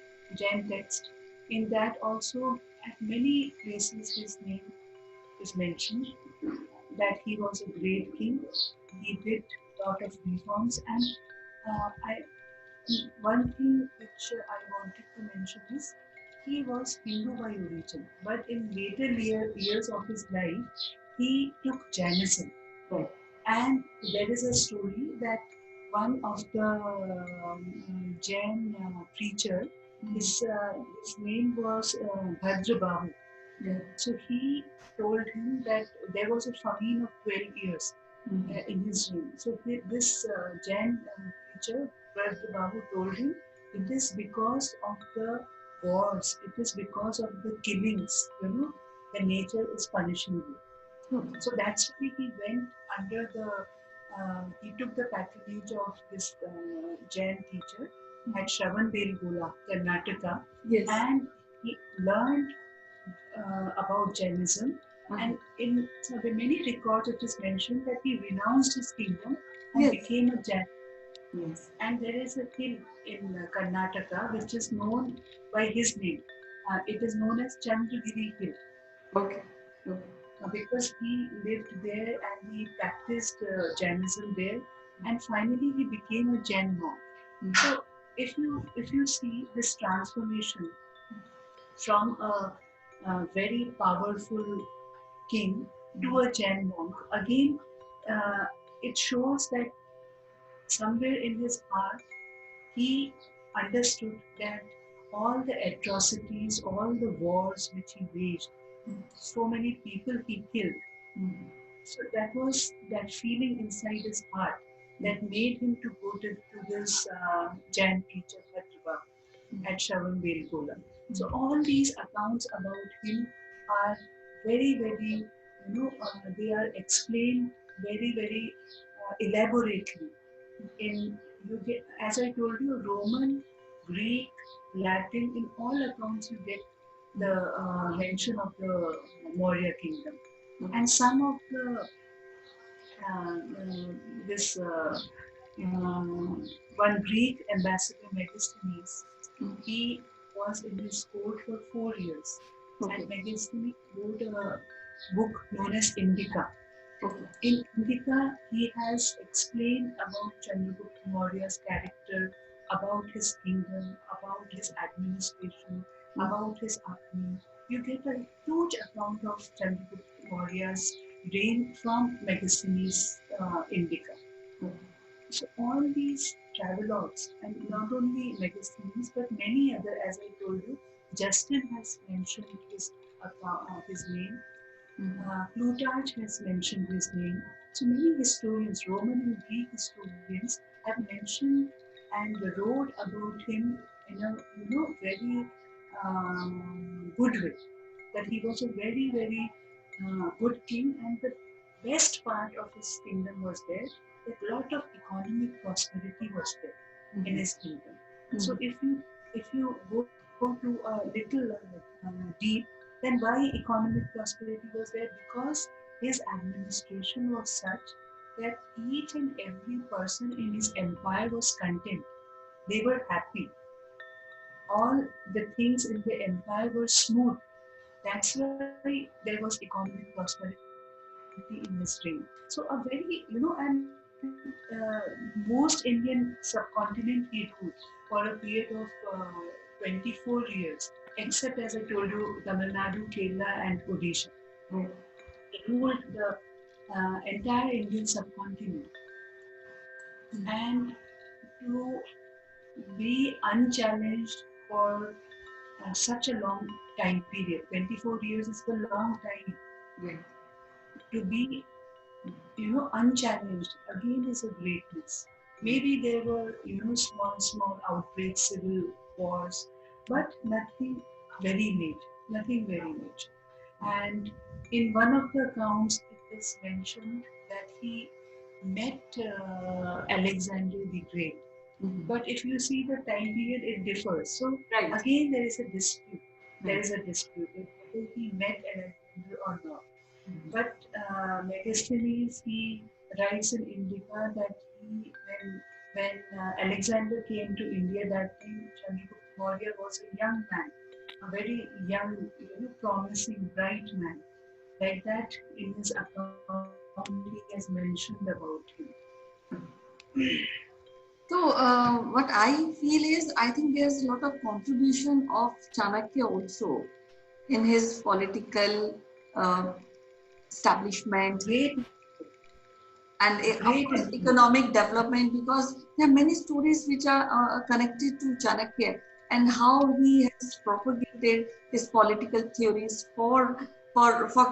in that also at many places his name is mentioned, that he was a great king. He did a lot of reforms, and one thing which I wanted to mention is he was Hindu by origin, but in later years of his life, he took Jainism. Right. And there is a story that one of the Jain preacher, his name was Bhadrabahu. Yeah. So he told him that there was a famine of 12 years in his reign. So this Jain preacher, Bhadrabahu, told him it is because of the wars, it is because of the killings, the nature is punishing you. So that's why he went under he took the patronage of this Jain teacher at Shravanbelgola, Karnataka. Yes. And he learned about Jainism. And in many records it is mentioned that he renounced his kingdom and became a Jain. Yes. And there is a hill in Karnataka which is known by his name. It is known as Chandragiri Hill. Okay. Because he lived there and he practiced Jainism there, and finally he became a Jain monk. So if you see this transformation from a very powerful king to a Jain monk, again it shows that somewhere in his heart he understood that all the atrocities, all the wars which he waged, so many people he killed. So that was that feeling inside his heart that made him to go to this Jain preacher at Shravanbelgola. So all these accounts about him are very, very, they are explained very, very elaborately. As I told you, Roman, Greek, Latin, in all accounts you get the mention of the Maurya kingdom. And some of the one Greek ambassador, Megasthenes, he was in his court for 4 years. And Megasthenes wrote a book known as Indica. In Indica, he has explained about Chandragupta Maurya's character, about his kingdom, about his administration, about his army. You get a huge account of Chandragupta Maurya's reign from Megasthenes' Indica. So all these travelogues, and not only Megasthenes, but many other, as I told you, Justin has mentioned his name. Plutarch has mentioned his name. So many historians, Roman and Greek historians, have mentioned and wrote about him in a very good way. That he was a very, very good king, and the best part of his kingdom was there. That a lot of economic prosperity was there in his kingdom. So if you go to a little deep, Then why economic prosperity was there? Because his administration was such that each and every person in his empire was content. They were happy. All the things in the empire were smooth. That's why there was economic prosperity in his reign. So a very, most Indian subcontinent he ruled for a period of 24 years, except as I told you, Tamil Nadu, Kerala and Odisha. He ruled the entire Indian subcontinent. And to be unchallenged for such a long time period, 24 years is a long time. Yeah. To be unchallenged again is a greatness. Maybe there were small outbreaks, civil wars, but nothing very major. And in one of the accounts it is mentioned that he met Alexander the Great. But if you see the time period, it differs. So again, there is a dispute. There is a dispute whether he met Alexander or not. But Megasthenes, he writes in Indica that when Alexander came to India, that time Chandragupta Maurya was a young man, a very young, promising, bright man. Like that, in his account, he has mentioned about him. So what I feel is, I think there's a lot of contribution of Chanakya also in his political establishment and of course economic development, because there are many stories which are connected to Chanakya and how he has propagated his political theories for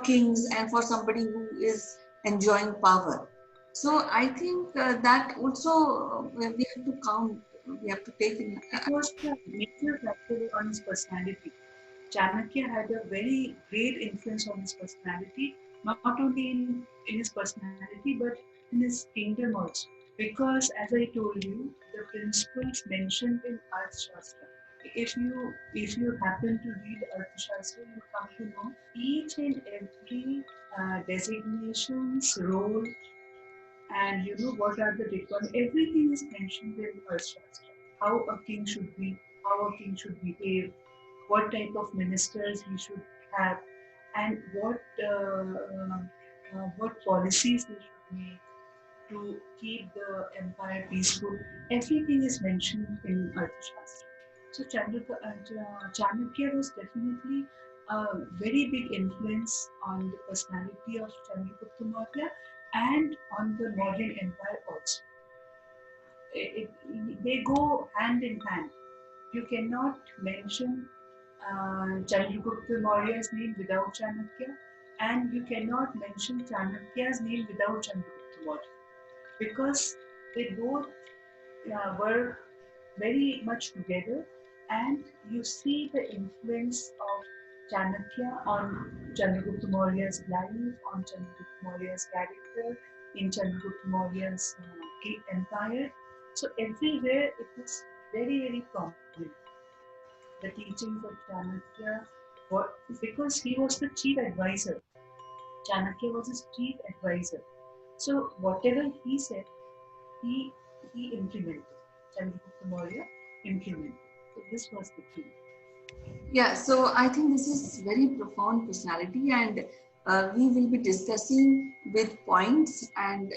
kings and for somebody who is enjoying power. So I think that also we have to count, we have to take in. It was the major factor on his personality. Chanakya had a very great influence on his personality, not only in his personality, but in his kingdom also. Because as I told you, the principles mentioned in Arthashastra, if you happen to read Arthashastra, you come to know each and every designations, role, and what are the requirements. Everything is mentioned in Arthashastra. How a king should be, how a king should behave, what type of ministers he should have, and what policies he should make to keep the empire peaceful. Everything is mentioned in Arthashastra. So Chanakya was definitely a very big influence on the personality of Chandragupta Maurya and on the Mauryan Empire also. They go hand in hand. You cannot mention Chandragupta Maurya's name without Chanakya, and you cannot mention Chanakya's name without Chandragupta Maurya, because they both were very much together, and you see the influence of Chanakya on Chandragupta Maurya's life, on Chandragupta Maurya's character, in Chandragupta Maurya's empire. So everywhere it is very, very prominent. The teachings of Chanakya, because he was the chief advisor. Chanakya was his chief advisor. So whatever he said, he implemented. Chandragupta Maurya implemented. So this was the key. Yeah, so I think this is very profound personality, and we will be discussing with points, and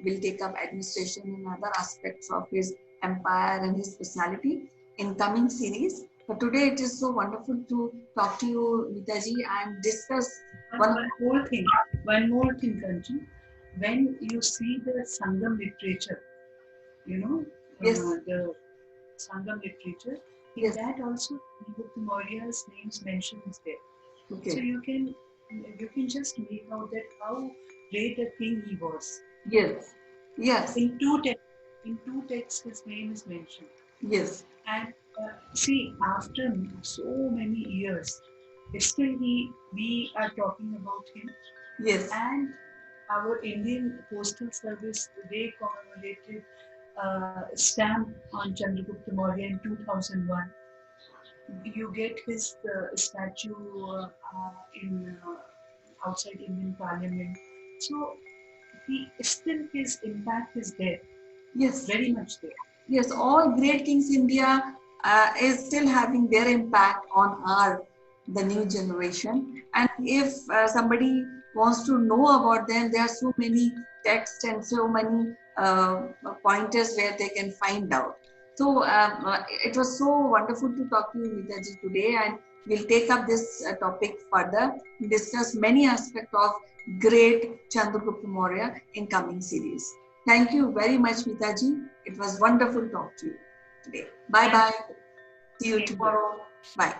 we'll take up administration and other aspects of his empire and his personality in coming series. But today it is so wonderful to talk to you, Mitaji, and discuss one more thing, Kanchan. When you see the Sangam literature, yes, the Sangam literature, in that also Chandragupta Maurya's names mentioned is there. Okay. So you can just make out that how great a king he was. Yes. Yes. In two texts, his name is mentioned. Yes. And see, after so many years, still we are talking about him. Yes. And our Indian Postal Service, they commemorated stamp on Chandragupta Maurya in 2001. you get his statue in outside Indian Parliament. So still his impact is there. Yes, very much there. Yes, all great kings India is still having their impact on the new generation. And if somebody wants to know about them, there are so many texts and so many pointers where they can find out. So it was so wonderful to talk to you, Mitaji, today, and we'll take up this topic further, discuss many aspects of great Chandragupta Maurya in coming series. Thank you very much, Mitaji. It was wonderful to talk to you today. Bye-bye. See you tomorrow. Bye.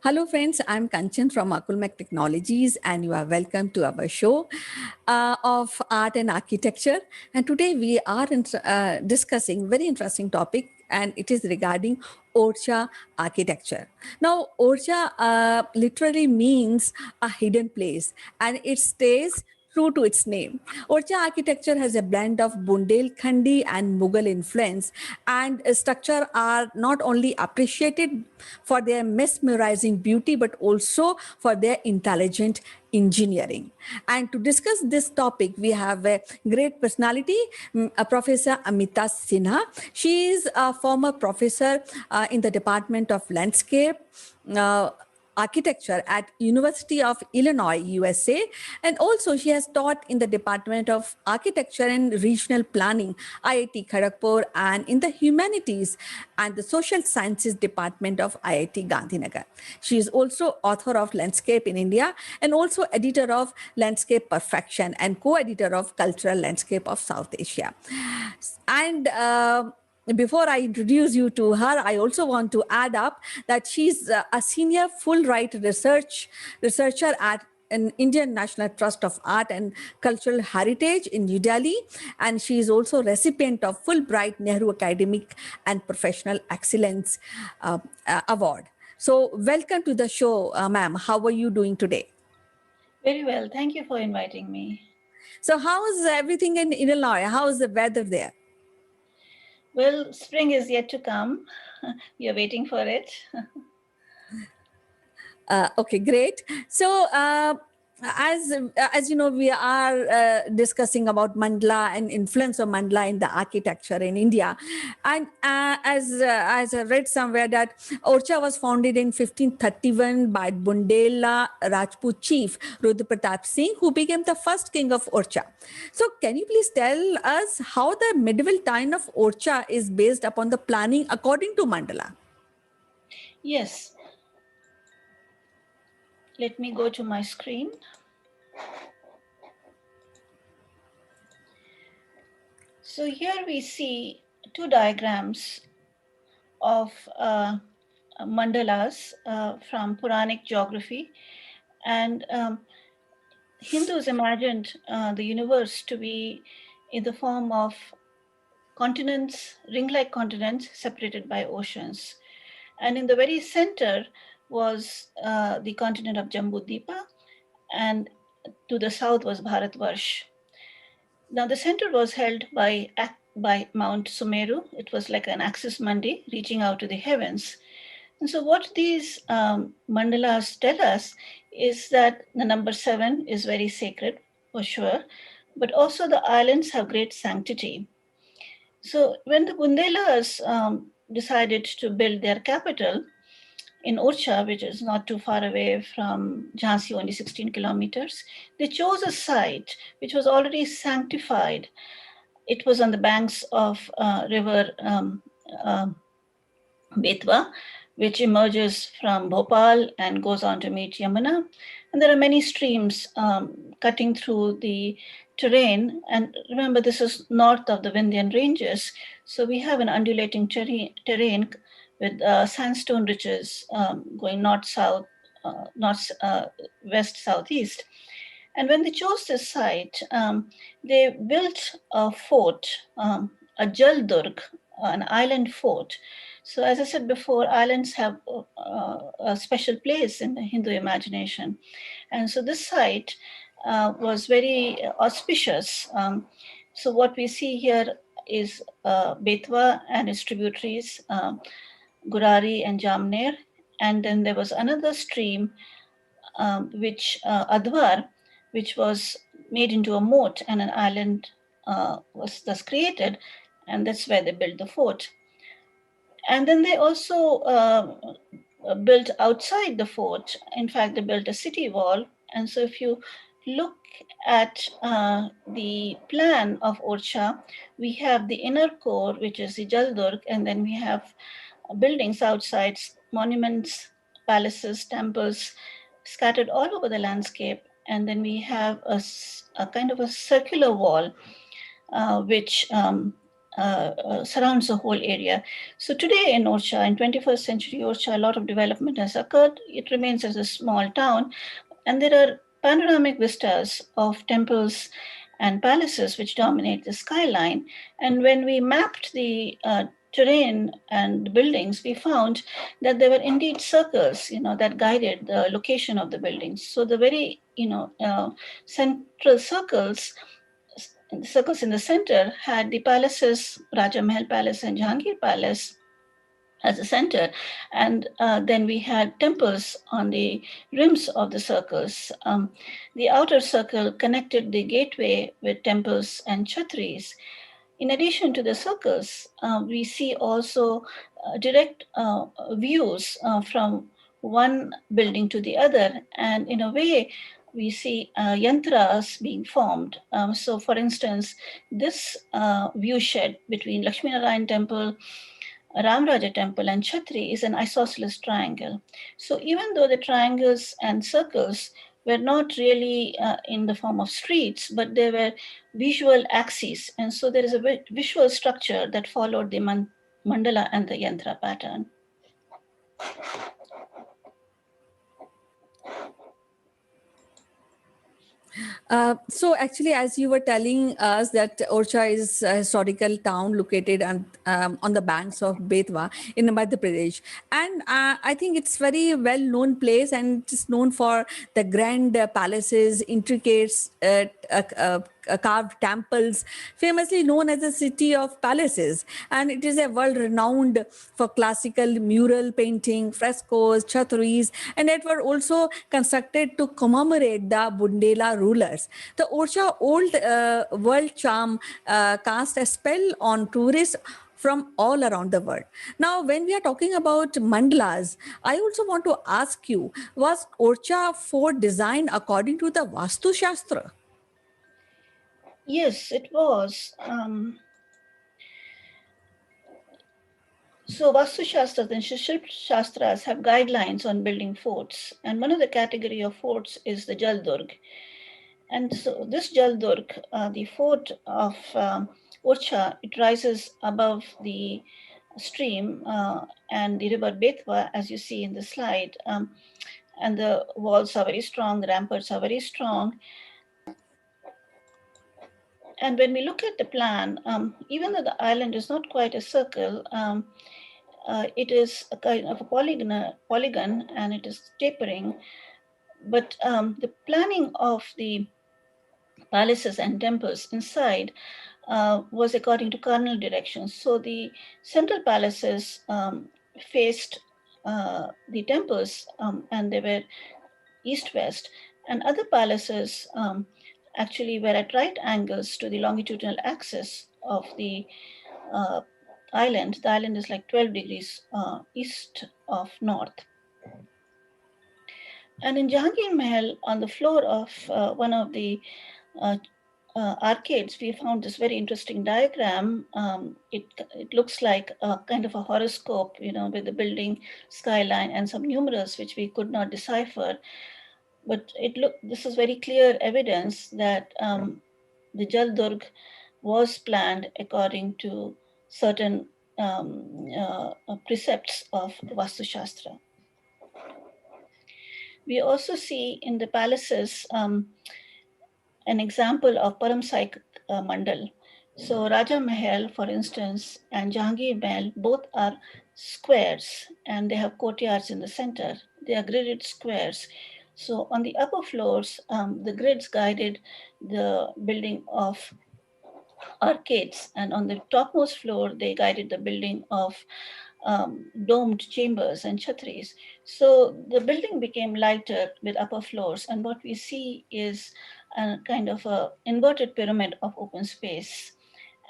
Hello friends, I'm Kanchan from Akulmach Technologies and you are welcome to our show of art and architecture. And today we are discussing very interesting topic and it is regarding Orcha architecture. Now, Orcha literally means a hidden place and it stays true to its name. Orcha architecture has a blend of Bundelkhandi and Mughal influence, and structure are not only appreciated for their mesmerizing beauty, but also for their intelligent engineering. And to discuss this topic, we have a great personality, Professor Amita Sinha. She is a former professor in the Department of Landscape Architecture at University of Illinois, USA, and also she has taught in the Department of Architecture and Regional Planning, IIT Kharagpur, and in the Humanities and the Social Sciences Department of IIT Gandhinagar. She is also author of Landscape in India and also editor of Landscape Perfection and co-editor of Cultural Landscape of South Asia. And before I introduce you to her, I also want to add up that she's a senior Fulbright researcher at an Indian National Trust of Art and Cultural Heritage in New Delhi. And she is also recipient of Fulbright Nehru Academic and Professional Excellence Award. So welcome to the show, ma'am. How are you doing today? Very well. Thank you for inviting me. So how is everything in Illinois? How is the weather there? Well, spring is yet to come. We are waiting for it. Okay, great. So as you know, we are discussing about mandala and influence of mandala in the architecture in India. And as I read somewhere that Orcha was founded in 1531 by Bundela Rajput chief Rudra Pratap Singh, who became the first king of Orcha. So can you please tell us how the medieval town of Orcha is based upon the planning according to mandala? Yes. Let me go to my screen. So here we see two diagrams of mandalas from Puranic geography. And Hindus imagined the universe to be in the form of continents, ring-like continents separated by oceans. And in the very center was the continent of Jambudvipa, and to the south was Bharatvarsh. Now the center was held by Mount Sumeru. It was like an axis mundi reaching out to the heavens. And so what these mandalas tell us is that the number 7 is very sacred, for sure, but also the islands have great sanctity. So when the Bundelas decided to build their capital, in Orcha, which is not too far away from Jhansi, only 16 kilometers. They chose a site which was already sanctified. It was on the banks of river Betwa, which emerges from Bhopal and goes on to meet Yamuna. And there are many streams cutting through the terrain. And remember, this is north of the Vindhyan ranges. So we have an undulating terrain with sandstone ridges going north-south, west-southeast. And when they chose this site, they built a fort, a Jaldurg, an island fort. So as I said before, islands have a special place in the Hindu imagination. And so this site was very auspicious. So what we see here is Betwa and its tributaries, Gurari and Jamner. And then there was another stream, which Advar, which was made into a moat, and an island was thus created. And that's where they built the fort. And then they also built outside the fort. In fact, they built a city wall. And so if you look at the plan of Orcha, we have the inner core, which is the Jaldurg, and then we have buildings outside, monuments, palaces, temples, scattered all over the landscape. And then we have a kind of a circular wall, which surrounds the whole area. So today in Orcha, in 21st century Orcha, a lot of development has occurred. It remains as a small town, and there are panoramic vistas of temples and palaces which dominate the skyline. And when we mapped the terrain and buildings, we found that there were indeed circles, that guided the location of the buildings. So the very, central circles in the center had the palaces, Raja Mahal Palace and Jahangir Palace, as a center. And then we had temples on the rims of the circles. The outer circle connected the gateway with temples and chhatris. In addition to the circles, we see also direct views from one building to the other. And in a way, we see yantras being formed. So for instance, this view shed between Lakshmi Narayan Temple, Ram Raja Temple and Chhatri is an isosceles triangle. So even though the triangles and circles were not really in the form of streets, but they were visual axes. And so there is a visual structure that followed the mandala and the yantra pattern. So actually, as you were telling us that Orcha is a historical town located on the banks of Betwa in Madhya Pradesh. And I think it's very well-known place, and it's known for the grand palaces, intricate carved temples, famously known as the city of palaces. And it is a world-renowned for classical mural painting, frescoes, chhatris, and it were also constructed to commemorate the Bundela rulers. The Orcha old world charm cast a spell on tourists from all around the world. Now, when we are talking about mandalas, I also want to ask you, was Orcha fort designed according to the Vastu Shastra? Yes, it was. So Vastu Shastras and Shilp Shastras have guidelines on building forts. And one of the category of forts is the Jaldurg. And so this Jaldurg, the fort of Orcha, it rises above the stream and the river Betwa, as you see in the slide. And the walls are very strong, the ramparts are very strong. And when we look at the plan, even though the island is not quite a circle, it is a kind of a polygon and it is tapering. But the planning of the palaces and temples inside was according to cardinal directions. So the central palaces faced the temples and they were east-west, and other palaces actually were at right angles to the longitudinal axis of the island. The island is like 12 degrees east of north. And in Jahangir Mahal, on the floor of one of the arcades, we found this very interesting diagram. It looks like a kind of a horoscope, with the building skyline and some numerals which we could not decipher. But this is very clear evidence that the Jal Durg was planned according to certain precepts of Vastu Shastra. We also see in the palaces an example of Paramsaik Mandal. So Raja Mahal, for instance, and Jahangir Mahal both are squares, and they have courtyards in the center. They are gridded squares. So on the upper floors, the grids guided the building of arcades, and on the topmost floor, they guided the building of domed chambers and chhatris. So the building became lighter with upper floors, and what we see is a kind of a inverted pyramid of open space.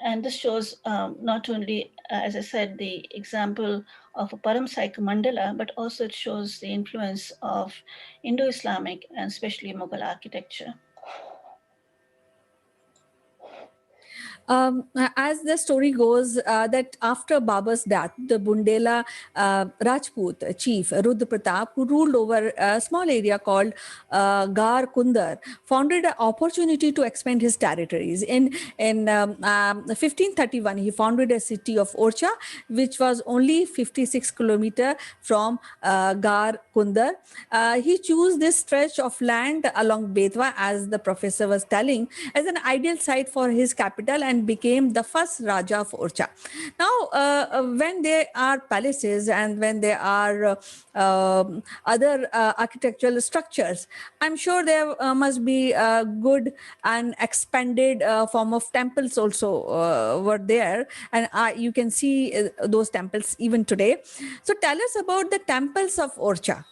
And this shows not only, as I said, the example of a Paramsaik mandala, but also it shows the influence of Indo-Islamic and especially Mughal architecture. As the story goes, that after Babur's death, the Bundela Rajput chief Rudra Pratap, who ruled over a small area called Gar Kundar, founded an opportunity to expand his territories. In 1531, he founded a city of Orcha, which was only 56 kilometers from Gar Kundar. He chose this stretch of land along Betwa, as the professor was telling, as an ideal site for his capital, and became the first Raja of Orcha. Now, when there are palaces and when there are other architectural structures, I'm sure there must be a good and expanded form of temples also were there, and you can see those temples even today. So tell us about the temples of Orcha.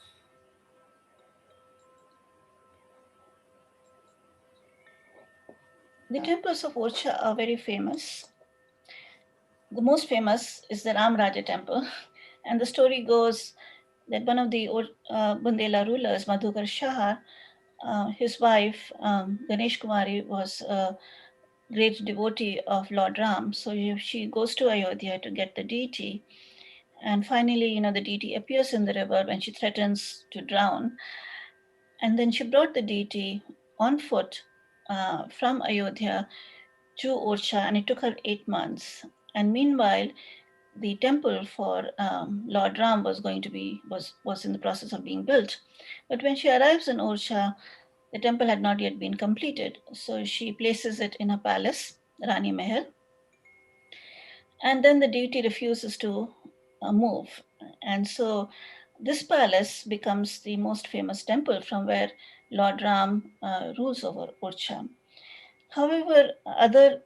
The temples of Orcha are very famous. The most famous is the Ram Raja temple. And the story goes that one of the Bundela rulers, Madhukar Shah, his wife, Ganesh Kumari, was a great devotee of Lord Ram. So she goes to Ayodhya to get the deity. And finally, the deity appears in the river when she threatens to drown. And then she brought the deity on foot from Ayodhya to Orcha, and it took her 8 months. And meanwhile, the temple for Lord Ram was in the process of being built. But when she arrives in Orcha, the temple had not yet been completed. So she places it in her palace, Rani Mahal. And then the deity refuses to move. And so this palace becomes the most famous temple from where Lord Ram rules over Orcha. However, other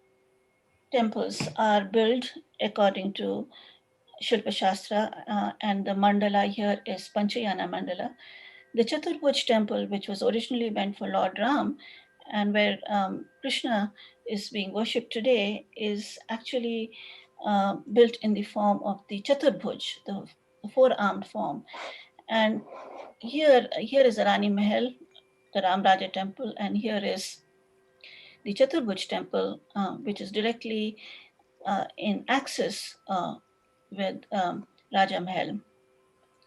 temples are built according to Shilpa Shastra, and the mandala here is Panchayana mandala. The Chaturbhuj temple, which was originally meant for Lord Ram, and where Krishna is being worshipped today, is actually built in the form of the Chaturbhuj, the four-armed form. And here is the Rani Mahal, the Ram Raja temple, and here is the Chaturbhuj temple, which is directly in axis with Raja Mahal,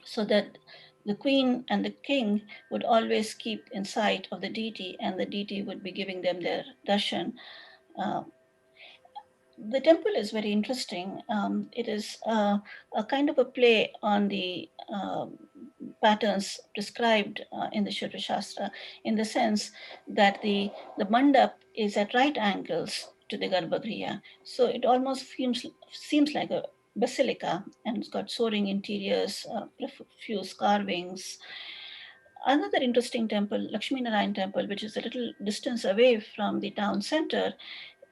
so that the queen and the king would always keep in sight of the deity, and the deity would be giving them their darshan. The temple is very interesting. It is a kind of a play on the patterns prescribed in the Shilpa Shastra, in the sense that the mandap is at right angles to the Garbhagriha. So it almost seems like a basilica, and it's got soaring interiors, profuse carvings. Another interesting temple, Lakshmi Narayan temple, which is a little distance away from the town center,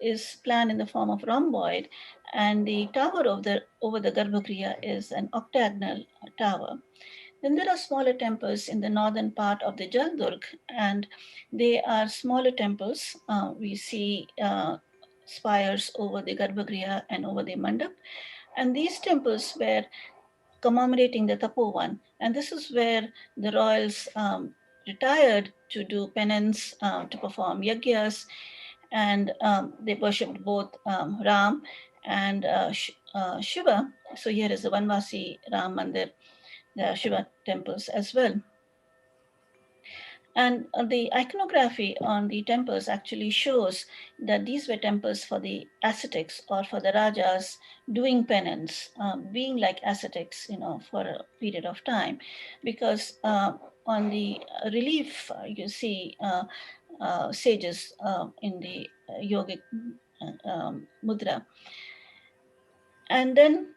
is planned in the form of rhomboid, and the tower over the Garbhagriha is an octagonal tower. Then there are smaller temples in the northern part of the Jal Durg, and they are smaller temples. We see spires over the Garbhagriha and over the mandap, and these temples were commemorating the Tapovan, and this is where the royals retired to do penance, to perform yagyas, and they worshipped both Ram and Shiva. So here is the Vanvasi Ram Mandir, the Shiva temples as well. And the iconography on the temples actually shows that these were temples for the ascetics or for the rajas doing penance, being like ascetics, for a period of time. Because on the relief, you see sages in the yogic mudra. And then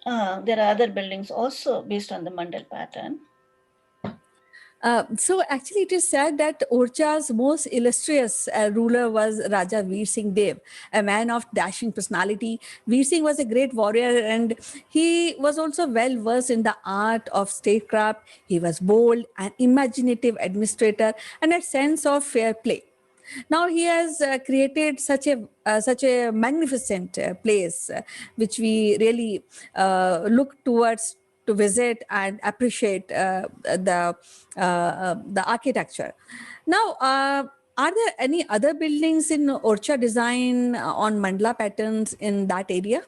there are other buildings also based on the mandal pattern. So actually it is said that Orcha's most illustrious ruler was Raja Veer Singh Dev, a man of dashing personality. Veer Singh was a great warrior and he was also well versed in the art of statecraft. He was bold and imaginative administrator and a sense of fair play. Now he has created such a magnificent place, which we really look towards to visit and appreciate the architecture. Now, are there any other buildings in Orcha design on mandala patterns in that area?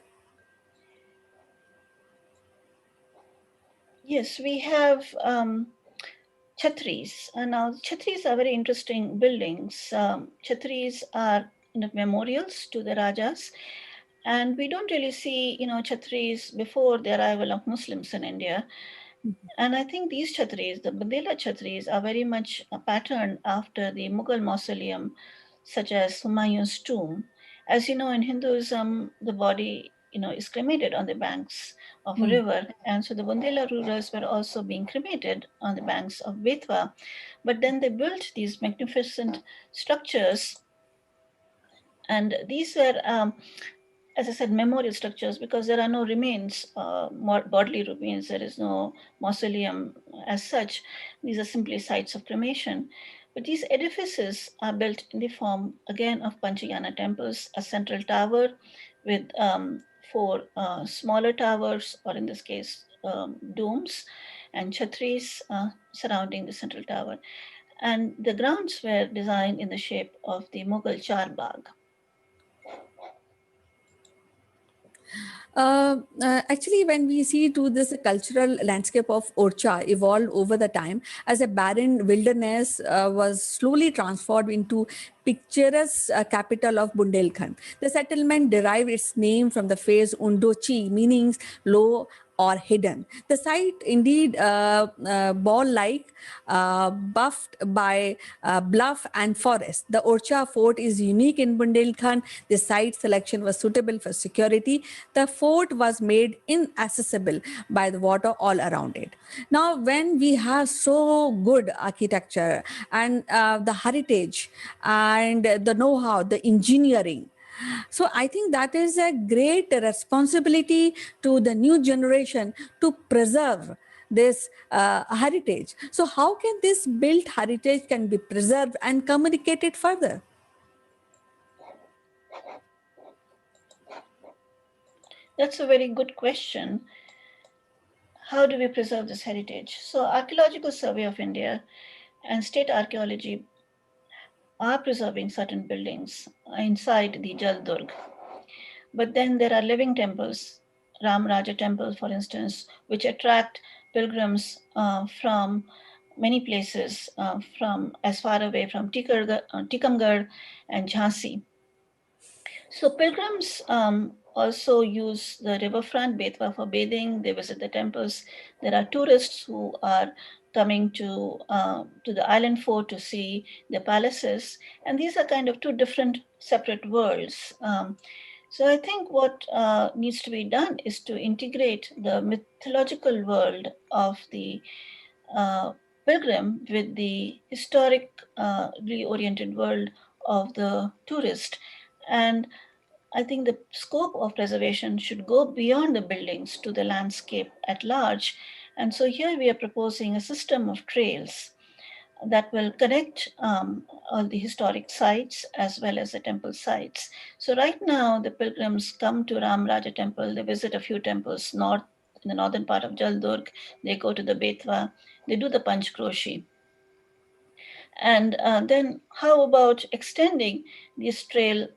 Yes, we have Chhatris. Now, Chhatris are very interesting buildings. Chhatris are memorials to the Rajas. And we don't really see, Chhatris before the arrival of Muslims in India. And I think these Chhatris, the Bundela Chhatris, are very much patterned after the Mughal mausoleum, such as Humayun's tomb. As you know, in Hinduism, the body, is cremated on the banks of a river. And so the Bundela rulers were also being cremated on the banks of Betwa. But then they built these magnificent structures. And these were, as I said, memorial structures because there are no remains, bodily remains. There is no mausoleum as such. These are simply sites of cremation. But these edifices are built in the form, again, of Panchayana temples, a central tower with 4 smaller towers, or in this case, domes, and chhatris surrounding the central tower. And the grounds were designed in the shape of the Mughal Char Bagh. Actually, when we see to this cultural landscape of Orcha evolved over the time as a barren wilderness was slowly transformed into picturesque capital of Bundelkhand. The settlement derived its name from the phrase Undochi, meaning low or hidden. The site indeed ball-like, buffed by bluff and forest. The Orcha fort is unique in Bundelkhand. The site selection was suitable for security. The fort was made inaccessible by the water all around it. Now, when we have so good architecture and the heritage and the know-how, the engineering, so I think that is a great responsibility to the new generation to preserve this heritage. So how can this built heritage can be preserved and communicated further? That's a very good question. How do we preserve this heritage? So Archaeological Survey of India and State Archaeology are preserving certain buildings inside the Jal Durg. But then there are living temples, Ram Raja temple, for instance, which attract pilgrims from many places, from as far away from Tikamgarh and Jhansi. So pilgrims also use the riverfront Betwa for bathing. They visit the temples. There are tourists who are coming to the island fort to see the palaces, and these are kind of 2 different separate worlds. So I think what needs to be done is to integrate the mythological world of the pilgrim with the historically oriented world of the tourist. And I think the scope of preservation should go beyond the buildings to the landscape at large. And so here we are proposing a system of trails that will connect all the historic sites as well as the temple sites. So right now, the pilgrims come to Ram Raja temple, they visit a few temples in the northern part of Jal Durg, they go to the Betwa, they do the Panch Kroshi. And then how about extending this trail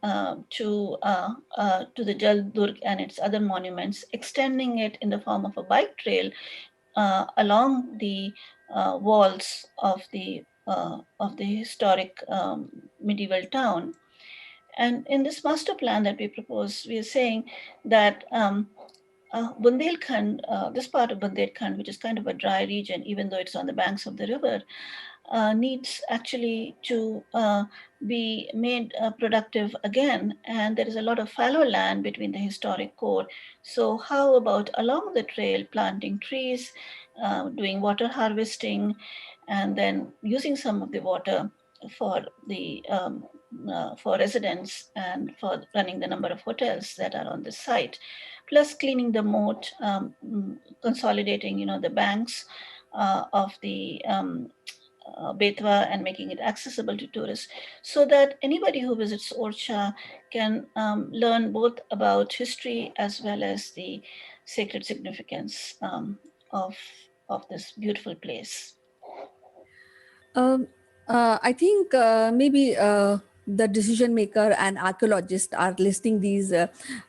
to the Jal Durg and its other monuments, extending it in the form of a bike trail along the walls of the historic medieval town. And in this master plan that we propose, we are saying that Bundelkhand, this part of Bundelkhand, which is kind of a dry region, even though it's on the banks of the river, needs actually to be made productive again. And there is a lot of fallow land between the historic core. So how about along the trail, planting trees, doing water harvesting, and then using some of the water for the for residents and for running the number of hotels that are on the site, plus cleaning the moat, consolidating, the banks of the Betwa and making it accessible to tourists, so that anybody who visits Orcha can learn both about history as well as the sacred significance of this beautiful place. I think maybe the decision maker and archaeologists are listening these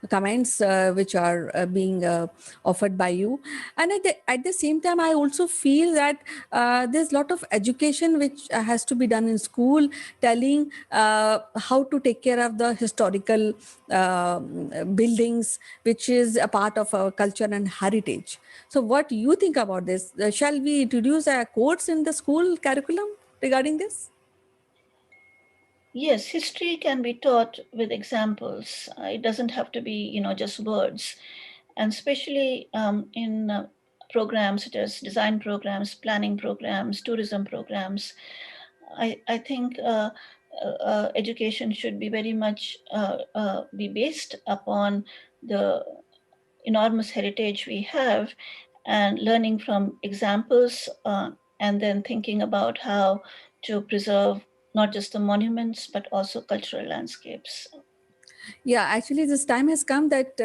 comments which are being offered by you, and at the same time I also feel that there's a lot of education which has to be done in school, telling how to take care of the historical buildings which is a part of our culture and heritage. So what do you think about this? Shall we introduce a course in the school curriculum regarding this? Yes, history can be taught with examples. It doesn't have to be, just words. And especially in programs such as design programs, planning programs, tourism programs, I think education should be very much be based upon the enormous heritage we have, and learning from examples, and then thinking about how to preserve not just the monuments, but also cultural landscapes. Yeah, actually, this time has come that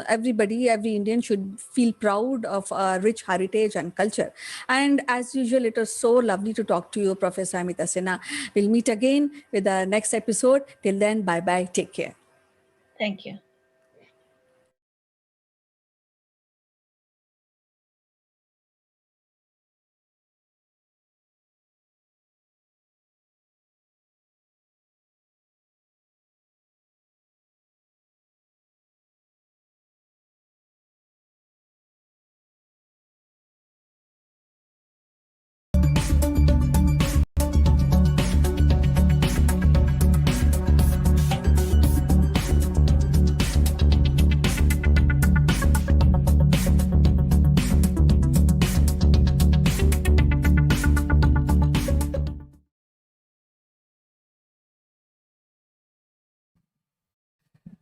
every Indian should feel proud of our rich heritage and culture. And as usual, it was so lovely to talk to you, Professor Amita Sinha. We'll meet again with the next episode. Till then, bye-bye. Take care. Thank you.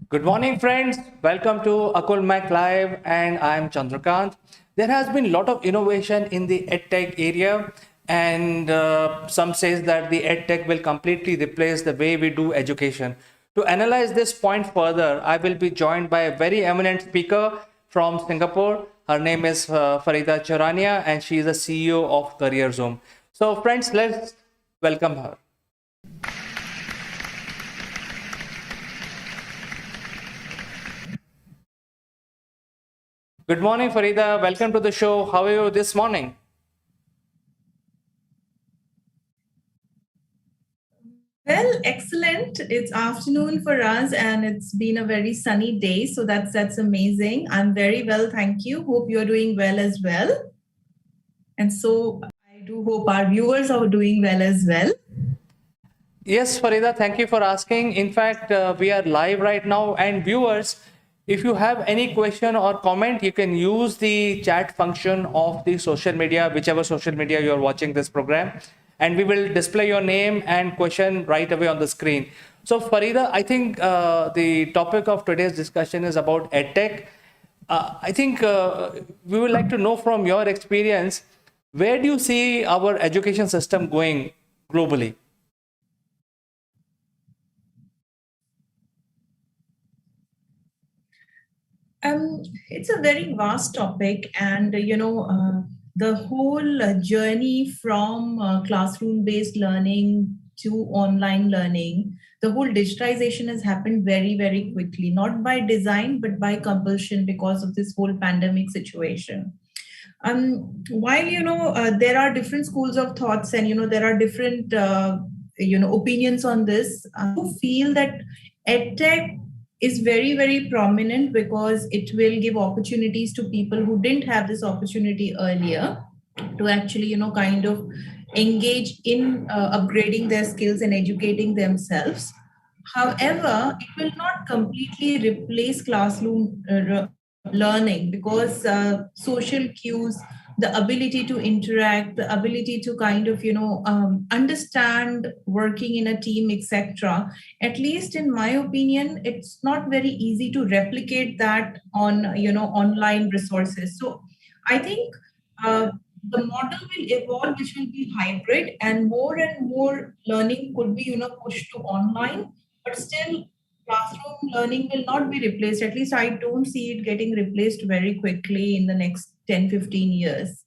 Good morning, friends. Welcome to Akulmach Live, and I'm Chandrakant. There has been a lot of innovation in the edtech area, and some says that the edtech will completely replace the way we do education. To analyze this point further, I will be joined by a very eminent speaker from Singapore. Her name is Farida Charania, and she is the CEO of CareerZoom. So, friends, let's welcome her. Good morning, Farida. Welcome to the show. How are you this morning? Well, excellent. It's afternoon for us and it's been a very sunny day. So that's amazing. I'm very well, thank you. Hope you're doing well as well. And so I do hope our viewers are doing well as well. Yes, Farida, thank you for asking. In fact, we are live right now, and viewers, if you have any question or comment, you can use the chat function of the social media, whichever social media you're watching this program, and we will display your name and question right away on the screen. So, Farida, I think the topic of today's discussion is about EdTech. I think we would like to know from your experience, where do you see our education system going globally? It's a very vast topic, and the whole journey from classroom-based learning to online learning, the whole digitization has happened very, very quickly, not by design, but by compulsion because of this whole pandemic situation. While there are different schools of thoughts, and there are different opinions on this, I do feel that edtech is very, very prominent because it will give opportunities to people who didn't have this opportunity earlier to actually kind of engage in upgrading their skills and educating themselves. However, it will not completely replace classroom learning because social cues, the ability to interact, the ability to kind of understand working in a team, etc. At least in my opinion, it's not very easy to replicate that on online resources. So I think the model will evolve, which will be hybrid, and more learning could be pushed to online, but still classroom learning will not be replaced. At least I don't see it getting replaced very quickly in the next 10-15 years.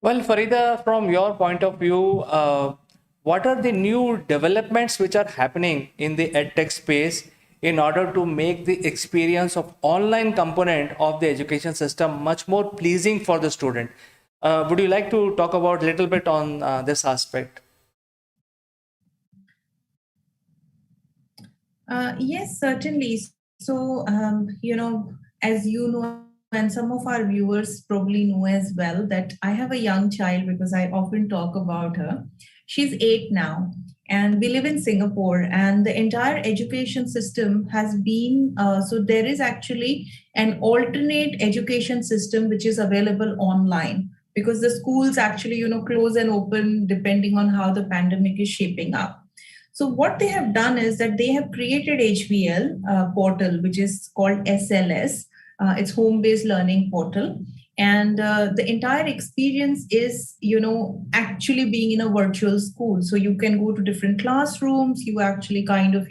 Well, Farida, from your point of view, what are the new developments which are happening in the edtech space in order to make the experience of online component of the education system much more pleasing for the student? Would you like to talk about a little bit on this aspect? Yes, certainly. So, as you know, and some of our viewers probably know as well, that I have a young child because I often talk about her. She's 8 now, and we live in Singapore, and the entire education system has been so there is actually an alternate education system which is available online because the schools actually close and open depending on how the pandemic is shaping up. So what they have done is that they have created HBL portal, which is called SLS. It's home-based learning portal, and the entire experience is, actually being in a virtual school. So you can go to different classrooms. You actually kind of,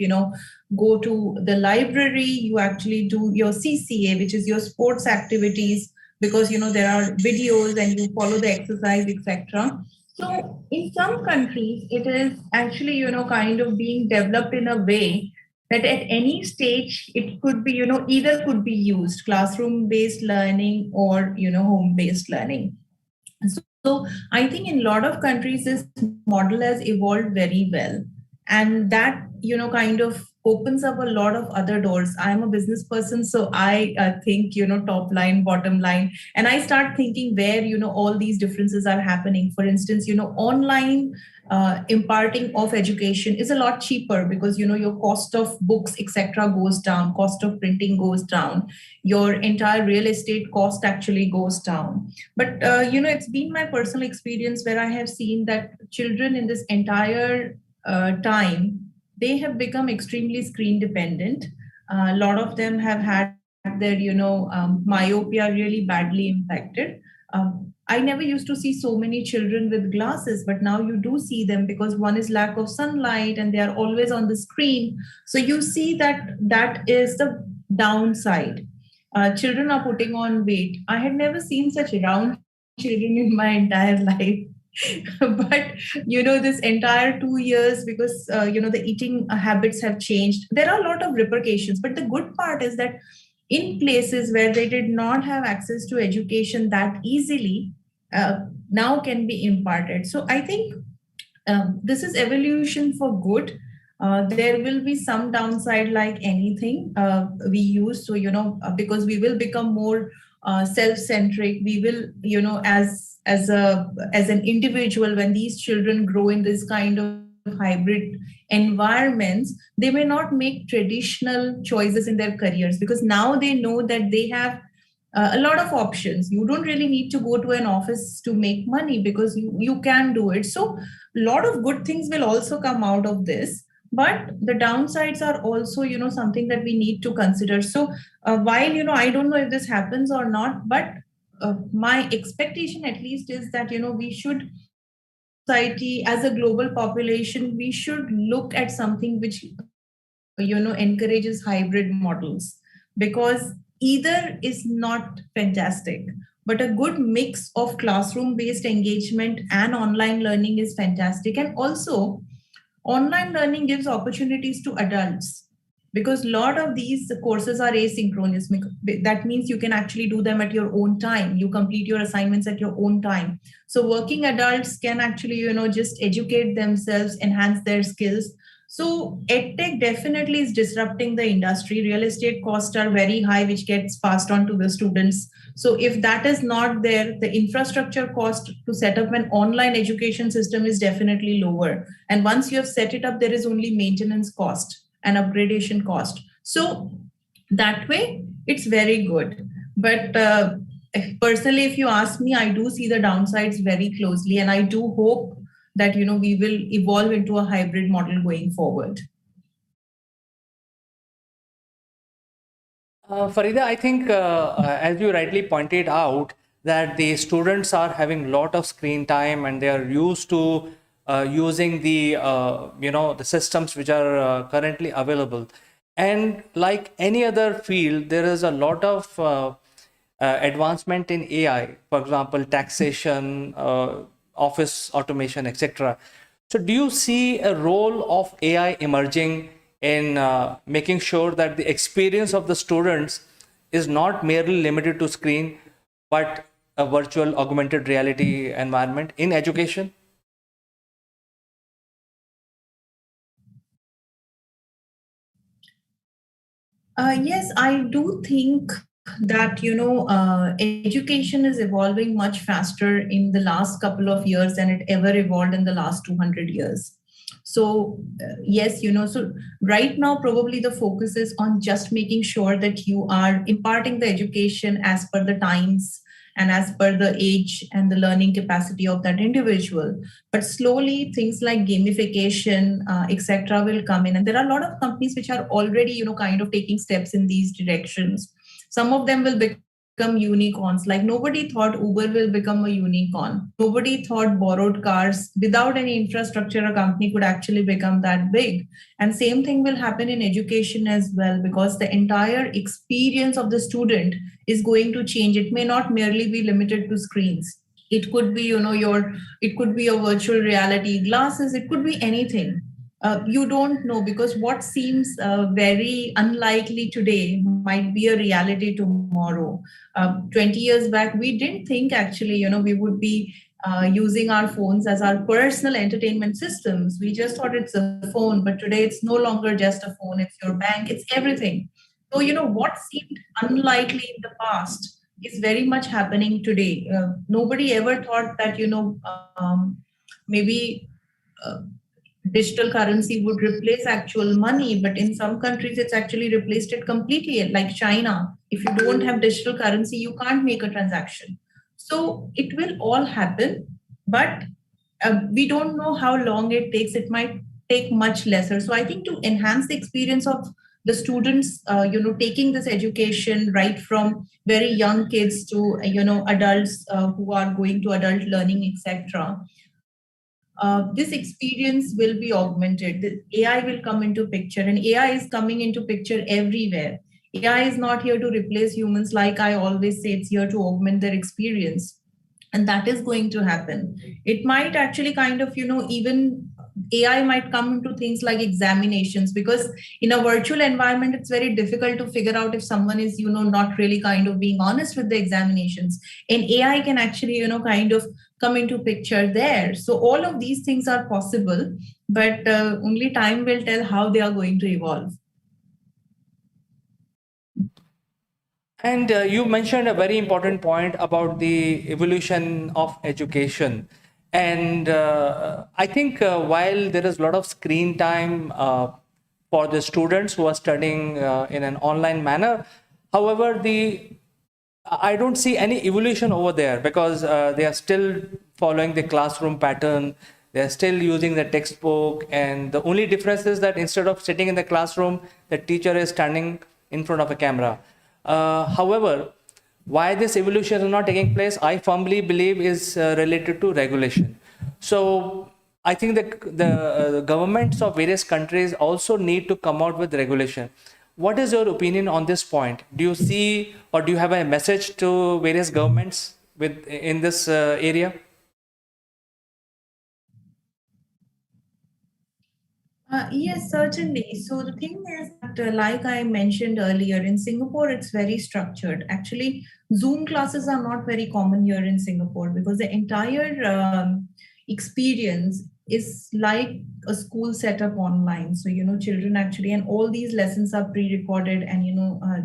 go to the library. You actually do your CCA, which is your sports activities, because there are videos and you follow the exercise, etc. So in some countries, it is actually, kind of being developed in a way that at any stage, it could be, either could be used, classroom-based learning or, home-based learning. So I think in a lot of countries, this model has evolved very well. And that, kind of opens up a lot of other doors. I'm a business person, so I think, top line, bottom line, and I start thinking where, all these differences are happening. For instance, online imparting of education is a lot cheaper because, your cost of books, etc. goes down, cost of printing goes down, your entire real estate cost actually goes down. But, it's been my personal experience where I have seen that children in this entire time, they have become extremely screen dependent. A lot of them have had their, myopia really badly impacted. I never used to see so many children with glasses, but now you do see them because one is lack of sunlight and they are always on the screen. So you see that is the downside. Children are putting on weight. I had never seen such round children in my entire life. But this entire 2 years, because the eating habits have changed, there are a lot of repercussions. But the good part is that in places where they did not have access to education that easily, now can be imparted. So I think this is evolution for good. There will be some downside like anything we use. So, because we will become more self-centric, we will, as an individual, when these children grow in this kind of hybrid environments, they may not make traditional choices in their careers because now they know that they have a lot of options. You don't really need to go to an office to make money because you can do it. So a lot of good things will also come out of this. But the downsides are also, something that we need to consider. So while, I don't know if this happens or not, but my expectation at least is that, we should, society as a global population, we should look at something which, encourages hybrid models. Because either is not fantastic, but a good mix of classroom based engagement and online learning is fantastic. And also, online learning gives opportunities to adults because a lot of these courses are asynchronous. That means you can actually do them at your own time. You complete your assignments at your own time. So working adults can actually, just educate themselves, enhance their skills. So edtech definitely is disrupting the industry. Real estate costs are very high, which gets passed on to the students. So if that is not there, the infrastructure cost to set up an online education system is definitely lower. And once you have set it up, there is only maintenance cost and upgradation cost. So that way, it's very good. But personally, if you ask me, I do see the downsides very closely, and I do hope that we will evolve into a hybrid model going forward. Farida, I think as you rightly pointed out, that the students are having a lot of screen time and they are used to using the the systems which are currently available. And like any other field, there is a lot of advancement in AI, for example, taxation, office automation, etc. So do you see a role of AI emerging in making sure that the experience of the students is not merely limited to screen, but a virtual augmented reality environment in education? Yes, I do think that education is evolving much faster in the last couple of years than it ever evolved in the last 200 years. So yes, so right now probably the focus is on just making sure that you are imparting the education as per the times and as per the age and the learning capacity of that individual. But slowly things like gamification, etc., will come in. And there are a lot of companies which are already, kind of taking steps in these directions. Some of them will become unicorns. Like nobody thought Uber will become a unicorn. Nobody thought borrowed cars without any infrastructure, a company could actually become that big. And same thing will happen in education as well, because the entire experience of the student is going to change. It may not merely be limited to screens. It could be it could be a virtual reality glasses, it could be anything. You don't know, because what seems very unlikely today might be a reality tomorrow. 20 years back, we didn't think actually we would be using our phones as our personal entertainment systems. We just thought it's a phone, but today it's no longer just a phone, it's your bank, it's everything. So what seemed unlikely in the past is very much happening today. Nobody ever thought that maybe digital currency would replace actual money, but in some countries it's actually replaced it completely. Like China, if you don't have digital currency, you can't make a transaction. So it will all happen, but we don't know how long it takes. It might take much lesser. So I think to enhance the experience of the students, taking this education right from very young kids to adults who are going to adult learning, etc. This experience will be augmented. The AI will come into picture, and AI is coming into picture everywhere. AI is not here to replace humans. Like I always say, it's here to augment their experience. And that is going to happen. It might actually kind of, even AI might come into things like examinations, because in a virtual environment, it's very difficult to figure out if someone is, not really kind of being honest with the examinations. And AI can actually, kind of come into picture there. So all of these things are possible, but only time will tell how they are going to evolve. And you mentioned a very important point about the evolution of education. And I think while there is a lot of screen time for the students who are studying in an online manner, however, I don't see any evolution over there, because they are still following the classroom pattern. They are still using the textbook. And the only difference is that instead of sitting in the classroom, the teacher is standing in front of a camera. However, why this evolution is not taking place, I firmly believe is related to regulation. So I think that the governments of various countries also need to come out with regulation. what is your opinion on this point? Do you see, or do you have a message to various governments in this area? Yes, certainly. So the thing is that, like I mentioned earlier, in Singapore, it's very structured. Actually, Zoom classes are not very common here in Singapore because the entire experience is like a school setup online. So, children actually, and all these lessons are pre-recorded, and,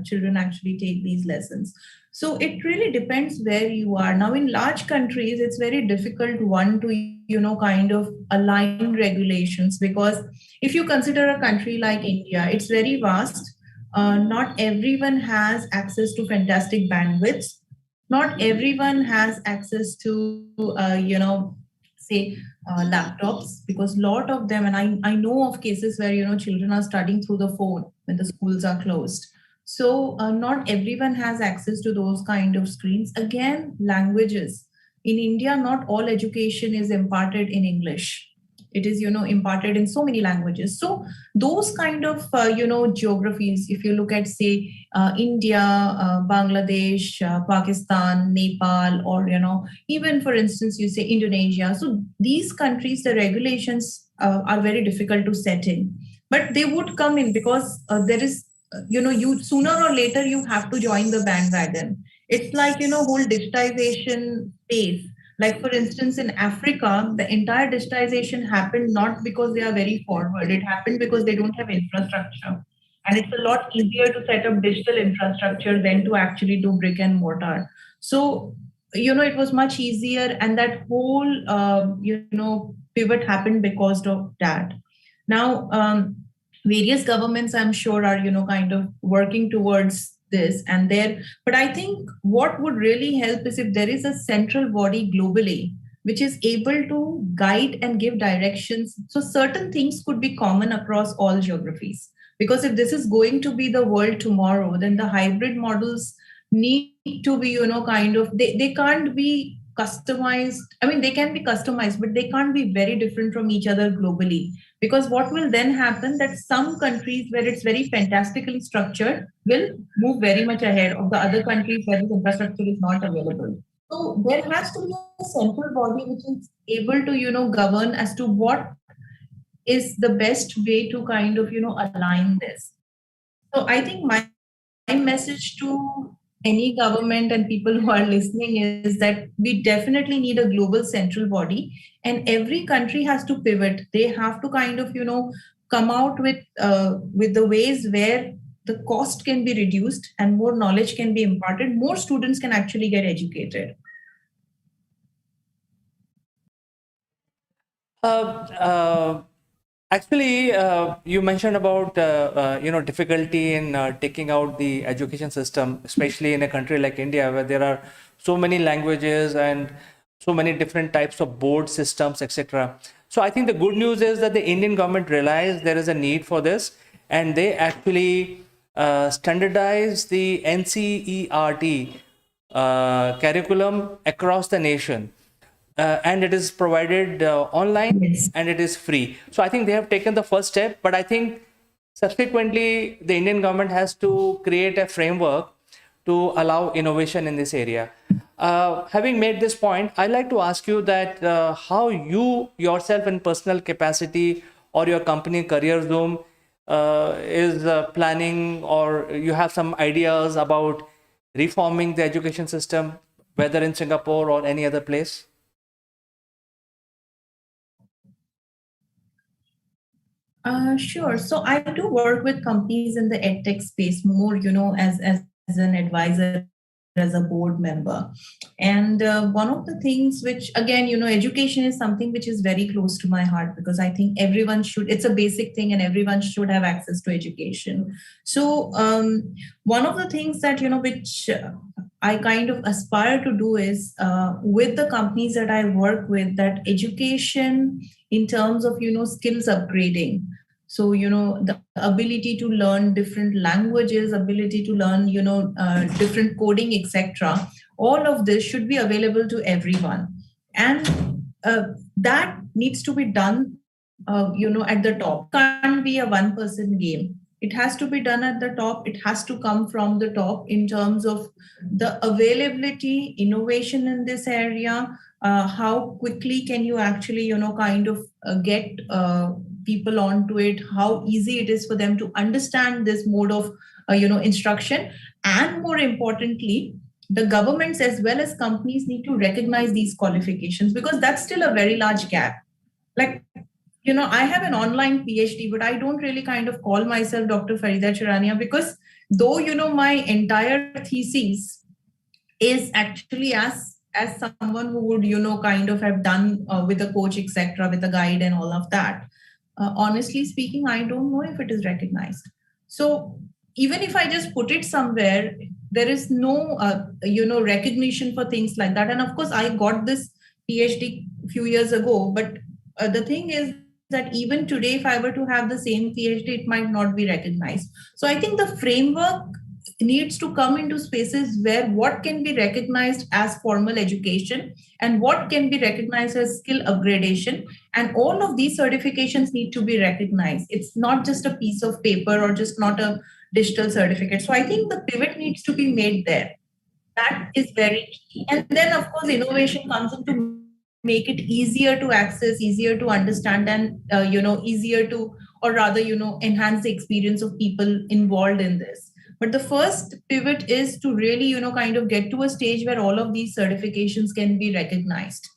children actually take these lessons. So it really depends where you are. Now, in large countries, it's very difficult, one, to, kind of align regulations, because if you consider a country like India, it's very vast. Not everyone has access to fantastic bandwidths. Not everyone has access to, say, laptops, because a lot of them, and I know of cases where, children are studying through the phone when the schools are closed. So not everyone has access to those kind of screens. Again, languages. In India, not all education is imparted in English. It is, imparted in so many languages. So those kind of, geographies, if you look at, say, India, Bangladesh, Pakistan, Nepal, or, even, for instance, you say Indonesia. So these countries, the regulations are very difficult to set in. But they would come in, because there is, you sooner or later, you have to join the bandwagon. It's like, whole digitization space. Like, for instance, in Africa, the entire digitization happened not because they are very forward. It happened because they don't have infrastructure. And it's a lot easier to set up digital infrastructure than to actually do brick and mortar. So, it was much easier. And that whole, pivot happened because of that. Now, various governments, I'm sure, are, kind of working towards this and there. But I think what would really help is if there is a central body globally which is able to guide and give directions. So certain things could be common across all geographies. Because if this is going to be the world tomorrow, then the hybrid models need to be, kind of, they can't be customized. I mean, they can be customized, but they can't be very different from each other globally. Because what will then happen, that some countries where it's very fantastically structured will move very much ahead of the other countries where this infrastructure is not available. So there has to be a central body which is able to, govern as to what is the best way to kind of, align this. So I think my message to any government and people who are listening is that we definitely need a global central body, and every country has to pivot. They have to kind of, come out with the ways where the cost can be reduced and more knowledge can be imparted. More students can actually get educated. Actually, you mentioned about difficulty in taking out the education system, especially in a country like India, where there are so many languages and so many different types of board systems, etc. So I think the good news is that the Indian government realized there is a need for this, and they actually standardize the NCERT curriculum across the nation. And it is provided online, Yes. and it is free. So I think they have taken the first step, but I think subsequently the Indian government has to create a framework to allow innovation in this area. Having made this point, I'd like to ask you that how you yourself in personal capacity or your company CareerZoom is planning, or you have some ideas about reforming the education system, whether in Singapore or any other place? Sure. So I do work with companies in the edtech space more, as an advisor, as a board member. And one of the things which, again, education is something which is very close to my heart, because I think everyone should, it's a basic thing and everyone should have access to education. So one of the things that, which I kind of aspire to do is with the companies that I work with, that education in terms of, skills upgrading. So, the ability to learn different languages, ability to learn, different coding, etc. All of this should be available to everyone. And that needs to be done, at the top. Can't be a one-person game. It has to be done at the top. It has to come from the top in terms of the availability, innovation in this area. How quickly can you actually, kind of get people onto it? How easy it is for them to understand this mode of, instruction, and more importantly, the governments as well as companies need to recognize these qualifications, because that's still a very large gap. Like, I have an online PhD, but I don't really kind of call myself Dr. Farida Charania, because though, my entire thesis is actually as someone who would, kind of have done with a coach, etc., with a guide and all of that. Honestly speaking, I don't know if it is recognized. So even if I just put it somewhere, there is no, recognition for things like that. And of course, I got this PhD a few years ago, but the thing is that even today, if I were to have the same PhD, it might not be recognized. So I think the framework needs to come into spaces where what can be recognized as formal education and what can be recognized as skill upgradation, and all of these certifications need to be recognized. It's not just a piece of paper or just not a digital certificate. So I think the pivot needs to be made there. That is very key. And then of course innovation comes in to make it easier to access, easier to understand, and easier to, or rather, enhance the experience of people involved in this. But the first pivot is to really, kind of get to a stage where all of these certifications can be recognized.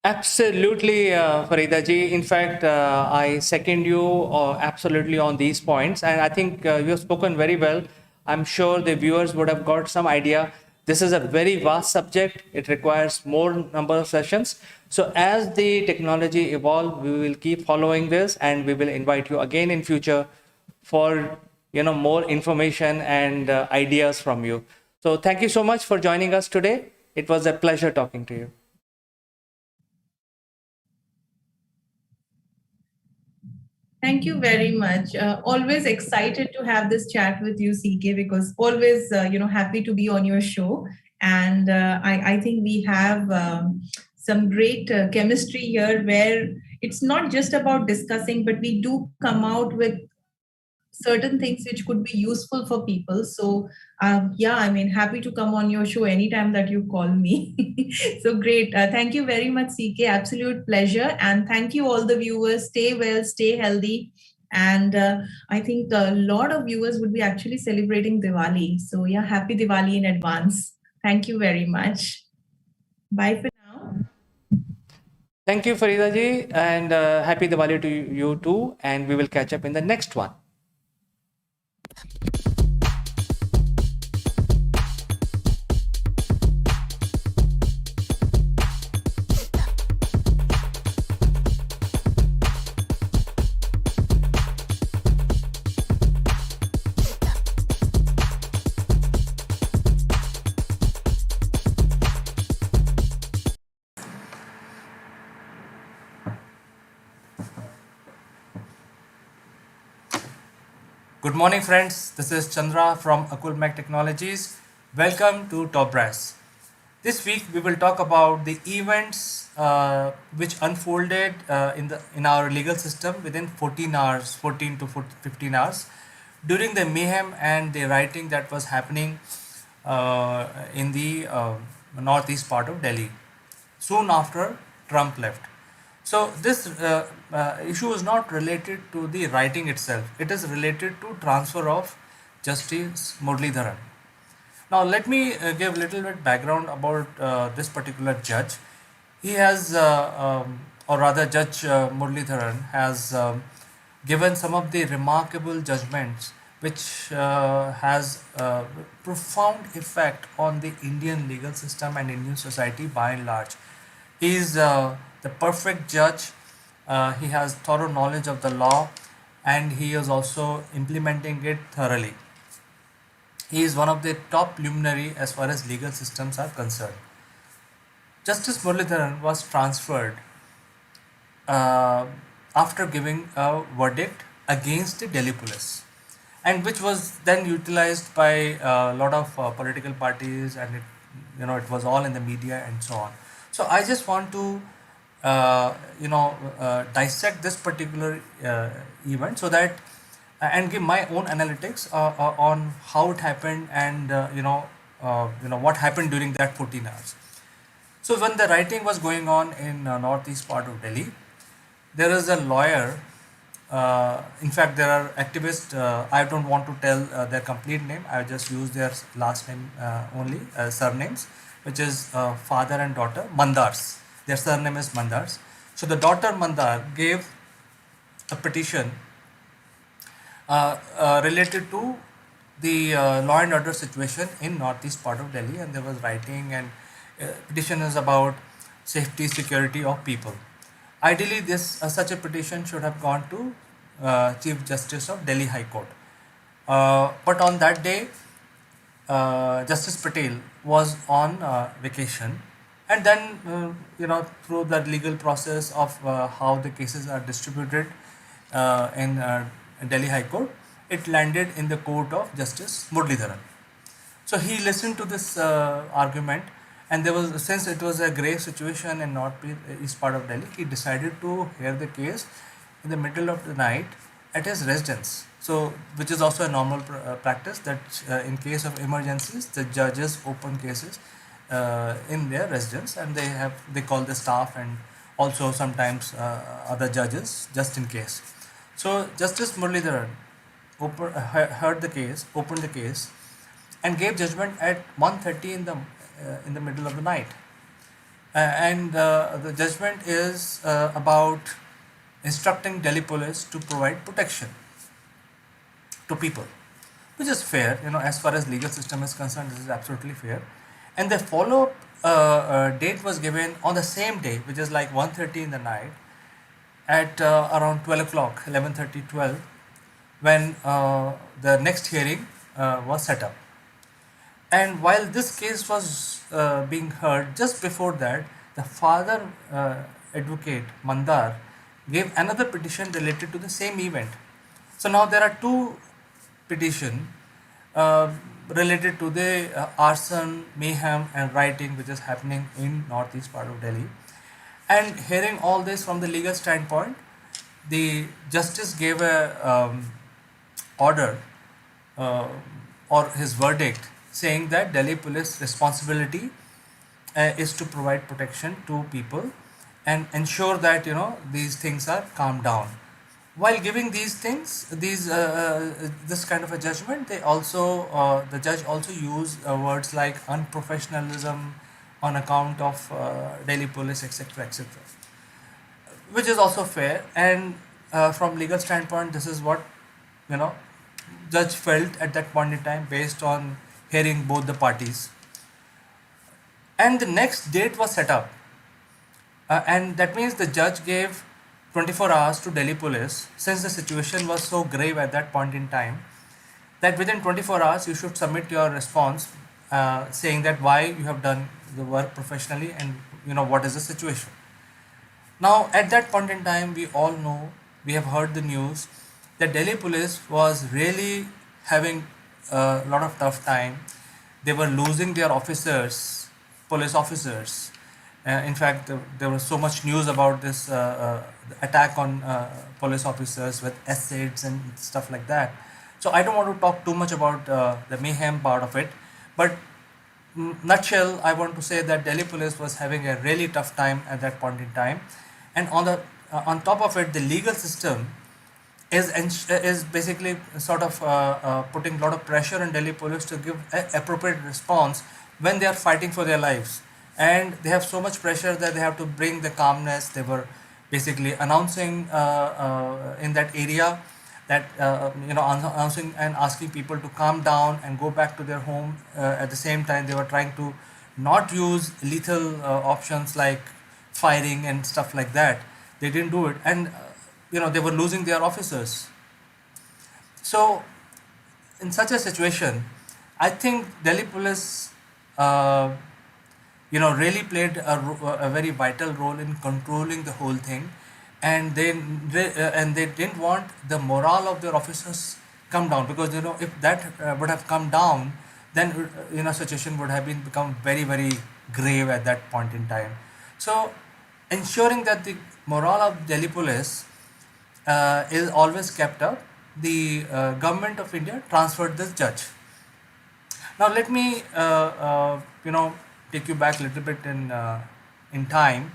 Absolutely, Farida ji. In fact, I second you absolutely on these points, and I think you have spoken very well. I'm sure the viewers would have got some idea. This is a very vast subject. It requires more number of sessions. So as the technology evolve, we will keep following this, and we will invite you again in future for more information and ideas from you. So thank you so much for joining us today. It was a pleasure talking to you. Thank you very much. Always excited to have this chat with you, CK, because always, happy to be on your show. And I think we have some great chemistry here, where it's not just about discussing, but we do come out with certain things which could be useful for people. So yeah, I mean, happy to come on your show anytime that you call me. So great. Thank you very much, CK. Absolute pleasure. And thank you all the viewers. Stay well, stay healthy. And I think a lot of viewers would be actually celebrating Diwali. So yeah, happy Diwali in advance. Thank you very much. Bye for now. Thank you, Farida ji, and happy Diwali to you too. And we will catch up in the next one. Good morning, friends. This is Chandra from Akulmach Technologies. Welcome to Top Brass. This week we will talk about the events which unfolded in our legal system within 14 hours, 14 to 15 hours, during the mayhem and the rioting that was happening in the northeast part of Delhi, soon after Trump left. So this issue is not related to the writing itself. It is related to transfer of Justice Muralidharan. Now let me give a little bit background about this particular judge. He has, or rather Judge Muralidharan has given some of the remarkable judgments which has profound effect on the Indian legal system and Indian society by and large. He is the perfect judge. He has thorough knowledge of the law, and he is also implementing it thoroughly. He is one of the top luminary as far as legal systems are concerned. Justice Muralidharan was transferred after giving a verdict against the Delhi police, and which was then utilized by a lot of political parties, and it was all in the media and so on. So I just want to dissect this particular event so that and give my own analytics on how it happened and what happened during that 14 hours. So when the writing was going on in northeast part of Delhi, there is a lawyer. In fact, there are activists. I don't want to tell their complete name. I just use their last name only, surnames, which is father and daughter, Mandars. Their surname is Mandars. So the daughter Mandar gave a petition related to the law and order situation in northeast part of Delhi, and there was writing and petition is about safety security of people. Ideally, this such a petition should have gone to Chief Justice of Delhi High Court, but on that day, Justice Patel was on vacation, and then through the legal process of how the cases are distributed in Delhi High Court, it landed in the court of Justice Muralidharan. So he listened to this argument, and there was, since it was a grave situation in east part of Delhi, he decided to hear the case in the middle of the night at his residence. So, which is also a normal practice that in case of emergencies, the judges open cases in their residence, and they call the staff and also sometimes other judges just in case. So Justice Muralidharan heard the case, opened the case, and gave judgment at 1:30 in the middle of the night. And the judgment is about instructing Delhi police to provide protection to people, which is fair. As far as legal system is concerned, this is absolutely fair. And the follow-up date was given on the same day, which is like 1:30 in the night, at around 12 o'clock, 11:30, 12, when the next hearing was set up. And while this case was being heard, just before that, the father advocate Mandar gave another petition related to the same event. So now there are two petitions related to the arson, mayhem, and rioting which is happening in northeast part of Delhi. And hearing all this from the legal standpoint, the justice gave a order or his verdict saying that Delhi police responsibility is to provide protection to people and ensure that these things are calmed down. While giving these things, this kind of a judgment, the judge also used words like unprofessionalism on account of Delhi police, etc., etc., which is also fair. And from legal standpoint, this is what judge felt at that point in time based on hearing both the parties. And the next date was set up, and that means the judge gave 24 hours to Delhi police, since the situation was so grave at that point in time, that within 24 hours you should submit your response saying that why you have done the work professionally and what is the situation. Now at that point in time, we all know, we have heard the news that Delhi police was really having a lot of tough time. They were losing their officers, police officers. In fact, there was so much news about this attack on police officers with acids and stuff like that. So I don't want to talk too much about the mayhem part of it, but nutshell, I want to say that Delhi police was having a really tough time at that point in time, and on top of it, the legal system is basically sort of putting a lot of pressure on Delhi police to give an appropriate response when they are fighting for their lives, and they have so much pressure that they have to bring the calmness. They were basically announcing in that area that announcing and asking people to calm down and go back to their home. At the same time, they were trying to not use lethal options like firing and stuff like that. They didn't do it, and they were losing their officers. So in such a situation, I think Delhi police really played a very vital role in controlling the whole thing, and they didn't want the morale of their officers come down, because if that would have come down, then situation would have become very, very grave at that point in time. So ensuring that the morale of Delhi police is always kept up, the government of India transferred this judge. Now let me take you back a little bit in time.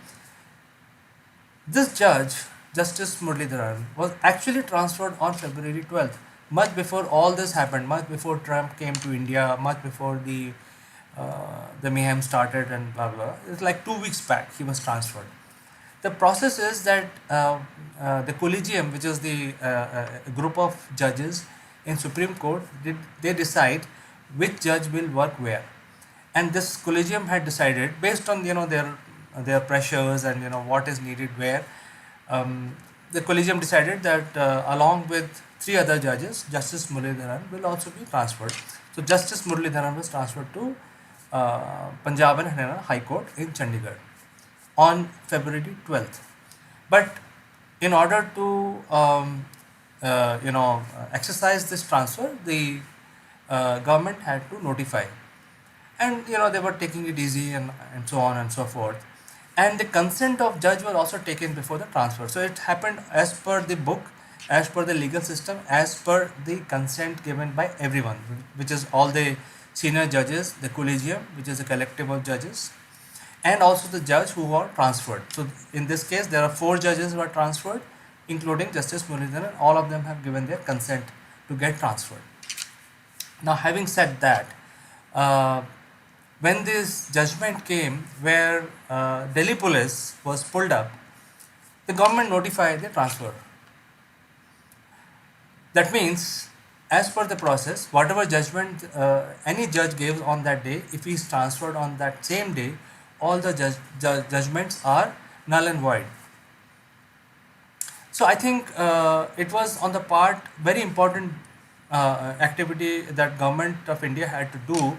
This judge, Justice Muralidharan, was actually transferred on February 12th, much before all this happened, much before Trump came to India, much before the mayhem started and blah blah. It's like 2 weeks back he was transferred. The process is that the collegium, which is the group of judges in Supreme Court, they decide which judge will work where, and this collegium had decided based on their pressures and what is needed where. The collegium decided that along with three other judges, Justice Muralidharan will also be transferred. So Justice Muralidharan was transferred to Punjab and Haryana High Court in Chandigarh on February 12th. But in order to exercise this transfer, the government had to notify, and they were taking it easy and so on and so forth, and the consent of judge was also taken before the transfer. So it happened as per the book, as per the legal system, as per the consent given by everyone, which is all the senior judges, the collegium, which is a collective of judges, and also the judge who were transferred. So in this case there are 4 judges who are transferred, including Justice Muralidharan. All of them have given their consent to get transferred. Now having said that, when this judgment came where Delhi police was pulled up, the government notified the transfer. That means, as per the process, whatever judgment any judge gives on that day, if he is transferred on that same day, all the judgments are null and void. So I think it was on the part very important activity that government of India had to do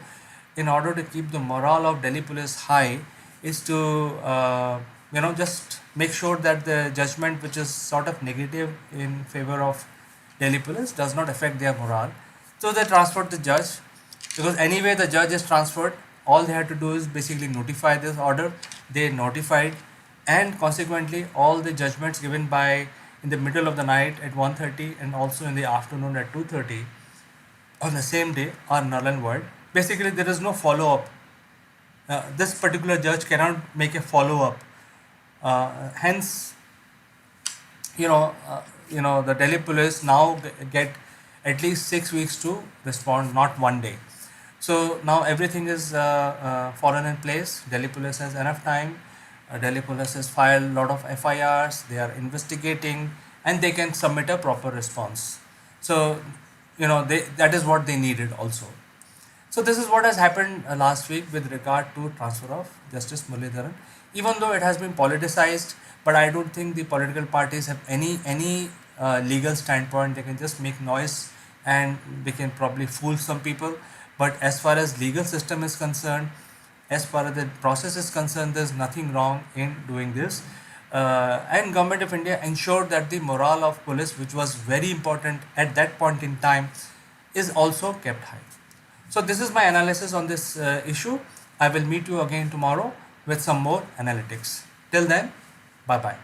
in order to keep the morale of Delhi police high, is to just make sure that the judgment which is sort of negative in favor of Delhi police does not affect their morale. So they transferred the judge, because anyway the judge is transferred, all they had to do is basically notify this order. They notified, and consequently all the judgments given by in the middle of the night at 1:30 and also in the afternoon at 2:30 on the same day are null and void. Basically there is no follow-up. This particular judge cannot make a follow-up. Hence, the Delhi police now get at least 6 weeks to respond, not 1 day. So now everything is fallen in place. Delhi police has enough time. Delhi police has filed a lot of FIRs. They are investigating, and they can submit a proper response. So that is what they needed also. So this is what has happened last week with regard to transfer of Justice Muralidharan. Even though it has been politicized, but I don't think the political parties have any legal standpoint. They can just make noise and they can probably fool some people. But as far as legal system is concerned, as far as the process is concerned, there's nothing wrong in doing this. And Government of India ensured that the morale of police, which was very important at that point in time, is also kept high. So this is my analysis on this issue. I will meet you again tomorrow with some more analytics. Till then, bye-bye.